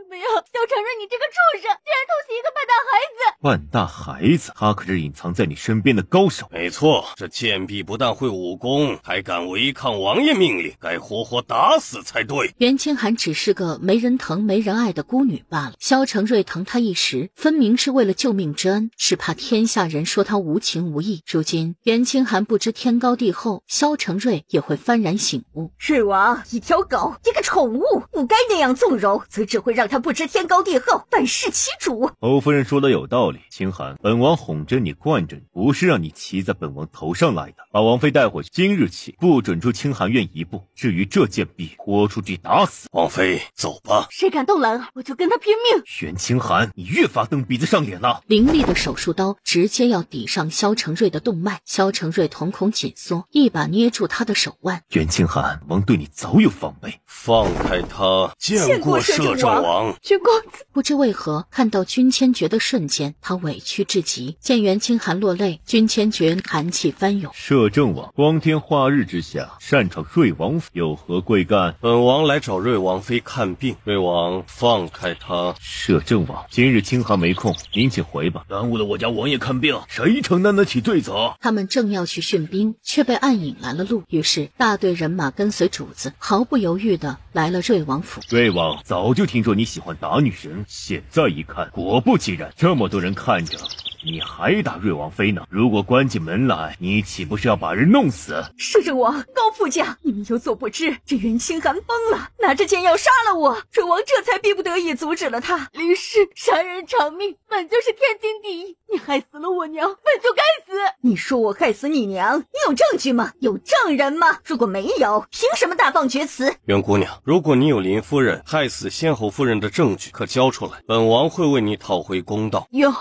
怎么样，萧承瑞，你这个畜生，竟然偷袭一个半大孩子！半大孩子，他可是隐藏在你身边的高手。没错，这贱婢不但会武功，还敢违抗王爷命令，该活活打死才对。袁清寒只是个没人疼没人爱的孤女罢了，萧承瑞疼她一时，分明是为了救命之恩，是怕天下人说他无情无义。如今袁清寒不知天高地厚，萧承瑞也会幡然醒悟。瑞王，一条狗，一个宠物，不该那样纵容，则只会让他不知天高地厚，反噬其主。侯夫人说的有道理，清寒，本王哄着你惯着你，不是让你骑在本王头上来的。把王妃带回去，今日起不准出清寒院一步。至于这贱婢，拖出去打死。王妃，走吧。谁敢动兰儿，我就跟他拼命。袁清寒，你越发蹬鼻子上脸了。凌厉的手术刀直接要抵上萧承瑞的动脉，萧承瑞瞳孔紧缩，一把捏住他的手腕。袁清寒，王对你早有防备，放开他！见过摄政王。君公子，不知为何，看到君千珏的瞬间，他委屈至极。见袁清寒落泪，君千珏寒气翻涌。摄政王光天化日之下擅闯瑞王府，有何贵干？本王来找瑞王妃看病，瑞王放开他。摄政王，今日清寒没空，您请回吧。耽误了我家王爷看病，谁承担得起罪责？他们正要去训兵，却被暗影拦了路。于是大队人马跟随主子，毫不犹豫地来了瑞王府。瑞王，早就听说你喜欢打女人，现在一看，果不其然，这么多人看着，你还打瑞王妃呢？如果关起门来，你岂不是要把人弄死？摄政王，高副将，你们有所不知，这袁清寒疯了，拿着剑要杀了我，瑞王这才逼不得已阻止了他。林氏杀人偿命，本就是天经地义，你害死了我娘，本就该死。你说我害死你娘，你有证据吗？有证人吗？如果没有，凭什么大放厥词？袁姑娘，如果你有林夫人害死先侯夫人的证据，可交出来，本王会为你讨回公道。哟，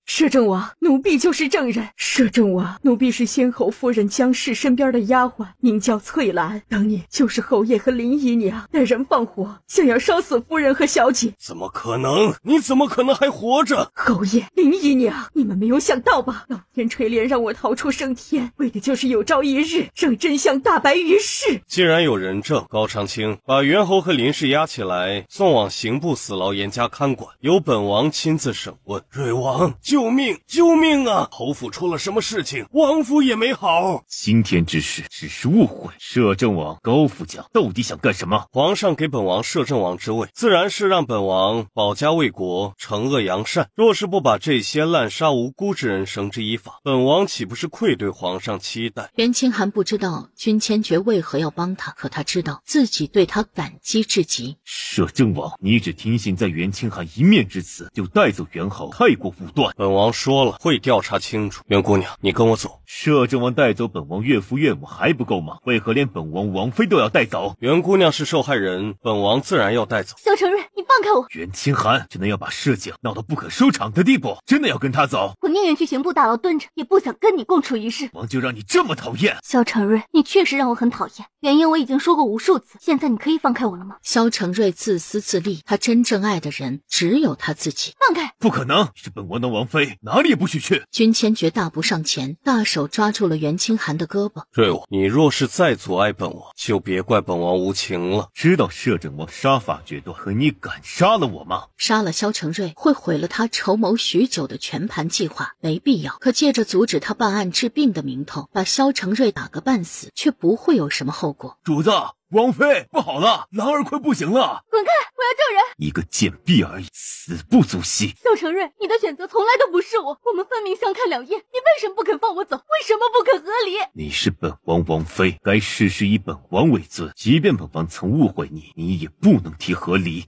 摄政王，奴婢就是证人。摄政王，奴婢是先侯夫人江氏身边的丫鬟，名叫翠兰。当年就是侯爷和林姨娘带人放火，想要烧死夫人和小姐。怎么可能？你怎么可能还活着？侯爷，林姨娘，你们没有想到吧？老天垂怜让我逃出升天，为的就是有朝一日让真相大白于世。既然有人证，高长青把袁侯和林氏押起来，送往刑部死牢严加看管，由本王亲自审问。瑞王，救命！救命啊！侯府出了什么事情？王府也没好。今天之事只是误会。摄政王高副将到底想干什么？皇上给本王摄政王之位，自然是让本王保家卫国，惩恶扬善。若是不把这些滥杀无辜之人绳之以法，本王岂不是愧对皇上期待？袁清寒不知道君千珏为何要帮他，可他知道自己对他感激至极。摄政王，你只听信在袁清寒一面之词就带走袁侯，太过武断。本王说了，会调查清楚。袁姑娘，你跟我走。摄政王带走本王岳父岳母还不够吗？为何连本王王妃都要带走？袁姑娘是受害人，本王自然要带走。萧承瑞，你放开我！袁清寒真的要把事情闹到不可收场的地步，真的要跟他走？我宁愿去刑部大牢蹲着，也不想跟你共处一室。王就让你这么讨厌？萧承瑞，你确实让我很讨厌，原因我已经说过无数次，现在你可以放开我了吗？萧承瑞自私自利，他真正爱的人只有他自己。放开！不可能，是本王的王妃，哪里也不许去。君千珏大步上前，大手抓住了袁清寒的胳膊。瑞王，你若是再阻碍本王，就别怪本王无情了。知道摄政王杀伐决断，可你敢杀了我吗？杀了萧承瑞会毁了他筹谋许久的全盘计划，没必要。可借着阻止他办案治病的名头，把萧承瑞打个半死，却不会有什么后果。主子，王妃，不好了，兰儿快不行了！滚开！我要救人！一个贱婢而已，死不足惜。萧承瑞，你的选择从来都不是我们分明相看两厌，你为什么不肯放我走？为什么不肯和离？你是本王王妃，该事事以本王为尊，即便本王曾误会你，你也不能提和离。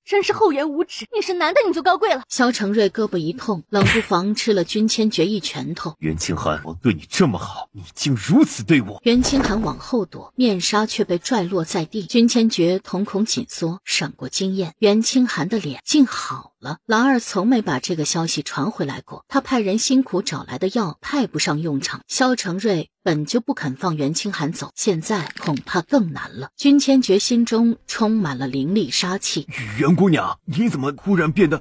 真是厚颜无耻！你是男的你就高贵了。萧承瑞胳膊一痛，冷不防吃了君千珏一拳头。袁清寒，我对你这么好，你竟如此对我！袁清寒往后躲，面纱却被拽落在地。君千珏瞳孔紧缩，闪过惊艳。袁清寒的脸竟好了。兰儿从没把这个消息传回来过，他派人辛苦找来的药派不上用场。萧承瑞本就不肯放袁清寒走，现在恐怕更难了。君千珏心中充满了凌厉杀气。袁姑娘，你怎么忽然变得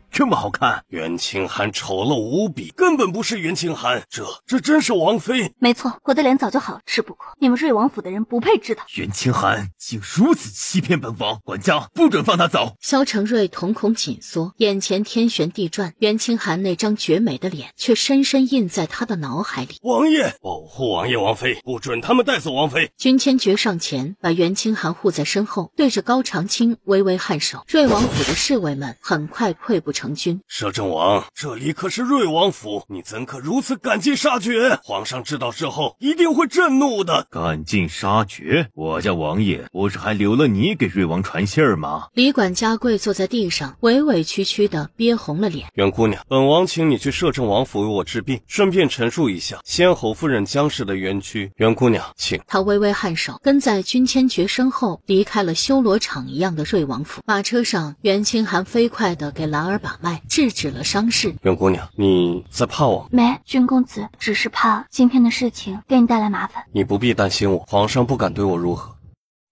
这么好看？袁清寒丑陋无比，根本不是袁清寒，这真是王妃。没错，我的脸早就好了，只不过你们瑞王府的人不配知道。袁清寒竟如此欺骗本王，管家不准放他走。萧承瑞瞳孔紧缩，眼前天旋地转，袁清寒那张绝美的脸却深深印在他的脑海里。王爷，保护王爷王妃，不准他们带走王妃。君千珏上前，把袁清寒护在身后，对着高长青微微颔首。瑞王府的侍卫们很快溃不成军。摄政王，这里可是瑞王府，你怎可如此赶尽杀绝？皇上知道之后一定会震怒的。赶尽杀绝？我家王爷不是还留了你给瑞王传信儿吗？李管家跪坐在地上，委委屈屈的憋红了脸。袁姑娘，本王请你去摄政王府为我治病，顺便陈述一下先侯夫人江氏的冤屈。袁姑娘，请。他微微颔首，跟在君千珏身后离开了修罗场一样的瑞王府。马车上，袁清寒飞快地给兰儿把脉，制止了伤势。袁姑娘，你在怕我？没，君公子只是怕今天的事情给你带来麻烦。你不必担心我，皇上不敢对我如何。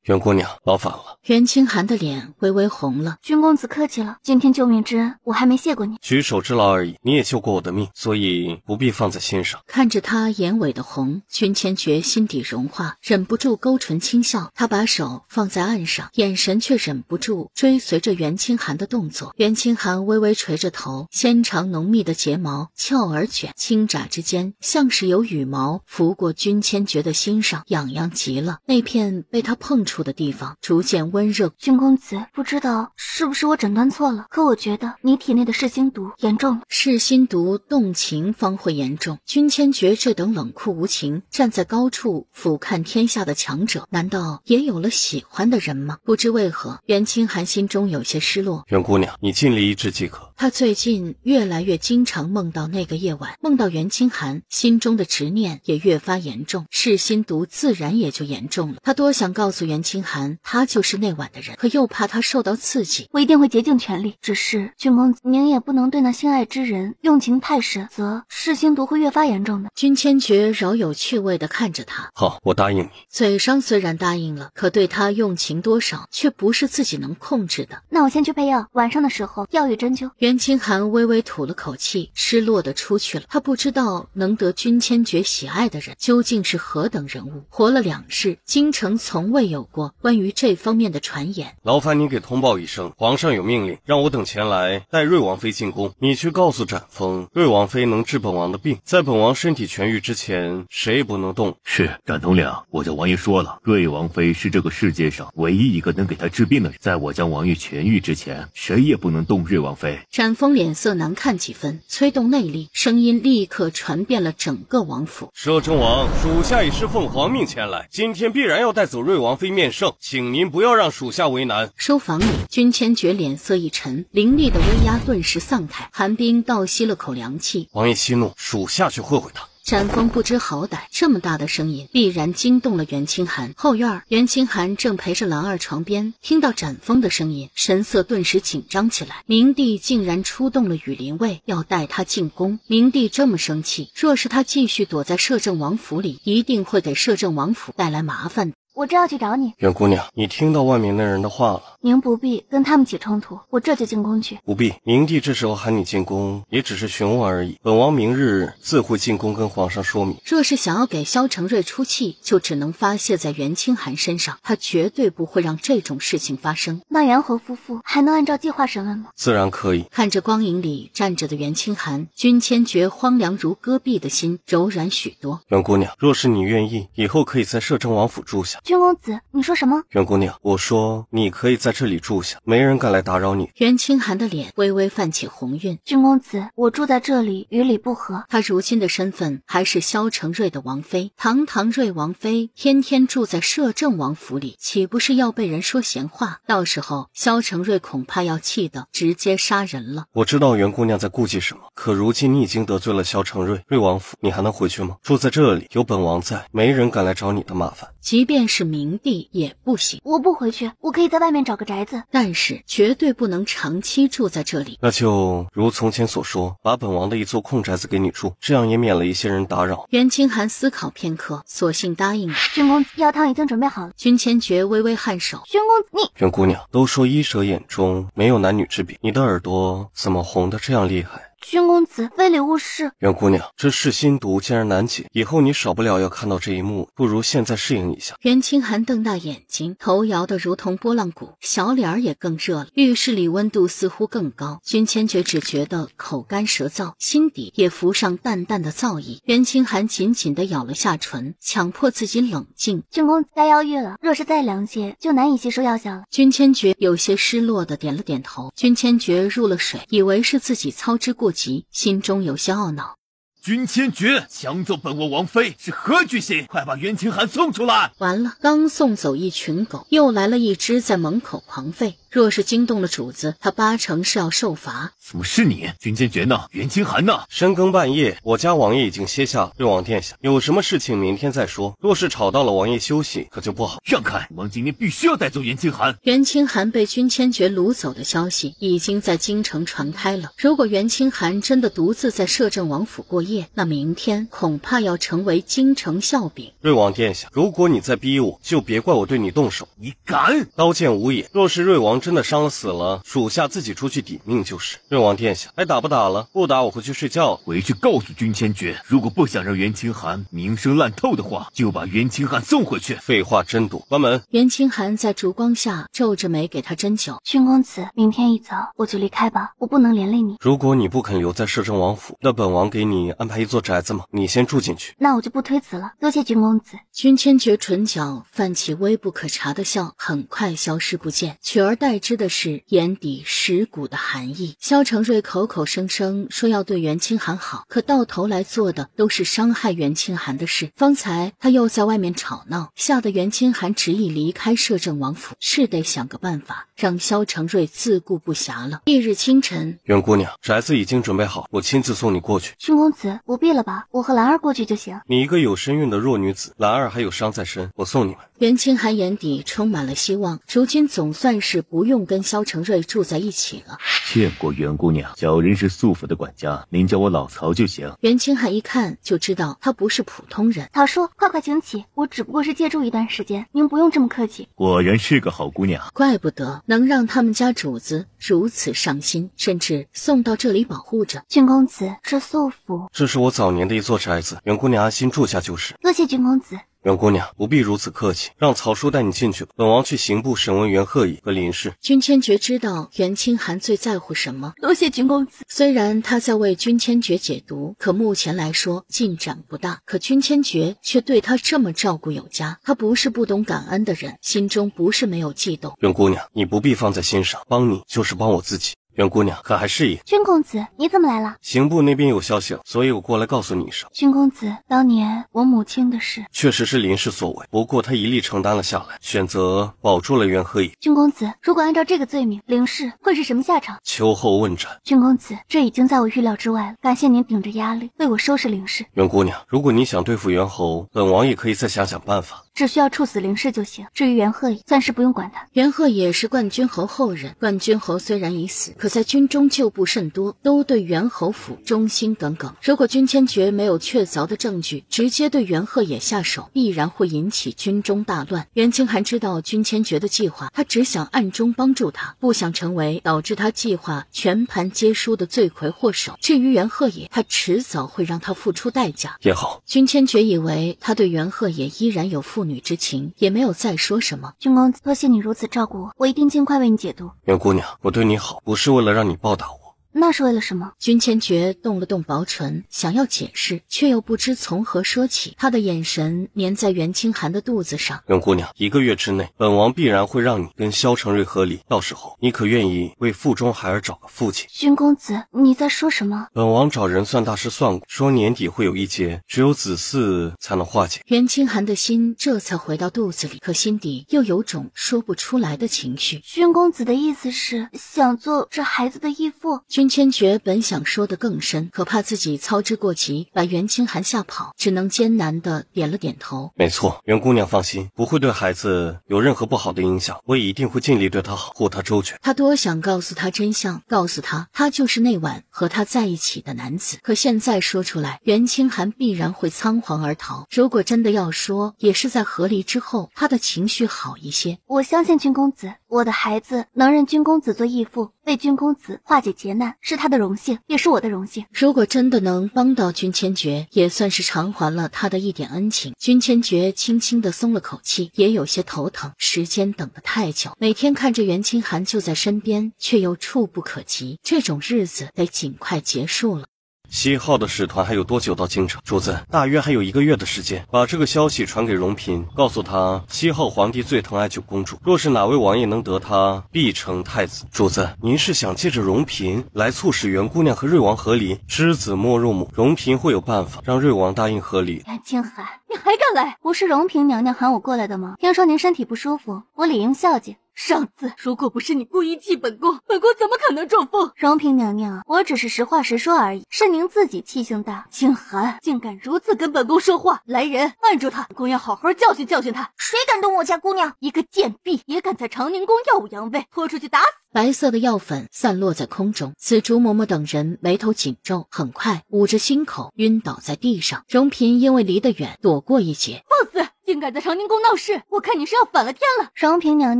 袁姑娘，劳烦了。袁清寒的脸微微红了。君公子客气了，今天救命之恩我还没谢过你。举手之劳而已，你也救过我的命，所以不必放在心上。看着他眼尾的红，君千珏心底融化，忍不住勾唇轻笑。他把手放在岸上，眼神却忍不住追随着袁清寒的动作。袁清寒微微垂着头，纤长浓密的睫毛翘而卷，轻眨之间像是有羽毛拂过君千珏的心上，痒痒极了。那片被他碰触处的地方逐渐温热。君公子，不知道是不是我诊断错了，可我觉得你体内的噬心毒严重了。噬心毒动情方会严重，君千珏这等冷酷无情、站在高处俯瞰天下的强者，难道也有了喜欢的人吗？不知为何，袁清寒心中有些失落。袁姑娘，你尽力医治即可。他最近越来越经常梦到那个夜晚，梦到袁清寒，心中的执念也越发严重，噬心毒自然也就严重了。他多想告诉袁清寒，他就是那晚的人，可又怕他受到刺激。我一定会竭尽全力，只是君公子，您也不能对那心爱之人用情太深，则噬心毒会越发严重的。君千珏饶有趣味地看着他。好，我答应你。嘴上虽然答应了，可对他用情多少却不是自己能控制的。那我先去配药，晚上的时候药与针灸。袁清寒微微吐了口气，失落地出去了。他不知道能得君千珏喜爱的人究竟是何等人物。活了2世，京城从未有过关于这方面的传言。劳烦你给通报一声，皇上有命令，让我等前来带瑞王妃进宫。你去告诉展风，瑞王妃能治本王的病，在本王身体痊愈之前，谁也不能动。是，展统领，我叫王爷说了，瑞王妃是这个世界上唯一一个能给她治病的人，在我将王爷痊愈之前，谁也不能动瑞王妃。展风脸色难看几分，催动内力，声音立刻传遍了整个王府。摄政王，属下已是奉皇命前来，今天必然要带走瑞王妃面圣，请您不要让属下为难。书房里，君千珏脸色一沉，凌厉的威压顿时散开，寒冰倒吸了口凉气。王爷息怒，属下去会会他。展风不知好歹，这么大的声音必然惊动了袁清寒。后院，袁清寒正陪着兰儿床边，听到展风的声音，神色顿时紧张起来。明帝竟然出动了羽林卫，要带他进宫。明帝这么生气，若是他继续躲在摄政王府里，一定会给摄政王府带来麻烦的。我正要去找你。袁姑娘，你听到外面那人的话了。您不必跟他们起冲突，我这就进宫去。不必，明帝这时候喊你进宫，也只是询问而已。本王明日自会进宫跟皇上说明。若是想要给萧承瑞出气，就只能发泄在袁清寒身上，他绝对不会让这种事情发生。那袁侯夫妇还能按照计划审问吗？自然可以。看着光影里站着的袁清寒，君千珏荒凉如戈壁的心柔软许多。袁姑娘，若是你愿意，以后可以在摄政王府住下。君公子，你说什么？袁姑娘，我说你可以在这里住下，没人敢来打扰你。袁清寒的脸微微泛起红晕。君公子，我住在这里与理不合。他如今的身份还是萧承瑞的王妃，堂堂瑞王妃天天住在摄政王府里，岂不是要被人说闲话？到时候萧承瑞恐怕要气得直接杀人了。我知道袁姑娘在顾忌什么，可如今你已经得罪了萧承瑞，瑞王府你还能回去吗？住在这里有本王在，没人敢来找你的麻烦。即便是明帝也不行。我不回去，我可以在外面找个宅子，但是绝对不能长期住在这里。那就如从前所说，把本王的一座空宅子给你住，这样也免了一些人打扰。袁清寒思考片刻，索性答应了。君公子，药汤已经准备好了。君千珏微微颔首。君公子，你袁姑娘，都说医者眼中没有男女之别，你的耳朵怎么红得这样厉害？君公子非礼勿视。袁姑娘，这噬心毒竟然难解，以后你少不了要看到这一幕，不如现在适应一下。袁清寒瞪大眼睛，头摇得如同拨浪鼓，小脸儿也更热了。浴室里温度似乎更高，君千珏只觉得口干舌燥，心底也浮上淡淡的燥意。袁清寒紧紧地咬了下唇，强迫自己冷静。君公子该药浴了，若是再凉些，就难以吸收药效了。君千珏有些失落地点了点头。君千珏入了水，以为是自己操之过急，心中有些懊恼。君千珏抢走本王王妃是何居心？快把袁清寒送出来！完了，刚送走一群狗，又来了一只在门口狂吠。若是惊动了主子，他八成是要受罚。怎么是你？君千珏呢？袁清寒呢？深更半夜，我家王爷已经歇下了。瑞王殿下，有什么事情明天再说，若是吵到了王爷休息，可就不好。让开！王今天必须要带走袁清寒。袁清寒被君千珏掳走的消息已经在京城传开了。如果袁清寒真的独自在摄政王府过夜，那明天恐怕要成为京城笑柄。瑞王殿下，如果你再逼我，就别怪我对你动手。你敢？刀剑无眼，若是瑞王真的伤了死了，属下自己出去抵命就是。瑞王殿下，还打不打了？不打我回去睡觉。回去告诉君千珏，如果不想让袁清寒名声烂透的话，就把袁清寒送回去。废话真多，关门。袁清寒在烛光下皱着眉给他斟酒。君公子，明天一早我就离开吧，我不能连累你。如果你不肯留在摄政王府，那本王给你安排一座宅子吗？你先住进去。那我就不推辞了，多谢君公子。君千珏唇角泛起微不可察的笑，很快消失不见，取而代之的是眼底蚀骨的寒意。萧承瑞口口声声说要对袁清寒好，可到头来做的都是伤害袁清寒的事。方才他又在外面吵闹，吓得袁清寒执意离开摄政王府，是得想个办法让萧承瑞自顾不暇了。翌日清晨，袁姑娘，宅子已经准备好，我亲自送你过去。君公子不必了吧，我和兰儿过去就行。你一个有身孕的弱女子，兰儿还有伤在身，我送你们。袁清寒眼底充满了希望，如今总算是不用跟萧承瑞住在一起了。见过袁姑娘，小人是素府的管家，您叫我老曹就行。袁清寒一看就知道他不是普通人。曹叔，快快请起，我只不过是借住一段时间，您不用这么客气。果然是个好姑娘，怪不得能让他们家主子如此上心，甚至送到这里保护着。君公子，是素府，这是我早年的一座宅子，袁姑娘安心住下就是。多谢君公子。袁姑娘不必如此客气，让曹叔带你进去吧。本王去刑部审问袁鹤乙和林氏。君千珏知道袁清寒最在乎什么，多谢君公子。虽然他在为君千珏解毒，可目前来说进展不大。可君千珏却对他这么照顾有加，他不是不懂感恩的人，心中不是没有悸动。袁姑娘，你不必放在心上，帮你就是帮我自己。袁姑娘可还适应？君公子，你怎么来了？刑部那边有消息了，所以我过来告诉你一声。君公子，当年我母亲的事确实是林氏所为，不过她一力承担了下来，选择保住了袁鹤乙。君公子，如果按照这个罪名，林氏会是什么下场？秋后问斩。君公子，这已经在我预料之外了，感谢您顶着压力为我收拾林氏。袁姑娘，如果你想对付袁侯，本王也可以再想想办法。只需要处死林氏就行，至于袁鹤乙，暂时不用管他。袁鹤也是冠军侯后人，冠军侯虽然已死，可在军中旧部甚多，都对袁侯府忠心耿耿。如果君千珏没有确凿的证据，直接对袁鹤也下手，必然会引起军中大乱。袁清寒知道君千珏的计划，他只想暗中帮助他，不想成为导致他计划全盘皆输的罪魁祸首。至于袁鹤也，他迟早会让他付出代价。也好，君千珏以为他对袁鹤也依然有父女之情，也没有再说什么。君公子，多谢你如此照顾我，我一定尽快为你解毒。袁姑娘，我对你好，不是为了让你报答我。那是为了什么？君千珏动了动薄唇，想要解释，却又不知从何说起。他的眼神粘在袁清寒的肚子上。袁姑娘，1个月之内，本王必然会让你跟萧承瑞和离，到时候你可愿意为腹中孩儿找个父亲？君公子，你在说什么？本王找人算大师算过，说年底会有一劫，只有子嗣才能化解。袁清寒的心这才回到肚子里，可心底又有种说不出来的情绪。君公子的意思是想做这孩子的义父？君千珏本想说得更深，可怕自己操之过急，把袁清寒吓跑，只能艰难地点了点头。没错，袁姑娘放心，不会对孩子有任何不好的影响，我也一定会尽力对他好，护他周全。他多想告诉他真相，告诉他他就是那晚和他在一起的男子，可现在说出来，袁清寒必然会仓皇而逃。如果真的要说，也是在和离之后，他的情绪好一些。我相信君公子，我的孩子能认君公子做义父，为君公子化解劫难，是他的荣幸，也是我的荣幸。如果真的能帮到君千珏，也算是偿还了他的一点恩情。君千珏轻轻地松了口气，也有些头疼，时间等得太久，每天看着袁清寒就在身边，却又触不可及，这种日子得尽快结束了。西浩的使团还有多久到京城？主子，大约还有1个月的时间。把这个消息传给荣嫔，告诉他西浩皇帝最疼爱9公主，若是哪位王爷能得他，必成太子。主子，您是想借着荣嫔来促使袁姑娘和瑞王和离？知子莫若母，荣嫔会有办法让瑞王答应和离。袁清寒，你还敢来？不是荣嫔娘娘喊我过来的吗？听说您身体不舒服，我理应孝敬。上次如果不是你故意气本宫，本宫怎么可能中风？荣嫔娘娘，我只是实话实说而已，是您自己气性大。清寒竟敢如此跟本宫说话，来人，按住他！本宫要好好教训教训他。谁敢动我家姑娘？一个贱婢也敢在长宁宫耀武扬威，拖出去打死！白色的药粉散落在空中，紫竹嬷嬷等人眉头紧皱，很快捂着心口晕倒在地上。荣嫔因为离得远，躲过一劫。放肆！竟敢在长宁宫闹事，我看你是要反了天了。荣嫔娘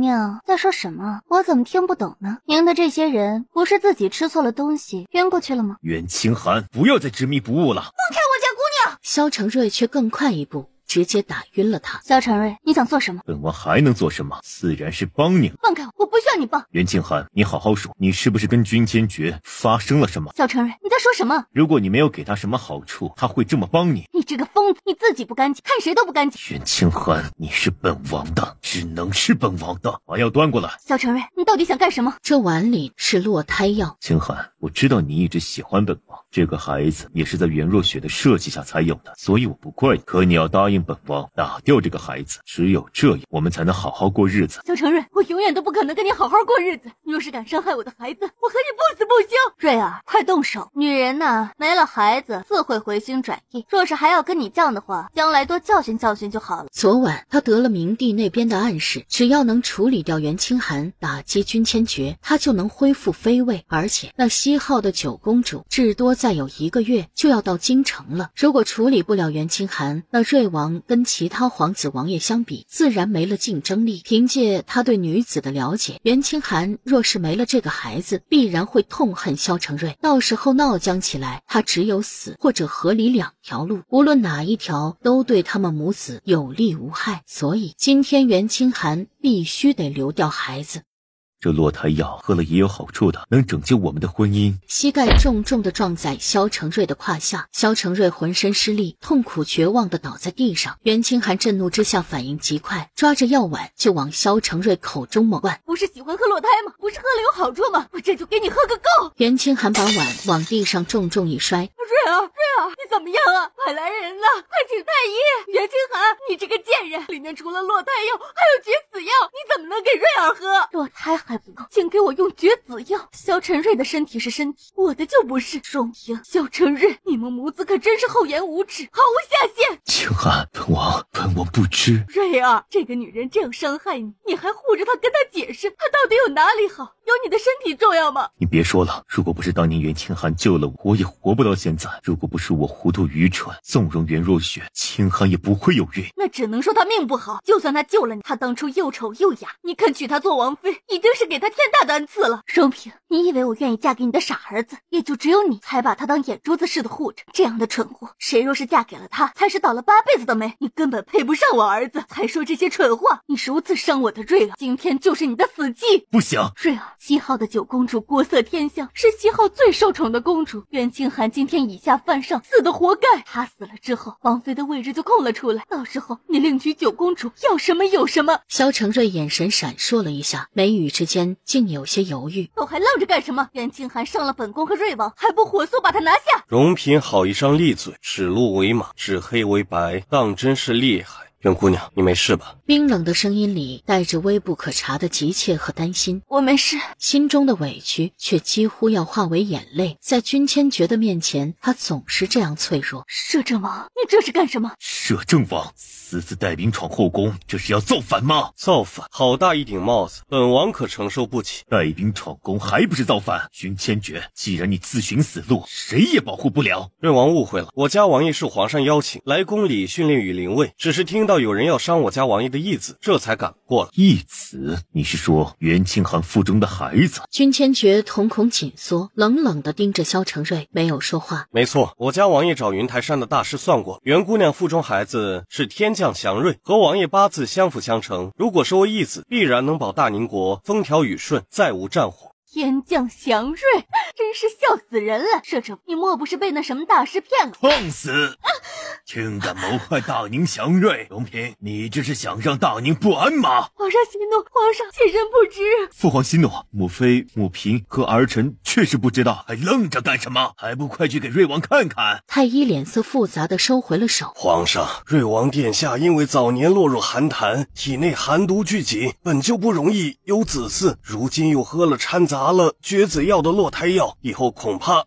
娘在说什么？我怎么听不懂呢？您的这些人不是自己吃错了东西晕过去了吗？袁清寒，不要再执迷不悟了。放开我家姑娘！萧承瑞却更快一步，直接打晕了他。萧承瑞，你想做什么？本王还能做什么？自然是帮你了。放开我，不需要你帮。袁清寒，你好好说，你是不是跟君千珏发生了什么？萧承瑞，你在说什么？如果你没有给他什么好处，他会这么帮你？你这个疯子，你自己不干净，看谁都不干净。袁清寒，你是本王的，只能是本王的，把药端过来。萧承瑞，你到底想干什么？这碗里是落胎药。清寒，我知道你一直喜欢本王，这个孩子也是在袁若雪的设计下才有的，所以我不怪你。可你要答应本王，打掉这个孩子，只有这样，我们才能好好过日子。萧承瑞，我永远都不可能跟你好好过日子。你若是敢伤害我的孩子，我和你不死不休。瑞儿，快动手！女人呐，没了孩子自会回心转意，若是还要跟你犟的话，将来多教训教训就好了。昨晚他得了明帝那边的暗示，只要能处理掉袁清寒，打击君千珏，他就能恢复妃位。而且那西号的九公主至多再有1个月就要到京城了。如果处理不了袁清寒，那瑞王跟其他皇子王爷相比，自然没了竞争力。凭借他对女子的了解，袁清寒若是没了这个孩子，必然会痛恨萧承瑞，到时候闹僵起来，他只有死或者和离2条路，无论哪一条都对他们母子有利无害。所以今天袁清寒必须得流掉孩子。这落胎药喝了也有好处的，能拯救我们的婚姻。膝盖重重地撞在萧承瑞的胯下，萧承瑞浑身失力，痛苦绝望地倒在地上。袁清寒震怒之下反应极快，抓着药碗就往萧承瑞口中猛灌。不是喜欢喝落胎吗？不是喝了有好处吗？我这就给你喝个够。袁清寒把碗往地上重重一摔。瑞儿，你怎么样啊？快来人呐！快请太医！袁清寒，你这个贱人，里面除了落胎药还有绝子药，你怎么能给瑞儿喝？落胎还不够，请给我用绝子药。萧承瑞的身体是身体，我的就不是。荣嫔，萧承瑞，你们母子可真是厚颜无耻，毫无下限。清寒，本王不知。瑞儿，这个女人这样伤害你，你还护着她，跟她解释她到底有哪里好？有你的身体重要吗？你别说了，如果不是当年袁清寒救了我，我也活不到现在。如果不是我糊涂愚蠢，纵容袁若雪，清寒也不会有孕。那只能说她命不好。就算她救了你，她当初又丑又哑，你肯娶她做王妃，已经是给她天大的恩赐了。荣嫔，你以为我愿意嫁给你的傻儿子？也就只有你才把他当眼珠子似的护着。这样的蠢货，谁若是嫁给了他，才是倒了8辈子的霉。你根本配不上我儿子，才说这些蠢话。你如此伤我的瑞儿，今天就是你的死期。不行，瑞儿，西号的9公主国色天香，是西号最受宠的公主。袁清寒今天以下犯上，死的活该。她死了之后，王妃的位置就空了出来，到时候你另娶9公主，要什么有什么。萧承瑞眼神闪烁了一下，眉宇之间竟有些犹豫。都还愣着干什么？袁清寒伤了本宫和瑞王，还不火速把他拿下？荣嫔好一张利嘴，指鹿为马，指黑为白，当真是厉害。袁姑娘，你没事吧？冰冷的声音里带着微不可察的急切和担心。我没事。心中的委屈却几乎要化为眼泪。在君千珏的面前，他总是这样脆弱。摄政王，你这是干什么？摄政王私自带兵闯后宫，这是要造反吗？造反？好大一顶帽子，本王可承受不起。带兵闯宫还不是造反？君千珏，既然你自寻死路，谁也保护不了。瑞王误会了，我家王爷受皇上邀请来宫里训练羽灵卫，只是听到有人要伤我家王爷的义子，这才赶过了。义子？你是说袁清寒腹中的孩子？君千珏瞳孔紧缩，冷冷地盯着萧承瑞，没有说话。没错，我家王爷找云台山的大师算过，袁姑娘腹中孩子是天降祥瑞，和王爷8字相辅相成，如果是我义子，必然能保大宁国风调雨顺，再无战火。天降祥瑞，真是笑死人了！摄政，你莫不是被那什么大师骗了？放肆！竟敢谋害大宁祥瑞，荣嫔，你这是想让大宁不安吗？皇上息怒，皇上妾身不知。父皇息怒，母妃、母嫔和儿臣确实不知道，还愣着干什么？还不快去给瑞王看看！太医脸色复杂地收回了手。皇上，瑞王殿下因为早年落入寒潭，体内寒毒聚集，本就不容易有子嗣，如今又喝了掺杂了绝子药的落胎药，以后恐怕……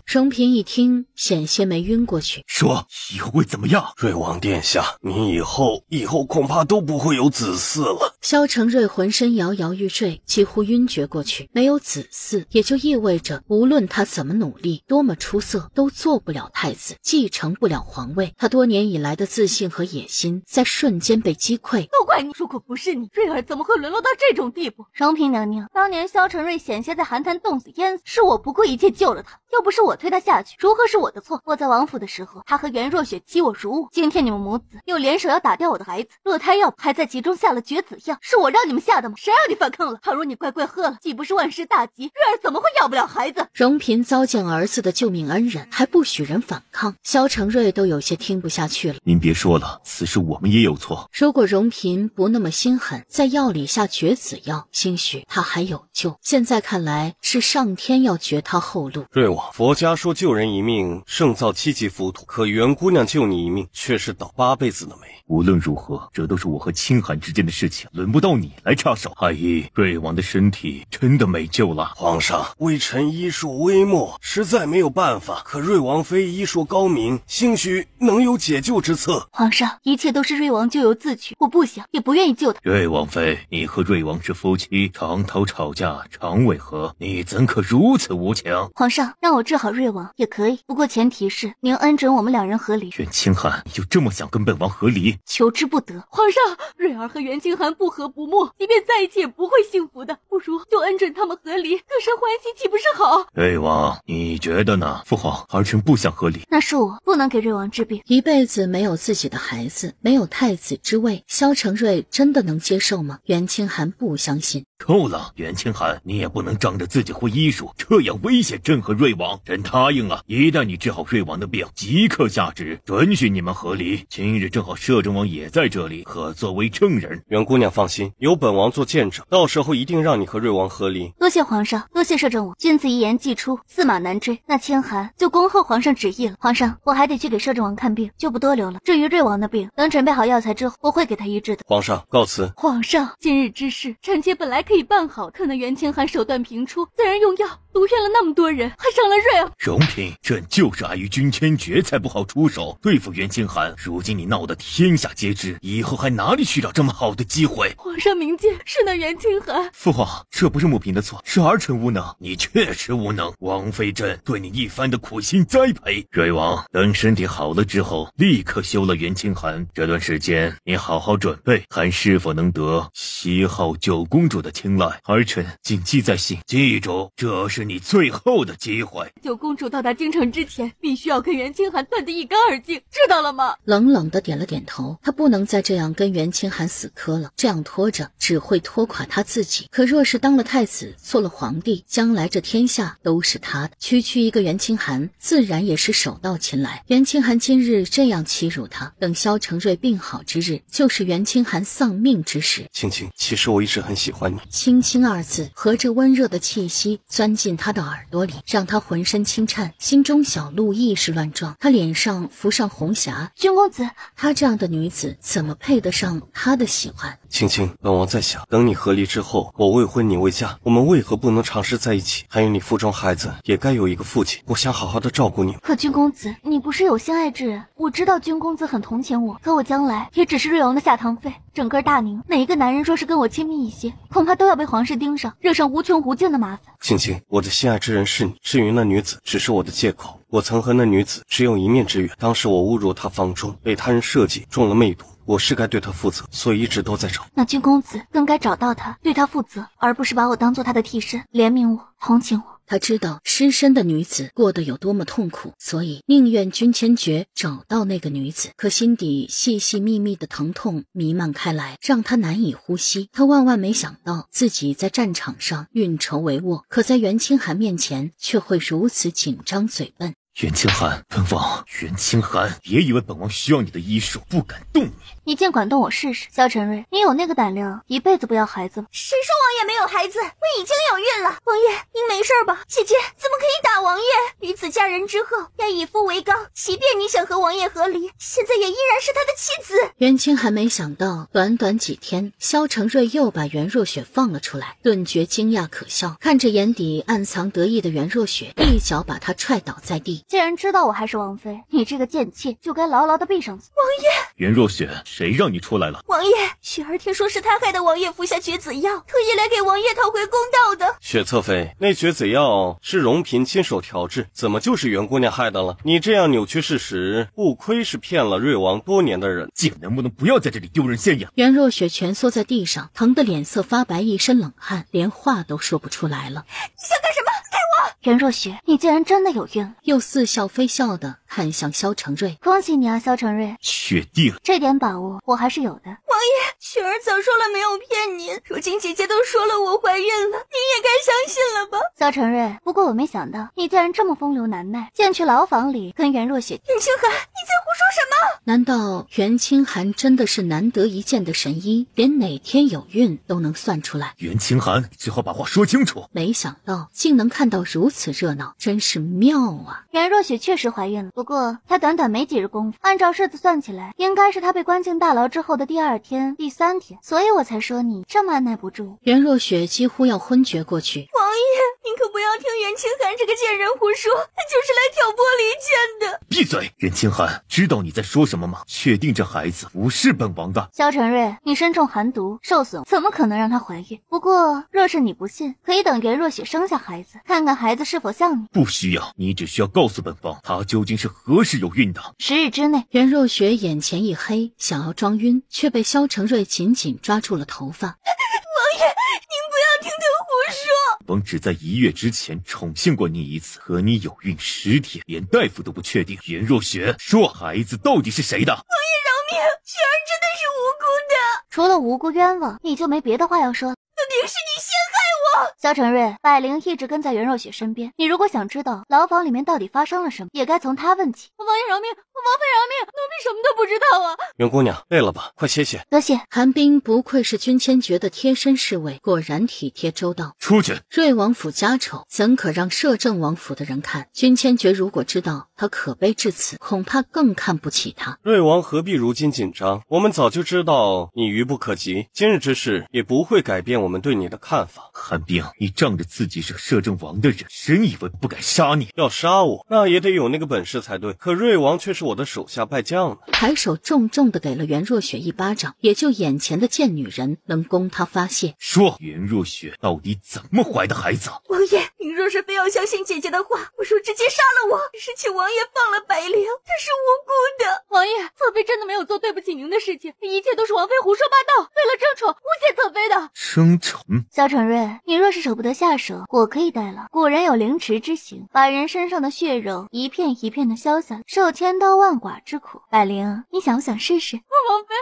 荣嫔一听，险些没晕过去。说以后会怎么样？瑞王殿下，您以后恐怕都不会有子嗣了。萧承瑞浑身摇摇欲坠，几乎晕厥过去。没有子嗣，也就意味着无论他怎么努力，多么出色，都做不了太子，继承不了皇位。他多年以来的自信和野心在瞬间被击溃。都怪你，如果不是你，瑞儿怎么会沦落到这种地步？荣嫔娘娘，当年萧承瑞险些在寒潭冻死淹死，是我不顾一切救了他，要不是我推他下去，如何是我的错？我在王府的时候，他和袁若雪欺我如我，今天你们母子又联手要打掉我的孩子，落胎药还在其中下了绝子药，是我让你们下的吗？谁让你反抗了？倘若你乖乖喝了，既不是万事大吉，瑞儿怎么会要不了孩子？荣嫔糟践儿子的救命恩人，还不许人反抗，萧承瑞都有些听不下去了。您别说了，此事我们也有错。如果荣嫔不那么心狠，在药里下绝子药，兴许他还有救。现在看来是上天要绝他后路。瑞王，佛家说救人一命胜造7级浮屠，可袁姑娘救你一命，却是倒8辈子的霉。无论如何，这都是我和清寒之间的事情，轮不到你来插手。太医，瑞王的身体真的没救了。皇上，微臣医术微末，实在没有办法。可瑞王妃医术高明，兴许能有解救之策。皇上，一切都是瑞王咎由自取，我不想也不愿意救他。瑞王妃，你和瑞王是夫妻，常头吵架常为何？你怎可如此无情？皇上，让我治好瑞王也可以，不过前提是您恩准我们2人和离。袁清寒，你就这么想跟本王和离？求之不得。皇上，瑞儿和袁清寒不和不睦，即便在一起也不会幸福的，不如就恩准他们和离，各生欢喜，岂不是好？瑞王，你觉得呢？父皇，儿臣不想和离。那是我不能给瑞王治病。一辈子没有自己的孩子，没有太子之位，萧承瑞真的能接受吗？袁清寒不相信。够了，袁清寒，你也不能仗着自己会医术，这样威胁朕和瑞王。朕答应了，一旦你治好瑞王的病，即刻下旨准许你们和离。今日正好摄政王也在这里，可作为证人。袁姑娘放心，有本王做见证，到时候一定让你和瑞王和离。多谢皇上，多谢摄政王，君子一言既出，驷马难追。那清寒就恭候皇上旨意了。皇上，我还得去给摄政王看病，就不多留了。至于瑞王的病，等准备好药材之后，我会给他医治的。皇上告辞。皇上，今日之事，臣妾本来可以办好，可那袁清寒手段频出，自然用药毒骗了那么多人，还伤了瑞儿。荣嫔，朕就是碍于君千珏才不好出手对付袁清寒，如今你闹得天下皆知，以后还哪里去找这么好的机会？皇上明鉴，是那袁清寒。父皇，这不是母嫔的错，是儿臣无能。你确实无能，王妃朕对你一番的苦心栽培。瑞王，等身体好了之后，立刻休了袁清寒。这段时间你好好准备，看是否能得西号9公主的青睐。儿臣谨记在心，记住，这是你最后的机会。9公主到达京城之前，必须要跟袁清寒断得一干二净，知道了吗？冷冷的点了点头，他不能再这样跟袁清寒死磕了，这样拖着只会拖垮他自己。可若是当了太子，做了皇帝，将来这天下都是他的。区区一个袁清寒，自然也是手到擒来。袁清寒今日这样欺辱他，等萧承瑞病好之日，就是袁清寒丧命之时。青青，其实我一直很喜欢你。青青2字和着温热的气息钻进他的耳朵里，让他浑身轻颤，心中小鹿意识乱撞。他脸上浮上红霞。君公子，她这样的女子怎么配得上他的喜欢？青青，本王在想，等你和离之后，我未婚你未嫁，我们为何不能长时在一起？还有你腹中孩子也该有一个父亲，我想好好的照顾你。可君公子，你不是有心爱之人，我知道君公子很同情我，可我将来也只是瑞王的下堂妃。整个大宁，哪一个男人若是跟我亲密一些，恐怕都要被皇室盯上，惹上无穷无尽的麻烦。青青，我的心爱之人是你，至于那女子，只是我的借口。我曾和那女子只有一面之缘，当时我误入她房中，被他人设计中了魅毒，我是该对她负责，所以一直都在找。那君公子更该找到她，对她负责，而不是把我当做他的替身，怜悯我，同情我。他知道失身的女子过得有多么痛苦，所以宁愿君千珏找到那个女子。可心底细细密密的疼痛弥漫开来，让他难以呼吸。他万万没想到自己在战场上运筹帷幄，可在袁清寒面前却会如此紧张嘴笨。袁清寒，本王袁清寒，别以为本王需要你的医术，不敢动你。你尽管动我试试。萧承瑞，你有那个胆量一辈子不要孩子吗？谁说王爷没有孩子？我已经有孕了。王爷，您没事吧？姐姐怎么可以打王爷？女子嫁人之后要以夫为纲，即便你想和王爷和离，现在也依然是他的妻子。袁清寒没想到，短短几天，萧承瑞又把袁若雪放了出来，顿觉惊讶可笑。看着眼底暗藏得意的袁若雪，一脚把她踹倒在地。意。既然知道我还是王妃，你这个贱妾就该牢牢的闭上嘴。王爷，袁若雪，谁让你出来了？王爷，雪儿听说是他害得王爷服下绝子药，特意来给王爷讨回公道的。雪侧妃，那绝子药是荣嫔亲手调制，怎么就是袁姑娘害的了？你这样扭曲事实，不亏是骗了瑞王多年的人。姐，能不能不要在这里丢人现眼？袁若雪蜷缩在地上，疼得脸色发白，一身冷汗，连话都说不出来了。你想干什么？给我！袁若雪，你竟然真的有孕了！又似笑非笑的看向萧承瑞。恭喜你啊，萧承瑞，确定这点把握我还是有的。王爷，雪儿早说了没有骗您，如今姐姐都说了我怀孕了，您也该相信了吧？萧承瑞，不过我没想到你竟然这么风流难耐，竟然去牢房里跟袁若雪。袁清寒，你在胡说什么？难道袁清寒真的是难得一见的神医，连哪天有孕都能算出来？袁清寒，最好把话说清楚。没想到竟能看到如此热闹，真是妙啊！袁若雪确实怀孕了，不过她短短没几日功夫，按照日子算起来，应该是她被关进大牢之后的第2天、第3天，所以我才说你这么按耐不住。袁若雪几乎要昏厥过去。王爷，您可不要听袁清寒这个贱人胡说，他就是来挑拨离间的。闭嘴！袁清寒，知道你在说什么吗？确定这孩子不是本王的。萧承瑞，你身中寒毒受损，怎么可能让她怀孕？不过若是你不信，可以等袁若雪生下孩子，看看孩子是否像你。不需要，你只需要告诉本王，她究竟是何时有孕的。10日之内。袁若雪眼前一黑，想要装晕，却被萧承瑞紧紧抓住了头发。王爷，您不要听他胡说。王只在1月之前宠幸过你1次，可你有孕10天，连大夫都不确定。袁若雪，说孩子到底是谁的？王爷饶命，雪儿真的是无辜的。除了无辜冤枉，你就没别的话要说？肯定是你陷害我。萧承瑞，百灵一直跟在袁若雪身边，你如果想知道牢房里面到底发生了什么，也该从她问起。王爷饶命，王妃饶命，奴婢什么都不知道啊。袁姑娘，累了吧？快歇歇。多谢。韩冰不愧是君千珏的贴身侍卫，果然体贴周到。出去。瑞王府家丑，怎可让摄政王府的人看？君千珏如果知道他可悲至此，恐怕更看不起他。瑞王何必如今紧张？我们早就知道你愚不可及，今日之事也不会改变我们对你的看法。韩冰，你仗着自己是摄政王的人，真以为不敢杀你？要杀我，那也得有那个本事才对。可瑞王却是我的手下败将呢。抬手重重地给了袁若雪一巴掌，也就眼前的贱女人能供他发泄。说，袁若雪到底怎么怀的孩子？王爷，您若是非要相信姐姐的话，我说直接杀了我，只是请王爷放了百灵，她是无辜的。王爷，侧妃真的没有做对不起您的事情，一切都是王妃胡说八道，为了争宠诬陷侧妃的。争宠？萧承瑞，你若是舍不得下手，我可以代劳。古人有凌迟之刑，把人身上的血肉一片一片的削下，受千刀万剐之苦。百灵，你想不想试试？王妃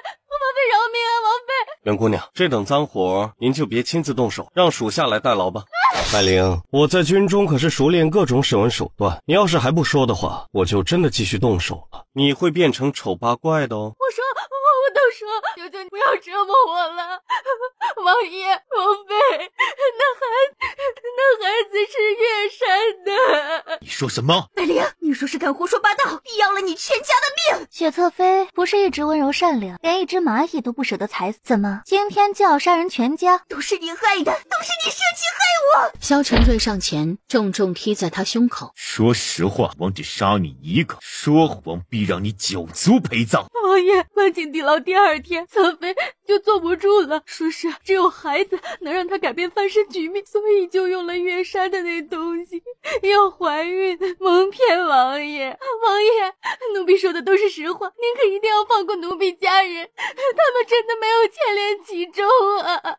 饶命啊！王妃，袁姑娘，这等脏活您就别亲自动手，让属下来代劳吧。百灵，我在军中可是熟练各种审问手段，你要是还不说的话，我就真的继续动手了，你会变成丑八怪的哦。我都说，求求你不要折磨我了。王爷，王妃，那孩子是月山的。你说什么？百灵，你说是敢胡说八道，必要了你全家的命。雪侧妃不是一直温柔善良，连一只蚂蚁都不舍得踩死，怎么今天就要杀人全家？都是你害的，都是你设计害我。萧承瑞上前重重踢在他胸口。说实话，王只杀你一个，说谎必让你9族陪葬。王爷，关进地牢第2天，侧妃就坐不住了，说是只有孩子能让她改变翻身局面，所以就用了月山的那东西，要怀孕蒙骗王爷。王爷，奴婢说的都是实话，您可一定要放过奴婢家人，他们真的没有牵连其中啊。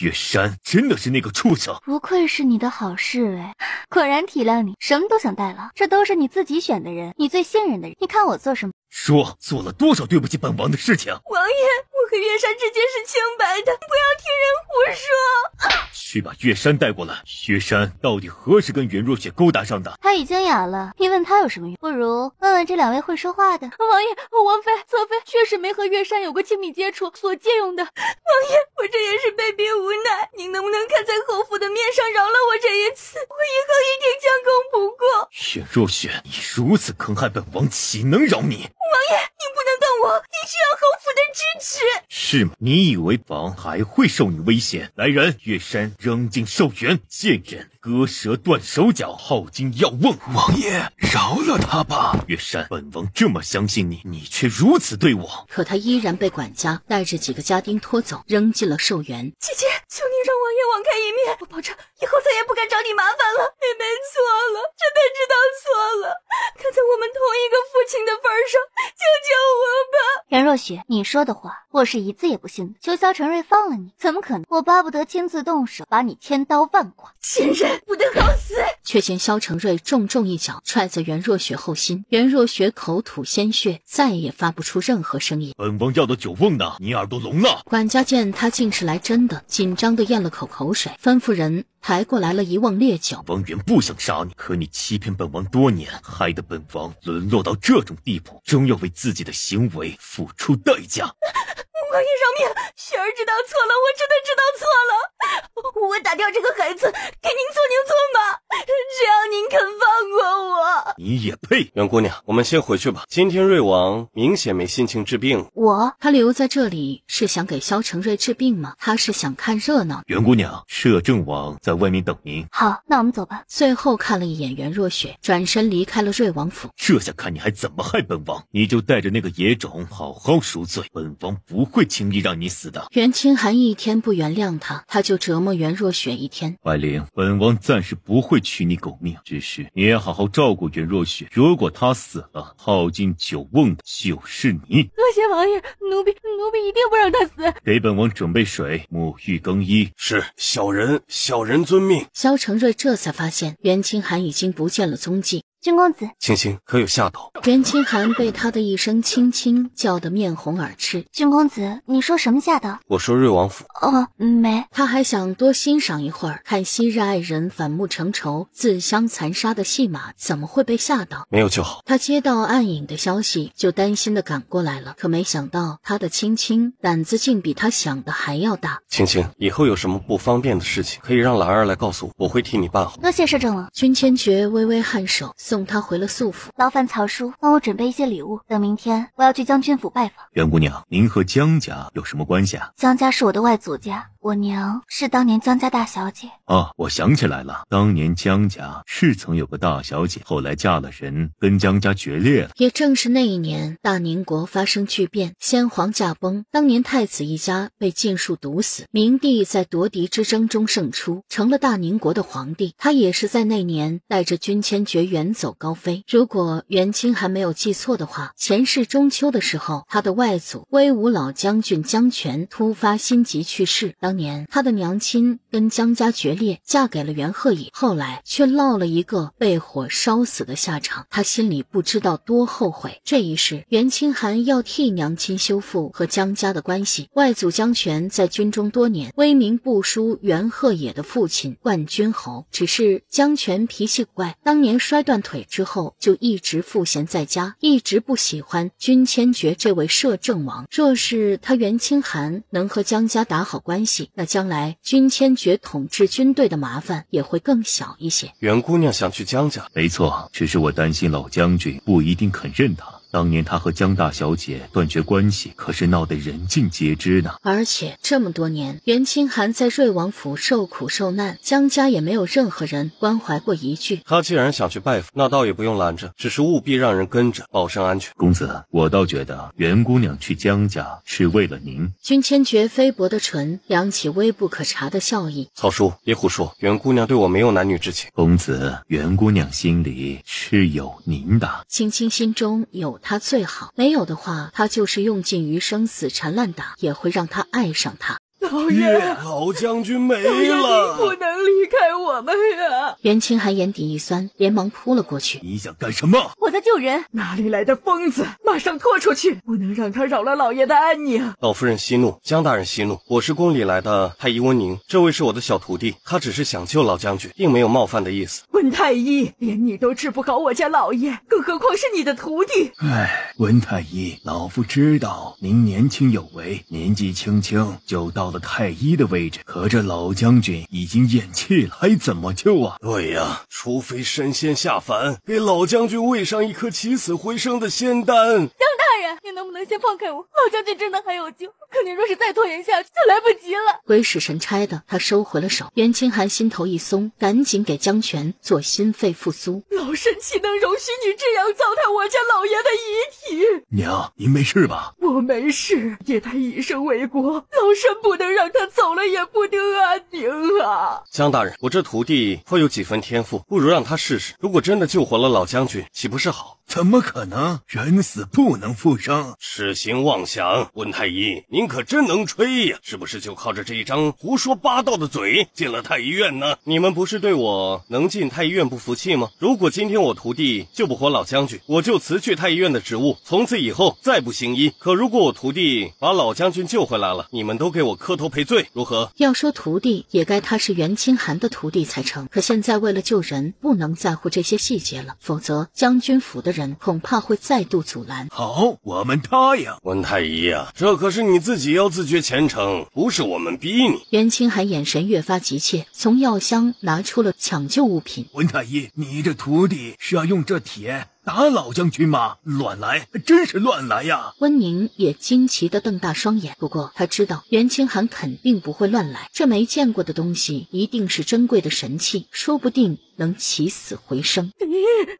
月山真的是那个畜生，不愧是你的好侍卫，果然体谅你，什么都想代劳，这都是你自己选的人，你最信任的人，你看我做什么？说做了多少对不起本王的事情？王爷，我和月山之间是清白的，不要听人胡说。去把月山带过来。月山到底何时跟袁若雪勾搭上的？他已经哑了，你问他有什么用？不如问问这2位会说话的。王爷，王妃，侧妃确实没和月山有过亲密接触，所借用的。王爷，我这也是被逼无奈，您能不能看在侯府的面上饶了我这一次？我以后一定将功补过。袁若雪，你如此坑害本王，岂能饶你？王爷，您不能动我，您需要侯府的支持。是吗？你以为王还会受你威胁？来人，月山扔进寿园，贱人割舌断手脚，耗尽药瓮。王爷，饶了他吧。月山，本王这么相信你，你却如此对我。可他依然被管家带着几个家丁拖走，扔进了寿园。姐姐，求你让王爷网开一面，我保证以后再也不敢找你麻烦了。妹妹错了，真的知道错了，看在我们同一个父亲的份上，救救我吧。袁若雪，你说的话我是一字也不信的。求萧承瑞放了你，怎么可能？我巴不得亲自动手，把你千刀万剐。贱人，不得好死！却见萧承瑞重重一脚踹在袁若雪后心，袁若雪口吐鲜血，再也发不出任何声音。本王要的酒瓮呢？你耳朵聋了？管家见他竟是来真的，紧张的咽了口水，吩咐人抬过来了一瓮烈酒。王原不想杀你，可你欺骗本王多年，害得本王沦落到这种地步，终要为自己的行为付出代价。王爷饶命！雪儿知道错了，我真的知道错了。我打掉这个孩子，给您做牛做马，只要您肯放过我。你也配？袁姑娘，我们先回去吧。今天瑞王明显没心情治病。他留在这里是想给萧承瑞治病吗？他是想看热闹。袁姑娘，摄政王在外面等您。好，那我们走吧。最后看了一眼袁若雪，转身离开了瑞王府。这下看你还怎么害本王！你就带着那个野种好好赎罪，本王不会轻易让你死的。袁清寒一天不原谅他，他就折磨袁若雪一天。怀玲，本王暂时不会取你狗命，只是你也好好照顾袁若雪。如果她死了，耗尽酒瓮的就是你。多谢王爷，奴婢一定不让她死。给本王准备水，沐浴更衣。是，小人遵命。萧承瑞这才发现袁清寒已经不见了踪迹。君公子，青青可有下头？袁清寒被他的一声青青叫得面红耳赤。君公子，你说什么下刀？我说瑞王府。没。他还想多欣赏一会儿看昔日爱人反目成仇、自相残杀的戏码，怎么会被吓到？没有就好。他接到暗影的消息，就担心的赶过来了。可没想到他的青青胆子竟比他想的还要大。青青，以后有什么不方便的事情，可以让兰儿来告诉我，我会替你办好。多谢摄政王。君千珏微微颔首，送他回了素府。劳烦曹叔帮我准备一些礼物，等明天我要去将军府拜访。袁姑娘，您和江家有什么关系啊？江家是我的外祖家，我娘是当年江家大小姐。我想起来了，当年江家是曾有个大小姐，后来嫁了人，跟江家决裂了。也正是那一年，大宁国发生巨变，先皇驾崩，当年太子一家被尽数毒死，明帝在夺嫡之争中胜出，成了大宁国的皇帝。他也是在那年带着君千珏远走高飞。如果袁清还没有记错的话，前世中秋的时候，他的外祖威武老将军江泉突发心疾去世。当年他的娘亲跟江家决裂，嫁给了袁鹤乙，后来却落了一个被火烧死的下场。他心里不知道多后悔。这一世，袁清寒要替娘亲修复和江家的关系。外祖江泉在军中多年，威名不输袁鹤野的父亲冠军侯。只是江泉脾气怪，当年摔断腿之后就一直赋闲在家，一直不喜欢君千珏这位摄政王。若是他袁清寒能和江家打好关系，那将来君千珏统治军队的麻烦也会更小一些。袁姑娘想去江家？没错，只是我担心老将军不一定肯认他。当年他和江大小姐断绝关系，可是闹得人尽皆知呢。而且这么多年，袁清寒在瑞王府受苦受难，江家也没有任何人关怀过一句。他既然想去拜访，那倒也不用拦着，只是务必让人跟着，保证安全。公子，我倒觉得袁姑娘去江家是为了您。君千珏菲薄的唇扬起微不可察的笑意。曹叔，别胡说，袁姑娘对我没有男女之情。公子，袁姑娘心里是有您的。青青心中有他最好，没有的话，他就是用尽余生死缠烂打，也会让他爱上他。老爷，老将军没老爷了，您不能离开我们呀！袁清寒眼底一酸，连忙扑了过去。你想干什么？我在救人。哪里来的疯子？马上拖出去！不能让他扰了老爷的安宁。老夫人息怒，江大人息怒。我是宫里来的太医温宁，这位是我的小徒弟，他只是想救老将军，并没有冒犯的意思。温太医，连你都治不好我家老爷，更何况是你的徒弟。温太医，老夫知道您年轻有为，年纪轻轻就到了了太医的位置，可这老将军已经咽气了，还怎么救啊？对呀，除非神仙下凡，给老将军喂上一颗起死回生的仙丹。江大人，您能不能先放开我？老将军真的还有救，可您若是再拖延下去，就来不及了。鬼使神差的，他收回了手。袁清寒心头一松，赶紧给江泉做心肺复苏。老身岂能容许你这样糟蹋我家老爷的遗体？娘，您没事吧？我没事，叶太以身为国，老身不能让他走了也不得安宁啊！江大人，我这徒弟颇有几分天赋，不如让他试试。如果真的救活了老将军，岂不是好？怎么可能？人死不能复生，痴心妄想！温太医，您可真能吹呀！是不是就靠着这一张胡说八道的嘴进了太医院呢？你们不是对我能进太医院不服气吗？如果今天我徒弟救不活老将军，我就辞去太医院的职务，从此以后再不行医。可如果我徒弟把老将军救回来了，你们都给我磕头赔罪，如何？要说徒弟，也该他是袁清寒的徒弟才成。可现在为了救人，不能在乎这些细节了，否则将军府的人恐怕会再度阻拦。好，我们答应。温太医呀，这可是你自己要自觉虔诚，不是我们逼你。袁清寒眼神越发急切，从药箱拿出了抢救物品。温太医，你这徒弟是要用这铁打老将军吗？乱来，真是乱来呀！温宁也惊奇地瞪大双眼，不过他知道袁清寒肯定不会乱来，这没见过的东西一定是珍贵的神器，说不定能起死回生。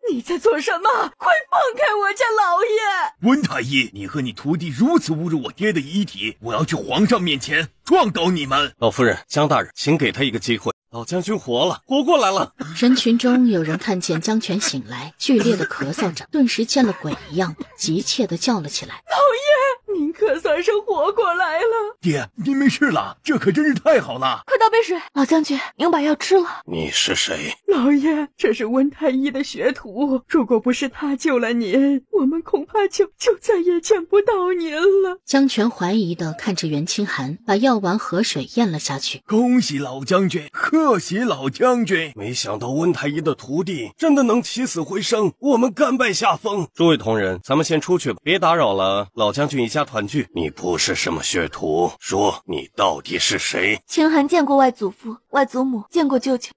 你在做什么？快放开我家老爷！温太医，你和你徒弟如此侮辱我爹的遗体，我要去皇上面前状告你们！老夫人，江大人，请给他一个机会。老将军活了，活过来了！人群中有人看见江泉醒来，剧烈的咳嗽着，顿时见了鬼一样，急切地叫了起来：“老爷，您可算是活过来了！爹，您没事了，这可真是太好了！快倒杯水，老将军，您把药吃了。”你是谁？老爷，这是温太医的学徒，如果不是他救了您，我们恐怕就再也见不到您了。江泉怀疑地看着袁清寒，把药丸和水咽了下去。恭喜老将军，贺喜老将军！没想到温太医的徒弟真的能起死回生，我们甘拜下风。诸位同仁，咱们先出去吧，别打扰了老将军一家团聚。你不是什么学徒，说你到底是谁？清寒见过外祖父、外祖母，见过舅舅。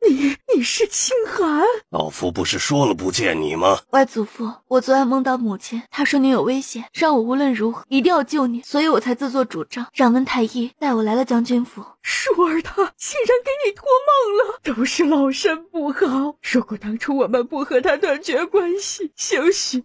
你是清寒？老夫不是说了不见你吗？外祖父，我昨晚梦到母亲，她说你有危险，让我无论如何一定要救你，所以我才自作主张，让温太医带我来了将军府。舒儿他竟然给你托梦了，都是老身不好。如果当初我们不和他断绝关系，兴许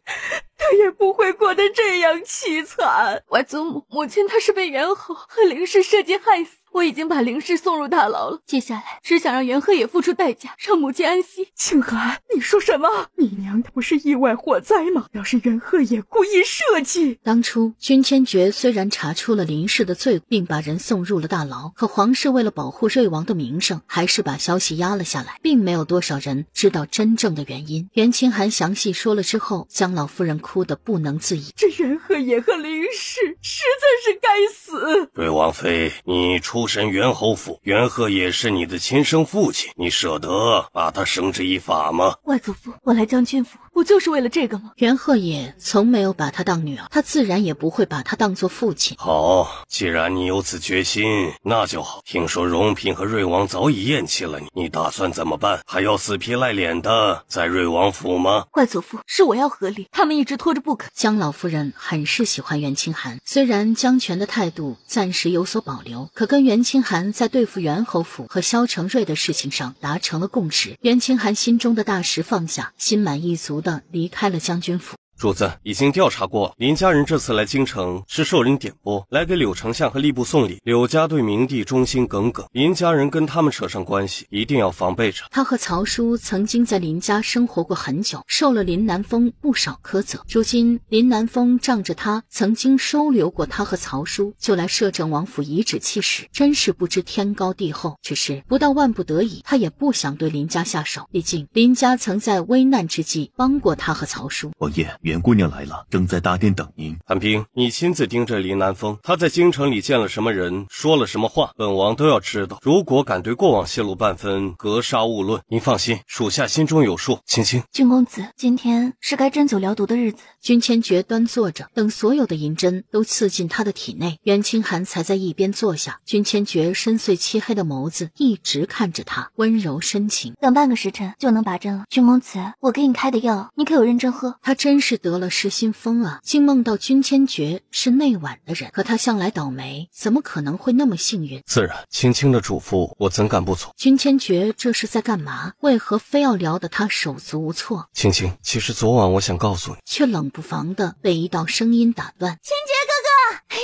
他也不会过得这样凄惨。外祖母，母亲她是被袁侯和林氏设计害死，我已经把林氏送入大牢了，接下来只想让袁鹤也付出代价，让母亲安息。清寒，你说什么？你娘她不是意外火灾吗？要是袁鹤也故意设计……当初君千珏虽然查出了林氏的罪，并把人送入了大牢，可皇室为了保护瑞王的名声，还是把消息压了下来，并没有多少人知道真正的原因。袁清寒详细说了之后，江老夫人哭得不能自已。这袁鹤也和林氏实在是该死。瑞王妃，你出身袁侯府，袁鹤也是你的亲生父亲，你舍得把他绳之以法吗？外祖父，我来将军府不就是为了这个吗？袁鹤也从没有把她当女儿，他自然也不会把她当作父亲。好，既然你有此决心，那就好。听说荣嫔和瑞王早已厌弃了你，你打算怎么办？还要死皮赖脸的在瑞王府吗？外祖父，是我要合理，他们一直拖着不肯。江老夫人很是喜欢袁清寒，虽然江泉的态度暂时有所保留，可跟袁清寒在对付袁侯府和萧承瑞的事情上达成了共识。袁清寒心中的大石放下，心满意足地离开了将军府。主子，已经调查过了，林家人这次来京城是受人点拨，来给柳丞相和吏部送礼。柳家对明帝忠心耿耿，林家人跟他们扯上关系，一定要防备着。他和曹叔曾经在林家生活过很久，受了林南风不少苛责。如今林南风仗着他曾经收留过他和曹叔，就来摄政王府颐指气使，真是不知天高地厚。只是不到万不得已，他也不想对林家下手，毕竟林家曾在危难之际帮过他和曹叔。王爷，袁姑娘来了，正在大殿等您。韩冰，你亲自盯着林南风，他在京城里见了什么人，说了什么话，本王都要知道。如果敢对过往泄露半分，格杀勿论。您放心，属下心中有数。青青，君公子，今天是该针灸疗毒的日子。君千珏端坐着，等所有的银针都刺进他的体内，袁清寒才在一边坐下。君千珏深邃漆黑的眸子一直看着他，温柔深情。等半个时辰就能拔针了。君公子，我给你开的药，你可有认真喝？他真是得了失心疯啊！竟梦到君千珏是内晚的人，可他向来倒霉，怎么可能会那么幸运？自然，青青的嘱咐我怎敢不从？君千珏这是在干嘛？为何非要聊得他手足无措？青青，其实昨晚我想告诉你，却冷不防的被一道声音打断。千珏哥哥，嘿，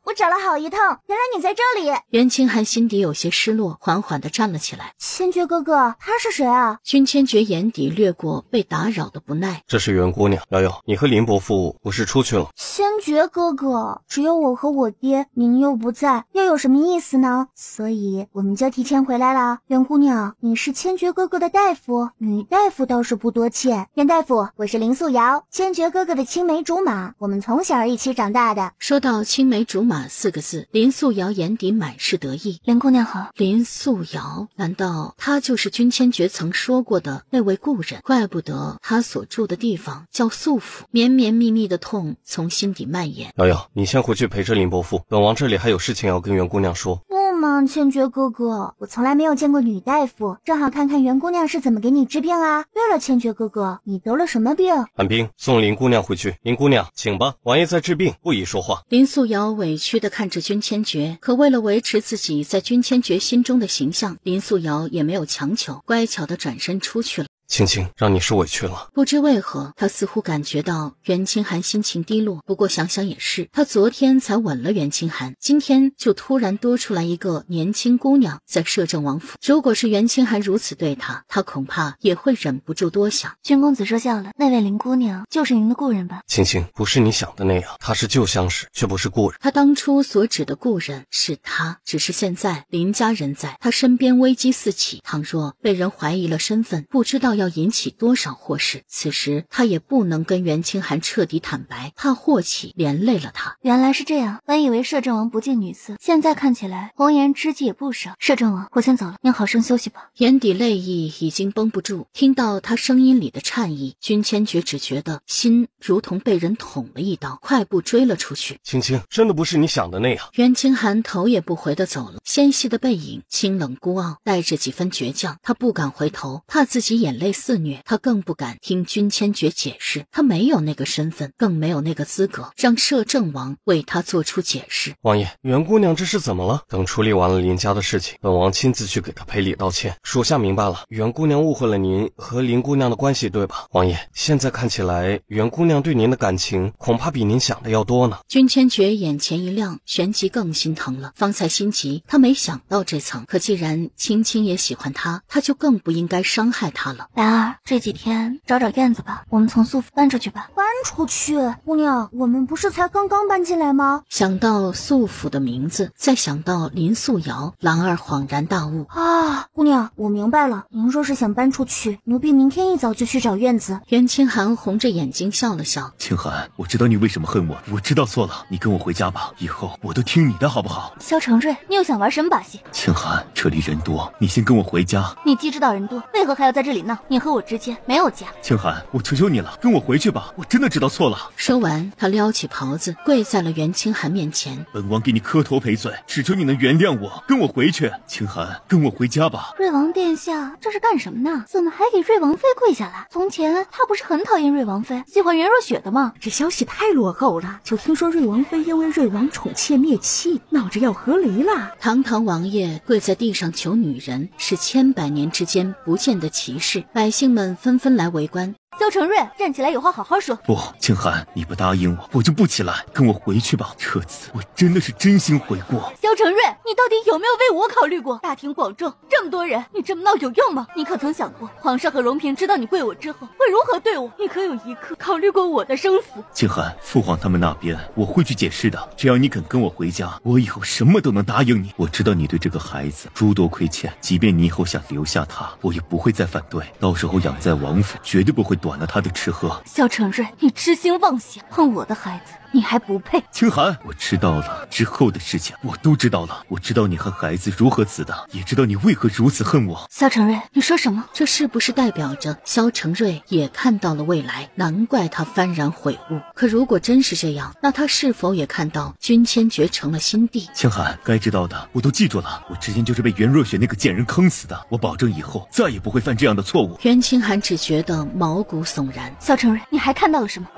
我找了好一趟，原来你在这里。袁清寒心底有些失落，缓缓地站了起来。千珏哥哥，他是谁啊？君千珏眼底掠过被打扰的不耐。这是袁姑娘。瑶瑶，你和林伯父不是出去了？千珏哥哥，只有我和我爹，您又不在，又有什么意思呢？所以我们就提前回来了。袁姑娘，你是千珏哥哥的大夫，女大夫倒是不多见。袁大夫，我是林素瑶，千珏哥哥的青梅竹马，我们从小一起长大的。说到青梅竹马4个字，林素瑶眼底满是得意。林姑娘好。林素瑶，难道她就是君千珏曾说过的那位故人？怪不得她所住的地方叫素府。绵绵密密的痛从心底蔓延。瑶瑶，你先回去陪着林伯父，本王这里还有事情要跟袁姑娘说。不嘛，千珏哥哥，我从来没有见过女大夫，正好看看袁姑娘是怎么给你治病啊。对了，千珏哥哥，你得了什么病？韩冰，送林姑娘回去。林姑娘，请吧，王爷在治病，不宜说话。林素瑶委屈地看着君千珏，可为了维持自己在君千珏心中的形象，林素瑶也没有强求，乖巧地转身出去了。青青，让你受委屈了。不知为何，他似乎感觉到袁清寒心情低落。不过想想也是，他昨天才吻了袁清寒，今天就突然多出来一个年轻姑娘在摄政王府。如果是袁清寒如此对他，他恐怕也会忍不住多想。君公子说笑了，那位林姑娘就是您的故人吧？青青，不是你想的那样，她是旧相识，却不是故人。他当初所指的故人是他，只是现在林家人在，他身边危机四起，倘若被人怀疑了身份，不知道要引起多少祸事。此时他也不能跟袁清寒彻底坦白，怕祸起连累了他。原来是这样，本以为摄政王不近女色，现在看起来红颜知己也不少。摄政王，我先走了，您好生休息吧。眼底泪意已经绷不住，听到他声音里的颤意，君千珏只觉得心如同被人捅了一刀，快步追了出去。青青，真的不是你想的那样。袁清寒头也不回地走了，纤细的背影清冷孤傲，带着几分倔强。他不敢回头，怕自己眼泪肆虐，他更不敢听君千珏解释，他没有那个身份，更没有那个资格让摄政王为他做出解释。王爷，袁姑娘这是怎么了？等处理完了林家的事情，本王亲自去给她赔礼道歉。属下明白了，袁姑娘误会了您和林姑娘的关系，对吧？王爷，现在看起来袁姑娘对您的感情恐怕比您想的要多呢。君千珏眼前一亮，旋即更心疼了。方才心急，他没想到这层，可既然青青也喜欢他，他就更不应该伤害他了。兰儿，这几天找找院子吧，我们从素府搬出去吧。搬出去？姑娘，我们不是才刚刚搬进来吗？想到素府的名字，再想到林素瑶，兰儿恍然大悟。啊，姑娘，我明白了，您若是想搬出去，奴婢明天一早就去找院子。袁清寒红着眼睛笑了笑。清寒，我知道你为什么恨我，我知道错了，你跟我回家吧，以后我都听你的好不好？萧承瑞，你又想玩什么把戏？清寒，这里人多，你先跟我回家。你既知道人多，为何还要在这里闹？你和我之间没有家。清寒，我求求你了，跟我回去吧，我真的知道错了。说完，他撩起袍子，跪在了袁清寒面前。本王给你磕头赔罪，只求你能原谅我，跟我回去。清寒，跟我回家吧。瑞王殿下，这是干什么呢？怎么还给瑞王妃跪下来？从前他不是很讨厌瑞王妃，喜欢袁若雪的吗？这消息太落后了，就听说瑞王妃因为瑞王宠妾灭妻，闹着要和离了。堂堂王爷跪在地上求女人，是千百年之间不见的奇事，百姓们纷纷来围观。萧承瑞，站起来，有话好好说。不，清寒，你不答应我，我就不起来，跟我回去吧。这次我真的是真心悔过。萧承瑞，你到底有没有为我考虑过？大庭广众，这么多人，你这么闹有用吗？你可曾想过，皇上和容嫔知道你跪我之后会如何对我？你可有一刻考虑过我的生死？清寒，父皇他们那边我会去解释的，只要你肯跟我回家，我以后什么都能答应你。我知道你对这个孩子诸多亏欠，即便你以后想留下他，我也不会再反对，到时候养在王府，绝对不会短了他的吃喝。萧承瑞，你痴心妄想，碰我的孩子，你还不配。清寒，我知道了，之后的事情我都知道了。我知道你和孩子如何死的，也知道你为何如此恨我。萧承瑞，你说什么？这是不是代表着萧承瑞也看到了未来？难怪他幡然悔悟。可如果真是这样，那他是否也看到君千珏成了新帝？清寒，该知道的我都记住了。我之前就是被袁若雪那个贱人坑死的，我保证以后再也不会犯这样的错误。袁清寒只觉得毛骨悚然。萧承瑞，你还看到了什么？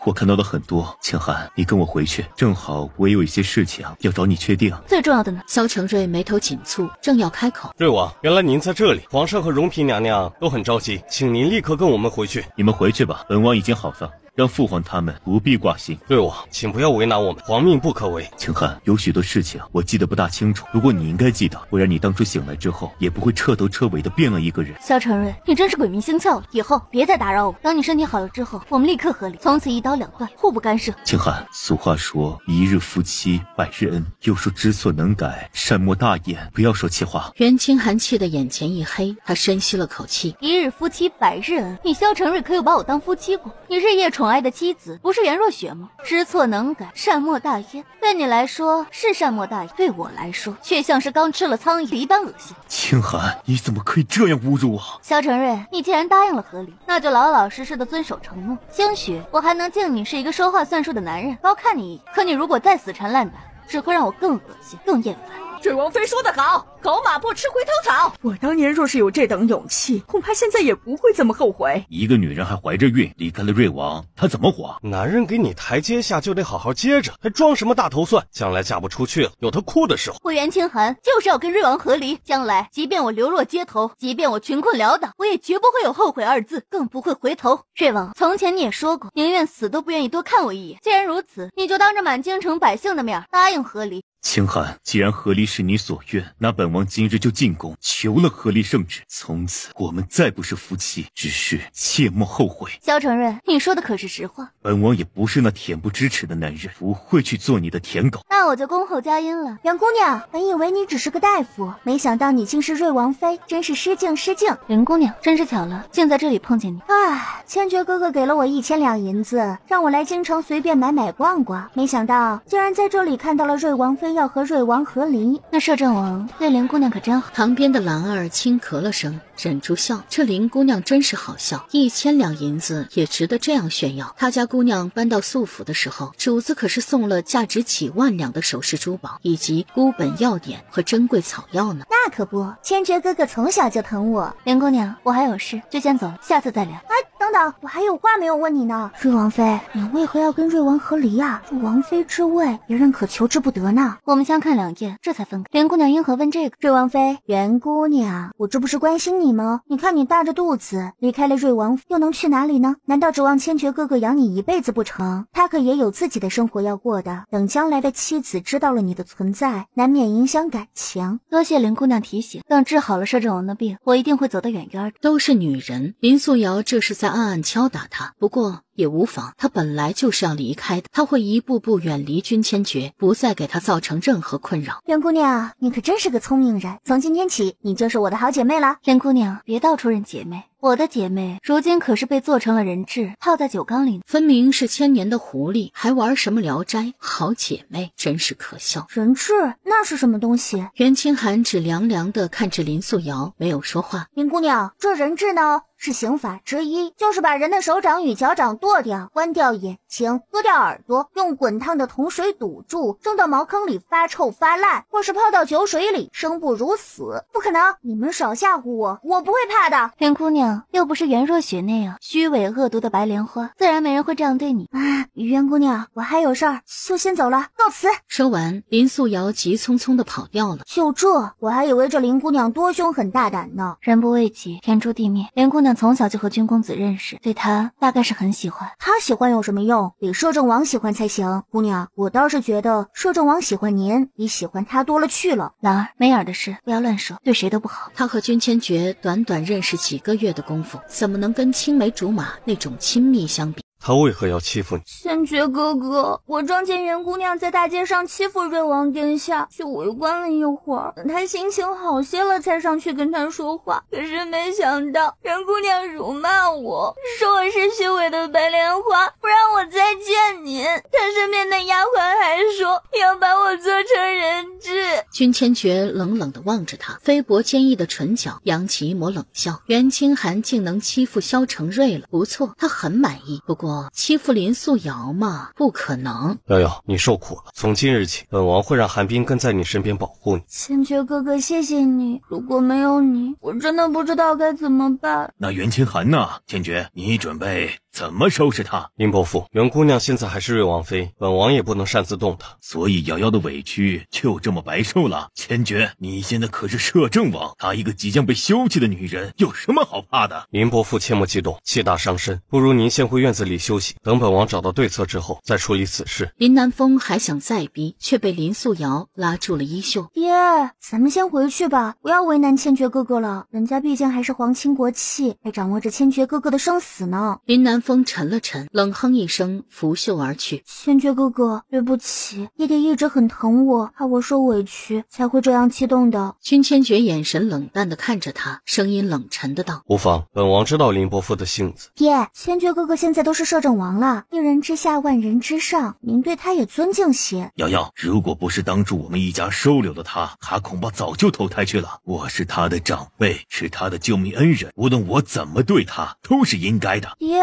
我看到了很多。清寒，你跟我回去，正好我也有一些事情要找你确定。最重要的呢？萧承瑞眉头紧蹙，正要开口。瑞王，原来您在这里，皇上和容嫔娘娘都很着急，请您立刻跟我们回去。你们回去吧，本王已经好了。让父皇他们不必挂心。瑞王，请不要为难我们，皇命不可违。清寒，有许多事情我记得不大清楚，如果你应该记得，不然你当初醒来之后也不会彻头彻尾的变了一个人。萧承瑞，你真是鬼迷心窍了，以后别再打扰我。等你身体好了之后，我们立刻和离，从此一刀两断，互不干涉。清寒，俗话说一日夫妻百日恩，又说知错能改善莫大焉，不要说气话。袁清寒气得眼前一黑，他深吸了口气。一日夫妻百日恩，你萧承瑞可有把我当夫妻过？你日夜宠爱的妻子不是袁若雪吗？知错能改善莫大焉，对你来说是善莫大焉，对我来说却像是刚吃了苍蝇一般恶心。清寒，你怎么可以这样侮辱我？萧承瑞，你既然答应了和离，那就老老实实的遵守承诺，兴许我还能敬你是一个说话算数的男人，高看你一眼。可你如果再死缠烂打，只会让我更恶心更厌烦。这王妃说得好，狗马不吃回头草。我当年若是有这等勇气，恐怕现在也不会这么后悔。一个女人还怀着孕离开了瑞王，她怎么活？男人给你台阶下就得好好接着，还装什么大头蒜？将来嫁不出去了，有他哭的时候。我袁清寒就是要跟瑞王和离，将来即便我流落街头，即便我穷困潦倒，我也绝不会有后悔二字，更不会回头。瑞王，从前你也说过，宁愿死都不愿意多看我一眼。既然如此，你就当着满京城百姓的面答应和离。清寒，既然和离是你所愿，那本王今日就进宫求了和离圣旨，从此我们再不是夫妻，只是切莫后悔。萧承瑞，你说的可是实话？本王也不是那恬不知耻的男人，不会去做你的舔狗。那我就恭候佳音了。袁姑娘，本以为你只是个大夫，没想到你竟是瑞王妃，真是失敬失敬。林姑娘，真是巧了，竟在这里碰见你。唉，千珏哥哥给了我1000两银子，让我来京城随便买逛逛，没想到竟然在这里看到了瑞王妃要和瑞王和离。那摄政王对林姑娘可真好。旁边的兰儿轻咳了声，忍住笑，这林姑娘真是好笑，1000两银子也值得这样炫耀。他家姑娘搬到素府的时候，主子可是送了价值几万两的首饰珠宝，以及孤本药典和珍贵草药呢。那可不，千珏哥哥从小就疼我。林姑娘，我还有事，就先走了，下次再聊。哎，等等，我还有话没有问你呢。瑞王妃，你为何要跟瑞王和离啊？这王妃之位，别人可求之不得呢。我们相看两厌，这才分开。林姑娘因何问这个？瑞王妃，袁姑娘，我这不是关心你吗？你看你大着肚子离开了瑞王，又能去哪里呢？难道指望千珏哥哥养你一辈子不成？他可也有自己的生活要过的。等将来的妻子知道了你的存在，难免影响感情。多谢林姑娘提醒，等治好了摄政王的病，我一定会走得远远的。都是女人，林素瑶这是在暗暗敲打他，不过也无妨，他本来就是要离开的，他会一步步远离君千珏，不再给他造成任何困扰。袁姑娘，你可真是个聪明人，从今天起，你就是我的好姐妹了。林姑娘，别到处认姐妹，我的姐妹如今可是被做成了人质，泡在酒缸里，分明是1000年的狐狸，还玩什么聊斋？好姐妹，真是可笑。人质那是什么东西？袁清寒只凉凉地看着林素瑶，没有说话。林姑娘，这人质呢？是刑法之一，就是把人的手掌与脚掌剁掉，关掉眼睛，割掉耳朵，用滚烫的铜水堵住，扔到茅坑里发臭发烂，或是泡到酒水里，生不如死。不可能，你们少吓唬我，我不会怕的。林姑娘又不是袁若雪那样虚伪恶毒的白莲花，自然没人会这样对你。袁姑娘，我还有事儿，就先走了，告辞。说完，林素瑶急匆匆地跑掉了。就这，我还以为这林姑娘多凶狠大胆呢。人不为己，天诛地灭。林姑娘从小就和君公子认识，对他大概是很喜欢。他喜欢有什么用？得摄政王喜欢才行。姑娘，我倒是觉得摄政王喜欢您比喜欢他多了去了。兰儿，没眼的事不要乱说，对谁都不好。他和君千珏短短认识几个月的功夫，怎么能跟青梅竹马那种亲密相比？他为何要欺负你？千珏哥哥，我撞见袁姑娘在大街上欺负瑞王殿下，就围观了一会儿，等她心情好些了才上去跟她说话。可是没想到袁姑娘辱骂我，说我是虚伪的白莲花，不让我再见您。她身边的丫鬟还说要把我做成人质。君千珏冷冷地望着他，菲薄坚毅的唇角扬起一抹冷笑。袁清寒竟能欺负萧承瑞了，不错，他很满意。不过欺负林素瑶嘛，不可能。瑶瑶，你受苦了。从今日起，本王会让寒冰跟在你身边保护你。千珏哥哥，谢谢你，如果没有你，我真的不知道该怎么办。那袁清寒呢？千珏，你准备怎么收拾他？林伯父，袁姑娘现在还是瑞王妃，本王也不能擅自动她，所以瑶瑶的委屈就这么白受了。千珏，你现在可是摄政王，她一个即将被休弃的女人，有什么好怕的？林伯父切莫激动，气大伤身，不如您先回院子里休息，等本王找到对策之后再处理此事。林南风还想再逼，却被林素瑶拉住了衣袖。爹，咱们先回去吧，不要为难千珏哥哥了，人家毕竟还是皇亲国戚，还掌握着千珏哥哥的生死呢。林南风沉了沉，冷哼一声，拂袖而去。千珏哥哥，对不起，爹爹一直很疼我，怕我受委屈才会这样激动的。君千珏眼神冷淡地看着他，声音冷沉的道：无妨，本王知道林伯父的性子。爹，千珏哥哥现在都是摄政王了，一人之下万人之上，您对他也尊敬些。瑶瑶，如果不是当初我们一家收留了他恐怕早就投胎去了。我是他的长辈，是他的救命恩人，无论我怎么对他都是应该的。爹，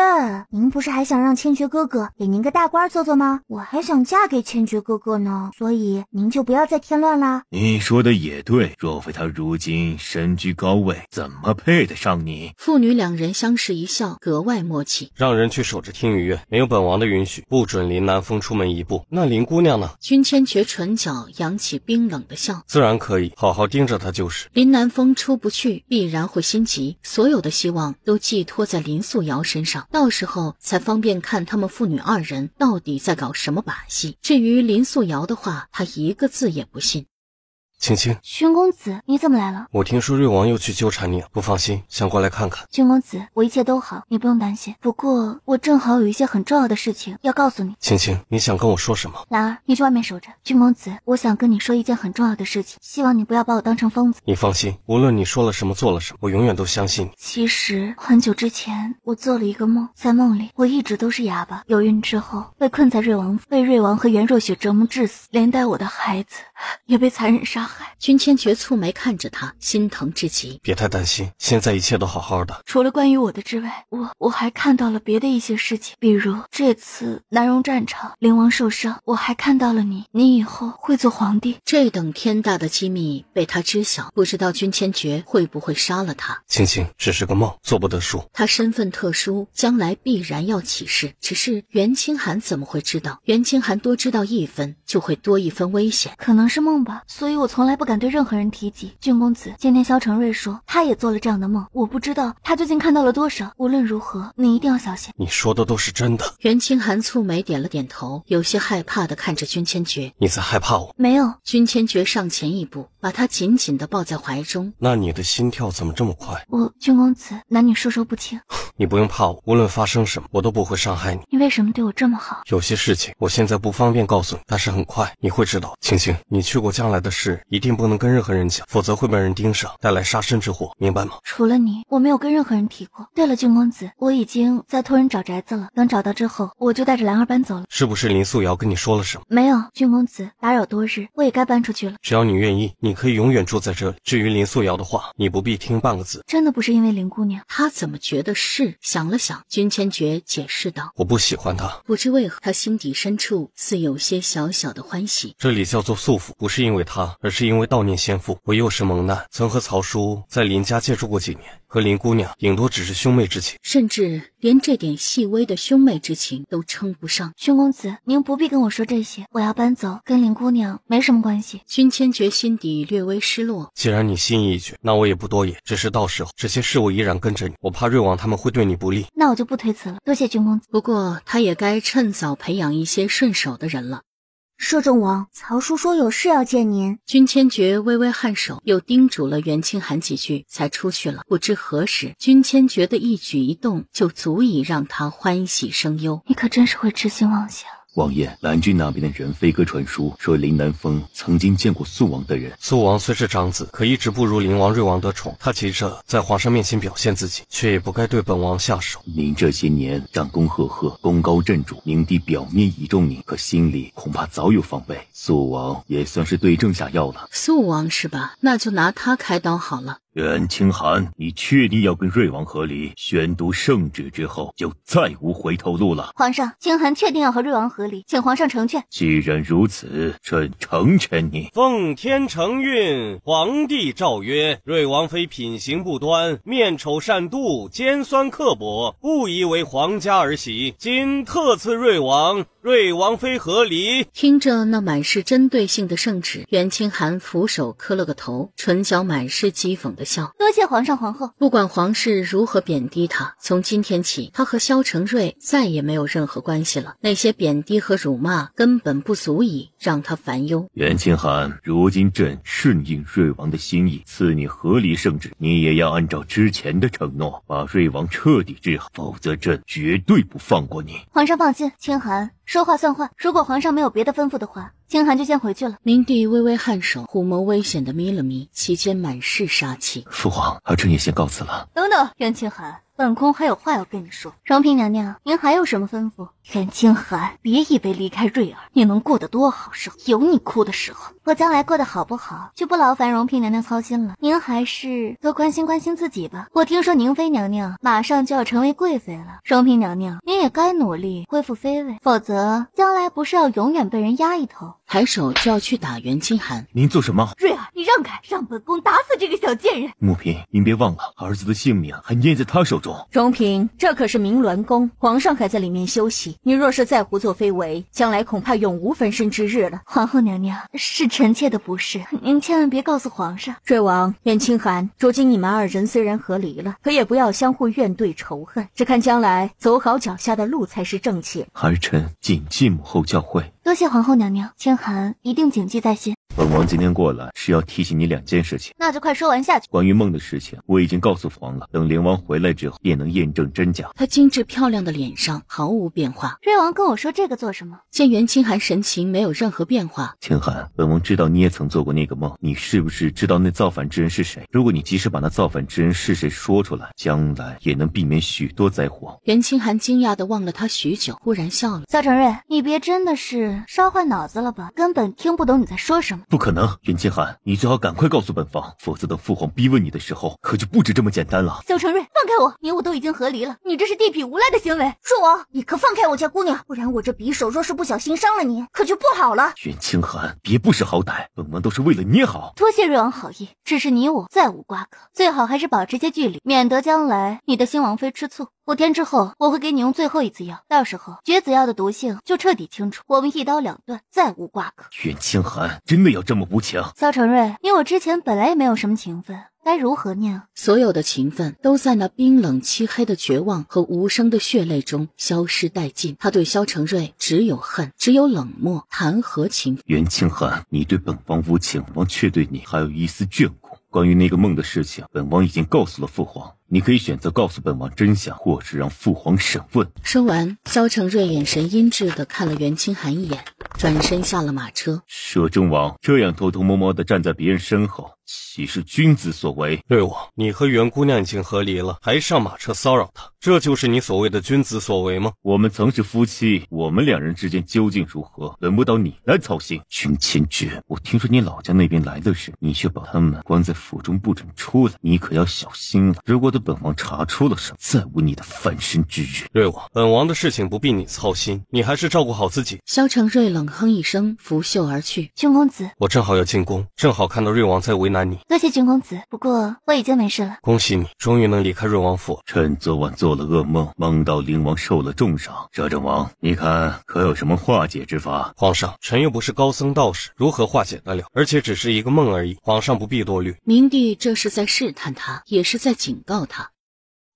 您不是还想让千珏哥哥给您个大官做做吗？我还想嫁给千珏哥哥呢，所以您就不要再添乱啦。你说的也对，若非他如今身居高位，怎么配得上你？父女两人相视一笑，格外默契。让人去守着听雨院，没有本王的允许，不准林南风出门一步。那林姑娘呢？君千珏唇角扬起冰冷的笑。自然可以，好好盯着她就是。林南风出不去，必然会心急，所有的希望都寄托在林素瑶身上，到时候才方便看他们父女二人到底在搞什么把戏。至于林素瑶的话，他一个字也不信。青青，君公子，你怎么来了？我听说瑞王又去纠缠你了，不放心，想过来看看。君公子，我一切都好，你不用担心。不过我正好有一些很重要的事情要告诉你。青青，你想跟我说什么？兰儿，你去外面守着。君公子，我想跟你说一件很重要的事情，希望你不要把我当成疯子。你放心，无论你说了什么做了什么，我永远都相信你。其实很久之前我做了一个梦，在梦里我一直都是哑巴，有孕之后被困在被瑞王和袁若雪折磨致死，连带我的孩子也被残忍杀害。君千珏蹙眉看着他，心疼至极。别太担心，现在一切都好好的。除了关于我的之外，我还看到了别的一些事情，比如这次南荣战场灵王受伤，我还看到了你以后会做皇帝。这等天大的机密被他知晓，不知道君千珏会不会杀了他。青青，只是个梦，做不得数。他身份特殊，将来必然要起事，只是袁清寒怎么会知道？袁清寒多知道一分，就会多一分危险。可能是梦吧，所以我从来不敢对任何人提及。郡公子，今天萧承瑞说他也做了这样的梦，我不知道他究竟看到了多少。无论如何，你一定要小心。你说的都是真的。袁清寒蹙眉点了点头，有些害怕地看着君千珏。你在害怕我？没有。君千珏上前一步，把他紧紧地抱在怀中。那你的心跳怎么这么快？郡公子，男女授受不亲。你不用怕我，无论发生什么，我都不会伤害你。你为什么对我这么好？有些事情我现在不方便告诉你，但是很快你会知道。青青，你去过将来的事一定不能跟任何人讲，否则会被人盯上，带来杀身之祸，明白吗？除了你，我没有跟任何人提过。对了，郡公子，我已经在托人找宅子了，等找到之后，我就带着兰儿搬走了。是不是林素瑶跟你说了什么？没有，郡公子，打扰多日，我也该搬出去了。只要你愿意，你可以永远住在这里。至于林素瑶的话，你不必听半个字。真的不是因为林姑娘？他怎么觉得是？想了想，君千珏解释道：我不喜欢她。不知为何，他心底深处似有些小小的欢喜。这里叫做素府，不是因为她，而是因为悼念先父。我幼时蒙难，曾和曹叔在林家借住过几年，和林姑娘顶多只是兄妹之情，甚至连这点细微的兄妹之情都称不上。郡公子，您不必跟我说这些，我要搬走，跟林姑娘没什么关系。君千珏心底略微失落。既然你心意已决，那我也不多言，只是到时候这些事我依然跟着你，我怕瑞王他们会对你不利。那我就不推辞了，多谢郡公子。不过他也该趁早培养一些顺手的人了。摄政王，曹叔说有事要见您。君千珏微微颔首，又叮嘱了袁清寒几句，才出去了。不知何时，君千珏的一举一动就足以让他欢喜生忧。你可真是会痴心妄想。王爷，蓝军那边的人飞鸽传书，说林南风曾经见过肃王的人。肃王虽是长子，可一直不如灵王、瑞王得宠。他急着在皇上面前表现自己，却也不该对本王下手。您这些年战功赫赫，功高震主，明帝表面倚重您，可心里恐怕早有防备。肃王也算是对症下药了。肃王是吧？那就拿他开刀好了。袁清寒，你确定要跟瑞王和离？宣读圣旨之后，就再无回头路了。皇上，清寒确定要和瑞王和离，请皇上成全。既然如此，朕成全你。奉天承运，皇帝诏曰：瑞王妃品行不端，面丑善妒，尖酸刻薄，不宜为皇家儿媳。今特赐瑞王、瑞王妃和离。听着那满是针对性的圣旨，袁清寒俯首磕了个头，唇角满是讥讽的笑。多谢皇上皇后。不管皇室如何贬低他，从今天起，他和萧承瑞再也没有任何关系了。那些贬低和辱骂根本不足以让他烦忧。袁清寒，如今朕顺应瑞王的心意，赐你和离圣旨，你也要按照之前的承诺，把瑞王彻底治好，否则朕绝对不放过你。皇上放心，清寒说话算话。如果皇上没有别的吩咐的话，清寒就先回去了。明帝微微颔首，虎眸危险地眯了眯，其间满是杀气。父皇，儿臣也先告辞了。等等，袁清寒，本宫还有话要跟你说。荣嫔娘娘，您还有什么吩咐？袁清寒，别以为离开瑞儿你能过得多好受，有你哭的时候。我将来过得好不好，就不劳烦荣嫔娘娘操心了。您还是多关心关心自己吧。我听说宁妃娘娘马上就要成为贵妃了，荣嫔娘娘，您也该努力恢复妃位，否则将来不是要永远被人压一头。抬手就要去打袁清寒。您做什么？瑞儿，你让开，让本宫打死这个小贱人。母嫔，您别忘了，儿子的性命还捏在他手中。荣嫔，这可是明銮宫，皇上还在里面休息，你若是再胡作非为，将来恐怕永无翻身之日了。皇后娘娘，是臣妾的不是，您千万别告诉皇上。瑞王、袁清寒，如今你们二人虽然和离了，可也不要相互怨怼仇恨，只看将来走好脚下的路才是正气。儿臣谨记母后教诲。多谢皇后娘娘，清寒一定谨记在心。本王今天过来是要提醒你2件事情。那就快说完下去。关于梦的事情，我已经告诉父王了，等灵王回来之后，便能验证真假。他精致漂亮的脸上毫无变化。瑞王跟我说这个做什么？见袁清寒神情没有任何变化。清寒，本王知道你也曾做过那个梦，你是不是知道那造反之人是谁？如果你及时把那造反之人是谁说出来，将来也能避免许多灾祸。袁清寒惊讶地望了他许久，忽然笑了。萧承瑞，你别真的是烧坏脑子了吧？根本听不懂你在说什么。不可能，袁清寒，你最好赶快告诉本王，否则等父皇逼问你的时候，可就不止这么简单了。萧承瑞，放开我！你我都已经和离了，你这是地痞无赖的行为。恕我，你可放开我家姑娘，不然我这匕首若是不小心伤了你，可就不好了。袁清寒，别不识好歹，本王都是为了你好。多谢瑞王好意，只是你我再无瓜葛，最好还是保持些距离，免得将来你的新王妃吃醋。5天之后，我会给你用最后一次药，到时候绝子药的毒性就彻底清除，我们一刀两断，再无瓜葛。袁清寒，真的要这么无情？萧承瑞，你我之前本来也没有什么情分，该如何念？所有的情分都在那冰冷漆黑的绝望和无声的血泪中消失殆尽。他对萧承瑞只有恨，只有冷漠，谈何情？袁清寒，你对本王无情，本王却对你还有一丝眷顾。关于那个梦的事情，本王已经告诉了父皇，你可以选择告诉本王真相，或是让父皇审问。说完，萧承瑞眼神阴鸷地看了袁清寒一眼，转身下了马车。摄政王这样偷偷摸摸地站在别人身后，岂是君子所为？瑞王，你和袁姑娘已经和离了，还上马车骚扰她，这就是你所谓的君子所为吗？我们曾是夫妻，我们2人之间究竟如何，轮不到你来操心。君千珏，我听说你老家那边来的人，你却把他们关在府中不准出来，你可要小心了。如果等本王查出了什么，再无你的翻身之日。瑞王，本王的事情不必你操心，你还是照顾好自己。萧承瑞冷哼一声，拂袖而去。君公子，我正好要进宫，正好看到瑞王在为难你。多谢君公子，不过我已经没事了。恭喜你，终于能离开瑞王府。朕昨晚做了噩梦，梦到灵王受了重伤。摄政王，你看可有什么化解之法？皇上，臣又不是高僧道士，如何化解得了？而且只是一个梦而已，皇上不必多虑。明帝这是在试探他，也是在警告他。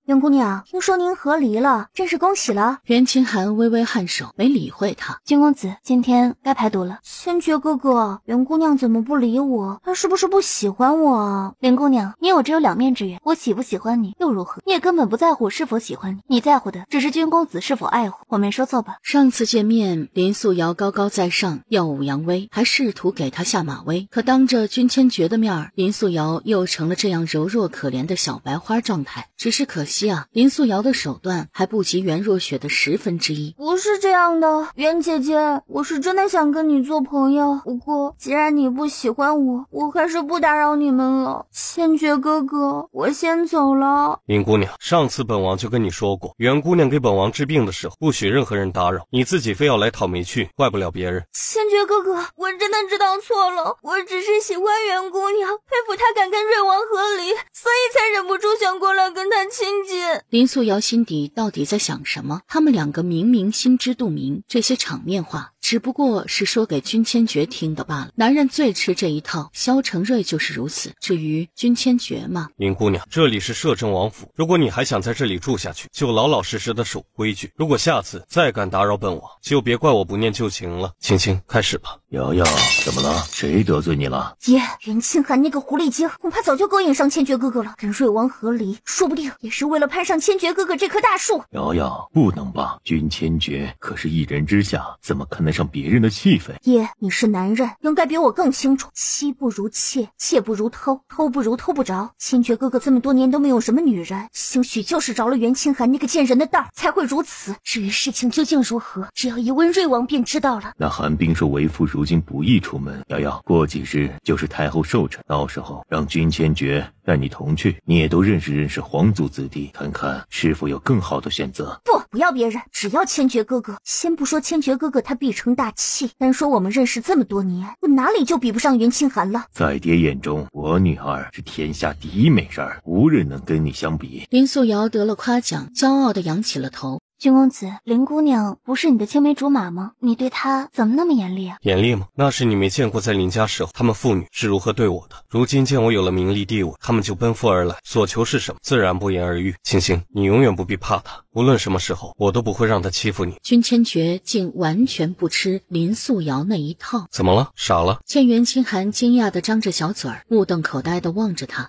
袁姑娘，听说您和离了，真是恭喜了。袁清寒微微颔首，没理会他。君公子，今天该排毒了。千珏哥哥，袁姑娘怎么不理我？她是不是不喜欢我啊？林姑娘，你我只有2面之缘，我喜不喜欢你又如何？你也根本不在乎我是否喜欢你，你在乎的只是君公子是否爱护。我没说错吧？上次见面，林素瑶高高在上，耀武扬威，还试图给他下马威。可当着君千珏的面，林素瑶又成了这样柔弱可怜的小白花状态。只是可惜啊，林素瑶的手段还不及袁若雪的1/10。不是这样的，袁姐姐，我是真的想跟你做朋友。不过既然你不喜欢我，我还是不打扰你们了。千珏哥哥，我先走了。林姑娘，上次本王就跟你说过，袁姑娘给本王治病的时候，不许任何人打扰，你自己非要来讨没趣，怪不了别人。千珏哥哥，我真的知道错了，我只是喜欢袁姑娘，佩服她敢跟瑞王和离，所以才忍不住想过来跟她亲近。林素瑶心底到底在想什么？他们2个明明心知肚明，这些场面话只不过是说给君千珏听的罢了。男人最吃这一套，萧承瑞就是如此。至于君千珏嘛，林姑娘，这里是摄政王府，如果你还想在这里住下去，就老老实实的守规矩。如果下次再敢打扰本王，就别怪我不念旧情了。青青，开始吧。瑶瑶，怎么了？谁得罪你了？爹，袁清寒那个狐狸精，恐怕早就勾引上千珏哥哥了，跟瑞王和离，说不定也是为了攀上千珏哥哥这棵大树。瑶瑶，不能吧？君千珏可是一人之下，怎么看得上别人的气氛？爹，你是男人，应该比我更清楚，妻不如妾，妾不如偷，偷不如偷不着。千珏哥哥这么多年都没有什么女人，兴许就是着了袁清寒那个贱人的道，才会如此。至于事情究竟如何，只要一问瑞王便知道了。那寒冰说为夫如今不宜出门，瑶瑶，过几日就是太后寿辰，到时候让君千珏带你同去，你也都认识皇族子弟，看看是否有更好的选择。不要别人，只要千珏哥哥。先不说千珏哥哥他必成大器，单说我们认识这么多年，我哪里就比不上袁清寒了。在爹眼中，我女儿是天下第一美人，无人能跟你相比。林素瑶得了夸奖，骄傲地扬起了头。君公子，林姑娘不是你的青梅竹马吗？你对她怎么那么严厉啊？严厉吗？那是你没见过在林家时候他们父女是如何对我的。如今见我有了名利地位，他们就奔赴而来，所求是什么，自然不言而喻。青青，你永远不必怕他，无论什么时候，我都不会让他欺负你。君千珏竟完全不吃林素瑶那一套。怎么了？傻了？见袁清寒惊讶地张着小嘴儿，目瞪口呆地望着他。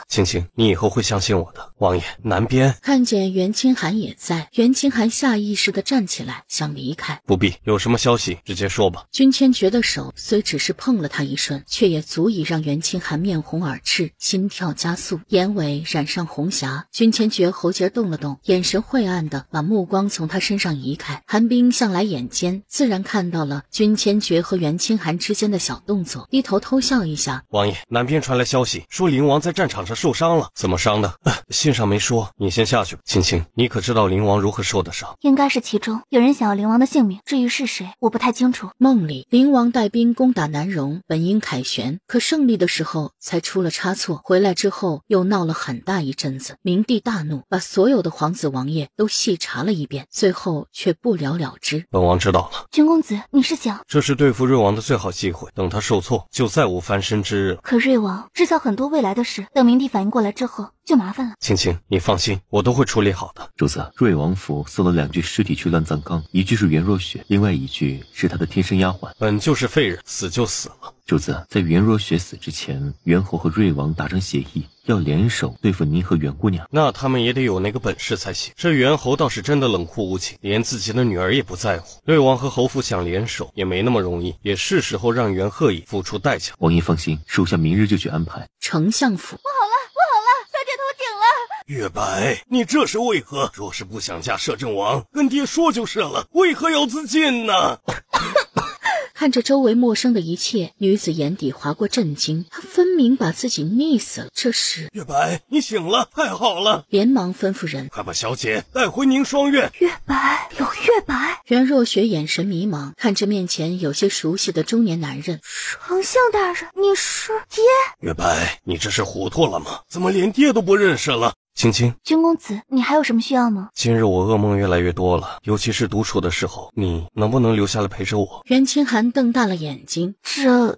青青，你以后会相信我的。王爷，南边。看见袁清寒也在，袁清寒下意识地站起来想离开。不必，有什么消息直接说吧。君千珏的手虽只是碰了他一瞬，却也足以让袁清寒面红耳赤，心跳加速，眼尾染上红霞。君千珏喉结动了动，眼神晦暗地把目光从他身上移开。寒冰向来眼尖，自然看到了君千珏和袁清寒之间的小动作，低头偷笑一下。王爷，南边传来消息，说灵王在战场上受伤了。怎么伤的？信上没说，你先下去吧。青青，你可知道灵王如何受的伤？应该是其中有人想要灵王的性命，至于是谁，我不太清楚。梦里灵王带兵攻打南荣，本应凯旋，可胜利的时候才出了差错，回来之后又闹了很大一阵子。明帝大怒，把所有的皇子王爷都细查了一遍，最后却不了了之。本王知道了。君公子，你是想……这是对付瑞王的最好机会，等他受挫，就再无翻身之日了。可瑞王知晓很多未来的事，等明帝反应过来之后就麻烦了。青青，你放心，我都会处理好的。主子，瑞王府送了2具尸体去乱葬岗，一具是袁若雪，另外一具是他的贴身丫鬟。本就是废人，死就死了。主子，在袁若雪死之前，袁侯和瑞王达成协议，要联手对付您和袁姑娘。那他们也得有那个本事才行。这袁侯倒是真的冷酷无情，连自己的女儿也不在乎。瑞王和侯府想联手也没那么容易，也是时候让袁鹤乙付出代价。王爷放心，属下明日就去安排。丞相府，小姐头顶了。月白，你这是为何？若是不想嫁摄政王，跟爹说就是了，为何要自尽呢？看着周围陌生的一切，女子眼底划过震惊，她分明把自己溺死了。这时，月白，你醒了，太好了！连忙吩咐人，快把小姐带回宁双院。月白，有月白。袁若雪眼神迷茫，看着面前有些熟悉的中年男人。丞相大人，你是爹？月白，你这是糊涂了吗？怎么连爹都不认识了？青青，君公子，你还有什么需要吗？今日我噩梦越来越多了，尤其是独处的时候，你能不能留下来陪着我？袁清寒瞪大了眼睛，这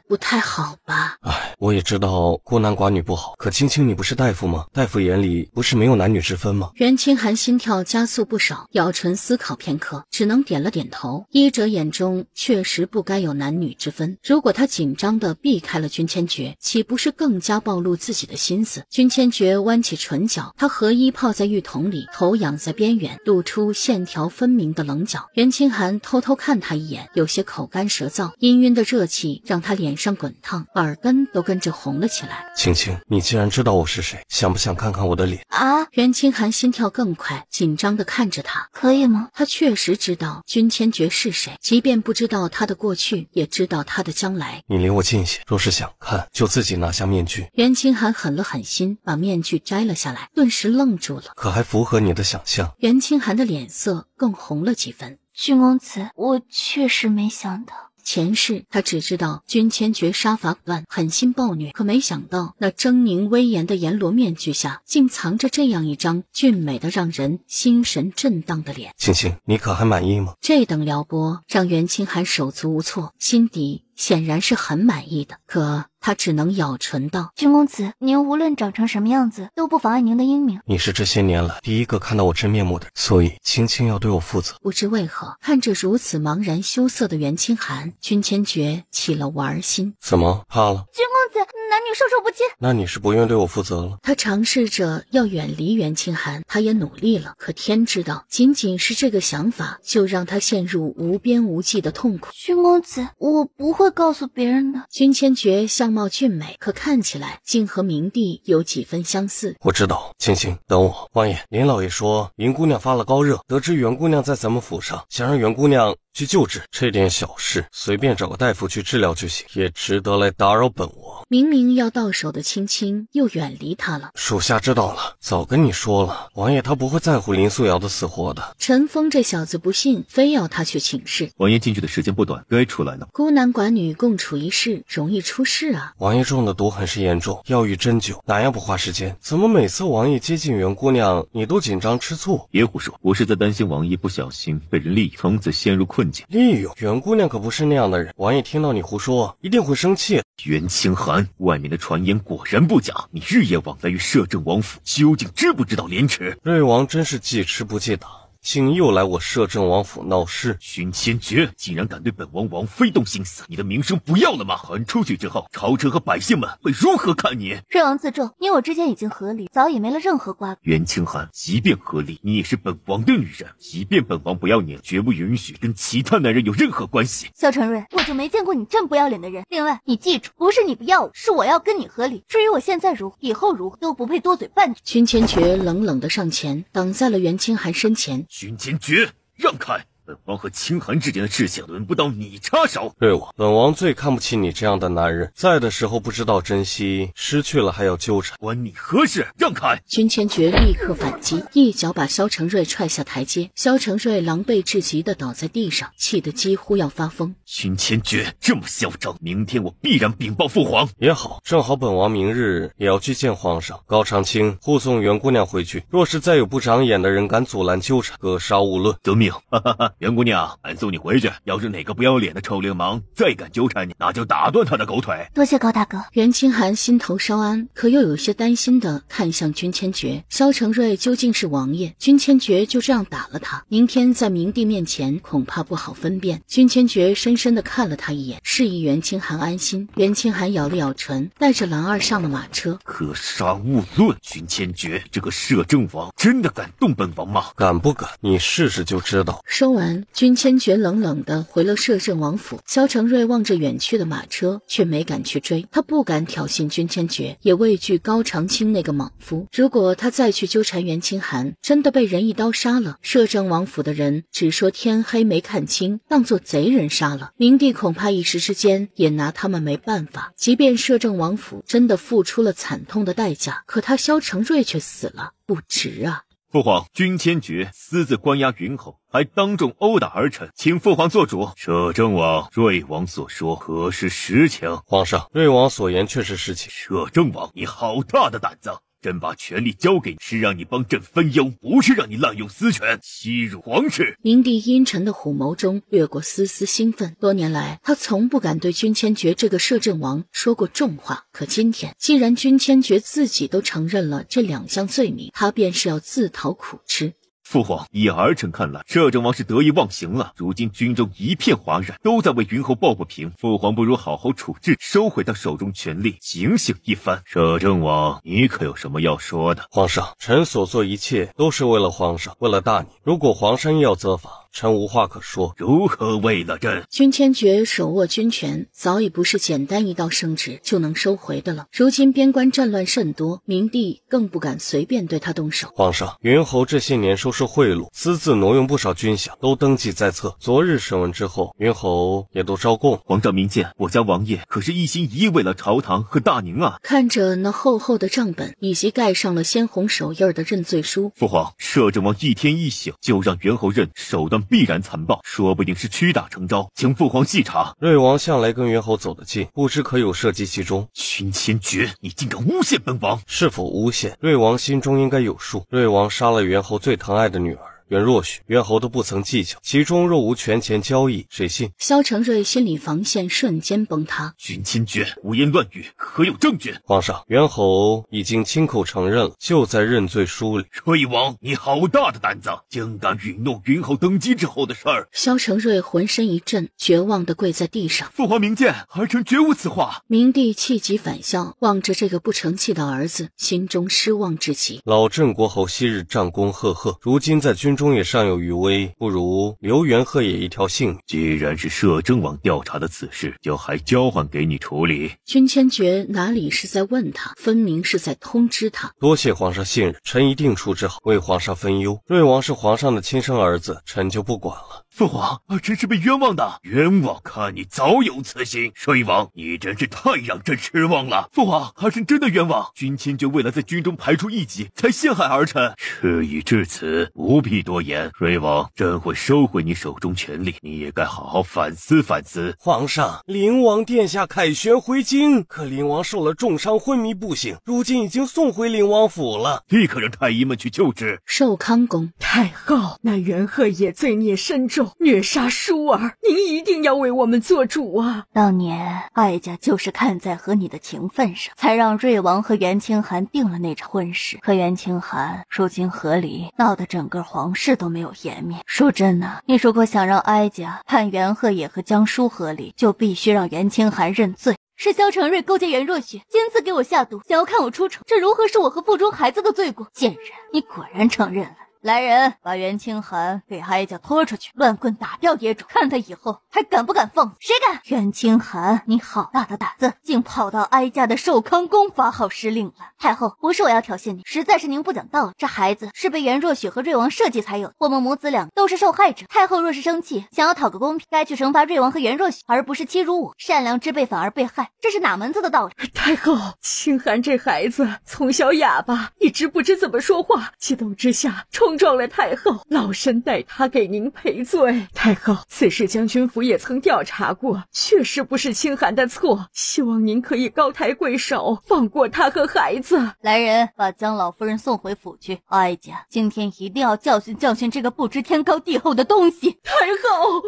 不太好吧？我也知道孤男寡女不好，可青青你不是大夫吗？大夫眼里不是没有男女之分吗？袁清寒心跳加速不少，咬唇思考片刻，只能点了点头。医者眼中确实不该有男女之分，如果他紧张地避开了君千珏，岂不是更加暴露自己的心思？君千珏弯起唇角，他合衣泡在浴桶里，头仰在边缘，露出线条分明的棱角。袁清寒偷偷看他一眼，有些口干舌燥，氤氲的热气让他脸上滚烫，耳根都跟着红了起来。青青，你既然知道我是谁，想不想看看我的脸啊？袁清寒心跳更快，紧张地看着他。可以吗？他确实知道君千珏是谁，即便不知道他的过去，也知道他的将来。你离我近些，若是想看，就自己拿下面具。袁清寒狠了狠心，把面具摘了下来，顿时愣住了。可还符合你的想象？袁清寒的脸色更红了几分。君公子，我确实没想到。前世他只知道君千珏杀伐果断，狠心暴虐，可没想到那狰狞威严的阎罗面具下，竟藏着这样一张俊美的让人心神震荡的脸。青青，你可还满意吗？这等撩拨让袁清寒手足无措，心底显然是很满意的，可他只能咬唇道：君公子，您无论长成什么样子，都不妨碍您的英名。你是这些年来第一个看到我真面目的人，所以青青要对我负责。不知为何，看着如此茫然羞涩的袁清寒，君千珏起了玩心。怎么怕了？君公子，男女授受不亲。那你是不愿对我负责了？他尝试着要远离袁清寒，他也努力了，可天知道，仅仅是这个想法就让他陷入无边无际的痛苦。君公子，我不会告诉别人的。君千珏相貌俊美，可看起来竟和明帝有几分相似。我知道，青青，等我。王爷，林老爷说云姑娘发了高热，得知袁姑娘在咱们府上，想让袁姑娘去救治，这点小事随便找个大夫去治疗就行，也值得来打扰本王。明明要到手的青青又远离他了。属下知道了，早跟你说了，王爷他不会在乎林素瑶的死活的。陈峰这小子不信，非要他去请示。王爷进去的时间不短，该出来了。孤男寡女共处一室，容易出事啊。王爷中的毒很是严重，要遇针灸，哪样不花时间？怎么每次王爷接近袁姑娘，你都紧张吃醋？别胡说，我是在担心王爷不小心被人利用，从此陷入困境。利用？袁姑娘可不是那样的人，王爷听到你胡说，一定会生气。袁清寒，外面的传言果然不假，你日夜往来于摄政王府，究竟知不知道廉耻？瑞王真是记吃不记打，竟又来我摄政王府闹事。君千珏竟然敢对本王王妃动心思，你的名声不要了吗？传出去之后，朝臣和百姓们会如何看你？瑞王自重，你我之间已经和离，早已没了任何瓜葛。袁清寒，即便和离，你也是本王的女人，即便本王不要你，绝不允许跟其他男人有任何关系。萧承瑞，我就没见过你这么不要脸的人。另外，你记住，不是你不要我，是我要跟你和离。至于我现在如何，以后如何，都不配多嘴半句。君千珏冷冷地上前，挡在了袁清寒身前。君千珏，让开！本王和清寒之间的事情轮不到你插手。瑞王，本王最看不起你这样的男人，在的时候不知道珍惜，失去了还要纠缠，关你何事？让开！君千珏立刻反击，一脚把萧承瑞踹下台阶。萧承瑞狼狈至极地倒在地上，气得几乎要发疯。君千珏这么嚣张，明天我必然禀报父皇。也好，正好本王明日也要去见皇上。高长青护送袁姑娘回去，若是再有不长眼的人敢阻拦纠缠，格杀勿论。得命！哈哈哈，袁姑娘，俺送你回去。要是哪个不要脸的臭流氓再敢纠缠你，那就打断他的狗腿。多谢高大哥。袁清寒心头稍安，可又有些担心地看向君千珏。萧承瑞究竟是王爷，君千珏就这样打了他，明天在明帝面前恐怕不好分辨。君千珏深深地看了他一眼，示意袁清寒安心。袁清寒咬了咬唇，带着兰儿上了马车。可杀勿论。君千珏这个摄政王真的敢动本王吗？敢不敢？你试试就知道。说完，君千珏冷冷地回了摄政王府。萧承瑞望着远去的马车，却没敢去追。他不敢挑衅君千珏，也畏惧高长青那个莽夫。如果他再去纠缠袁清寒，真的被人一刀杀了，摄政王府的人只说天黑没看清，当作贼人杀了，明帝恐怕一时之间也拿他们没办法。即便摄政王府真的付出了惨痛的代价，可他萧承瑞却死了，不值啊。父皇，君千珏私自关押云后，还当众殴打儿臣，请父皇做主。摄政王，瑞王所说可是实情？皇上，瑞王所言确是实情。摄政王，你好大的胆子！朕把权力交给你，是让你帮朕分忧，不是让你滥用私权，欺辱皇室。明帝阴沉的虎眸中掠过丝丝兴奋。多年来，他从不敢对君千珏这个摄政王说过重话，可今天，既然君千珏自己都承认了这2项罪名，他便是要自讨苦吃。父皇，以儿臣看来，摄政王是得意忘形了。如今军中一片哗然，都在为云侯抱不平。父皇不如好好处置，收回他手中权力，警醒一番。摄政王，你可有什么要说的？皇上，臣所做一切都是为了皇上，为了大宁。如果皇上要责罚，臣无话可说。如何为了朕？君千珏手握军权，早已不是简单一道圣旨就能收回的了。如今边关战乱甚多，明帝更不敢随便对他动手。皇上，云侯这些年收受贿赂，私自挪用不少军饷，都登记在册。昨日审问之后，云侯也都招供。皇上明鉴，我家王爷可是一心一意为了朝堂和大宁啊！看着那厚厚的账本，以及盖上了鲜红手印的认罪书，父皇，摄政王一天一醒就让元侯认，手段必然残暴，说不定是屈打成招，请父皇细查。瑞王向来跟元侯走得近，不知可有涉及其中。君千珏，你竟敢诬陷本王！是否诬陷，瑞王心中应该有数。瑞王杀了元侯最疼爱的女儿袁若许，元侯都不曾计较，其中若无权钱交易，谁信？萧承瑞心理防线瞬间崩塌。君千珏胡言乱语，可有证据？皇上，元侯已经亲口承认了，就在认罪书里。瑞王，你好大的胆子，竟敢允诺云侯登基之后的事儿！萧承瑞浑身一震，绝望地跪在地上。父皇明鉴，儿臣绝无此话。明帝气急反笑，望着这个不成器的儿子，心中失望至极。老郑国侯昔日战功赫赫，如今在军中也尚有余威，不如留元赫也一条性命。既然是摄政王调查的此事，就还交还给你处理。君千珏哪里是在问他，分明是在通知他。多谢皇上信任，臣一定处置好，为皇上分忧。瑞王是皇上的亲生儿子，臣就不管了。父皇，儿臣是被冤枉的。冤枉？看你早有此心。瑞王，你真是太让朕失望了。父皇，儿臣真的冤枉。君千珏为了在军中排除异己，才陷害儿臣。事已至此，不必多言。瑞王，朕会收回你手中权力，你也该好好反思反思。皇上，灵王殿下凯旋回京，可灵王受了重伤，昏迷不醒，如今已经送回灵王府了。立刻让太医们去救治。寿康宫，太后，那元赫也罪孽深重，虐杀淑儿，您一定要为我们做主啊！当年哀家就是看在和你的情分上，才让瑞王和袁清寒定了那场婚事。可袁清寒如今和离，闹得整个皇室都没有颜面。说真的，你如果想让哀家判袁赫也和江疏和离，就必须让袁清寒认罪。是萧承瑞勾结袁若雪，亲自给我下毒，想要看我出丑，这如何是我和腹中孩子的罪过？贱人，你果然承认了。来人，把袁清寒给哀家拖出去，乱棍打掉野种，看他以后还敢不敢放肆！谁敢？袁清寒，你好大的胆子，竟跑到哀家的寿康宫发号施令了！太后，不是我要挑衅你，实在是您不讲道理。这孩子是被袁若雪和瑞王设计才有的，我们母子俩都是受害者。太后若是生气，想要讨个公平，该去惩罚瑞王和袁若雪，而不是欺辱我。善良之辈反而被害，这是哪门子的道理？太后，清寒这孩子从小哑巴，一直不知怎么说话，激动之下冲撞了太后，老身代他给您赔罪。太后，此事将军府也曾调查过，确实不是清寒的错，希望您可以高抬贵手，放过他和孩子。来人，把江老夫人送回府去。哀家今天一定要教训教训这个不知天高地厚的东西。太后，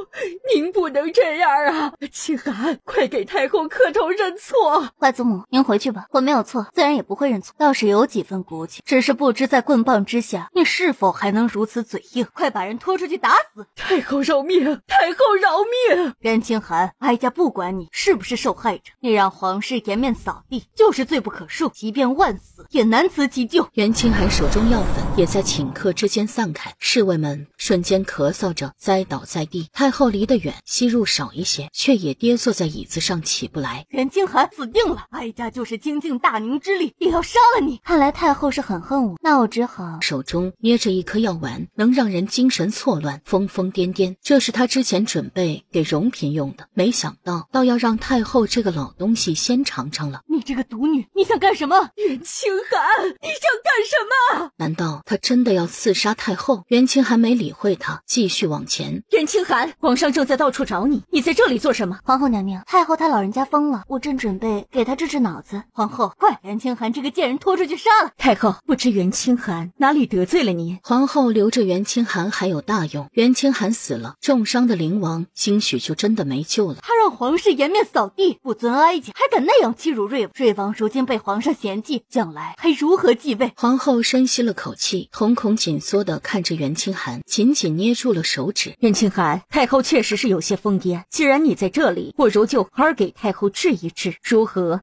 您不能这样啊！清寒，快给太后磕头认错。怀祖母，您回去吧，我没有错，自然也不会认错，倒是有几分骨气，只是不知在棍棒之下，你是否还能如此嘴硬？快把人拖出去打死！太后饶命！太后饶命！袁清寒，哀家不管你是不是受害者，你让皇室颜面扫地，就是罪不可恕，即便万死也难辞其咎。袁清寒手中药粉也在顷刻之间散开，侍卫们瞬间咳嗽着栽倒在地。太后离得远，吸入少一些，却也跌坐在椅子上起不来。袁清寒死定了，哀家就是倾尽大宁之力也要杀了你。看来太后是很恨我，那我只好手中捏着一一颗药丸，能让人精神错乱、疯疯癫癫。这是他之前准备给荣嫔用的，没想到倒要让太后这个老东西先尝尝了。你这个毒女，你想干什么？袁清寒，你想干什么？难道他真的要刺杀太后？袁清寒没理会他，继续往前。袁清寒，皇上正在到处找你，你在这里做什么？皇后娘娘，太后她老人家疯了，我正准备给她治脑子。皇后，快，袁清寒这个贱人拖出去杀了！太后，不知袁清寒哪里得罪了你？皇后留着袁清寒还有大用，袁清寒死了，重伤的灵王兴许就真的没救了。他让皇室颜面扫地，不尊哀家，还敢那样欺辱瑞王。瑞王如今被皇上嫌弃，将来还如何继位？皇后深吸了口气，瞳孔紧缩地看着袁清寒，紧紧捏住了手指。袁清寒，太后确实是有些疯癫，既然你在这里，不如就好好给太后治一治，如何？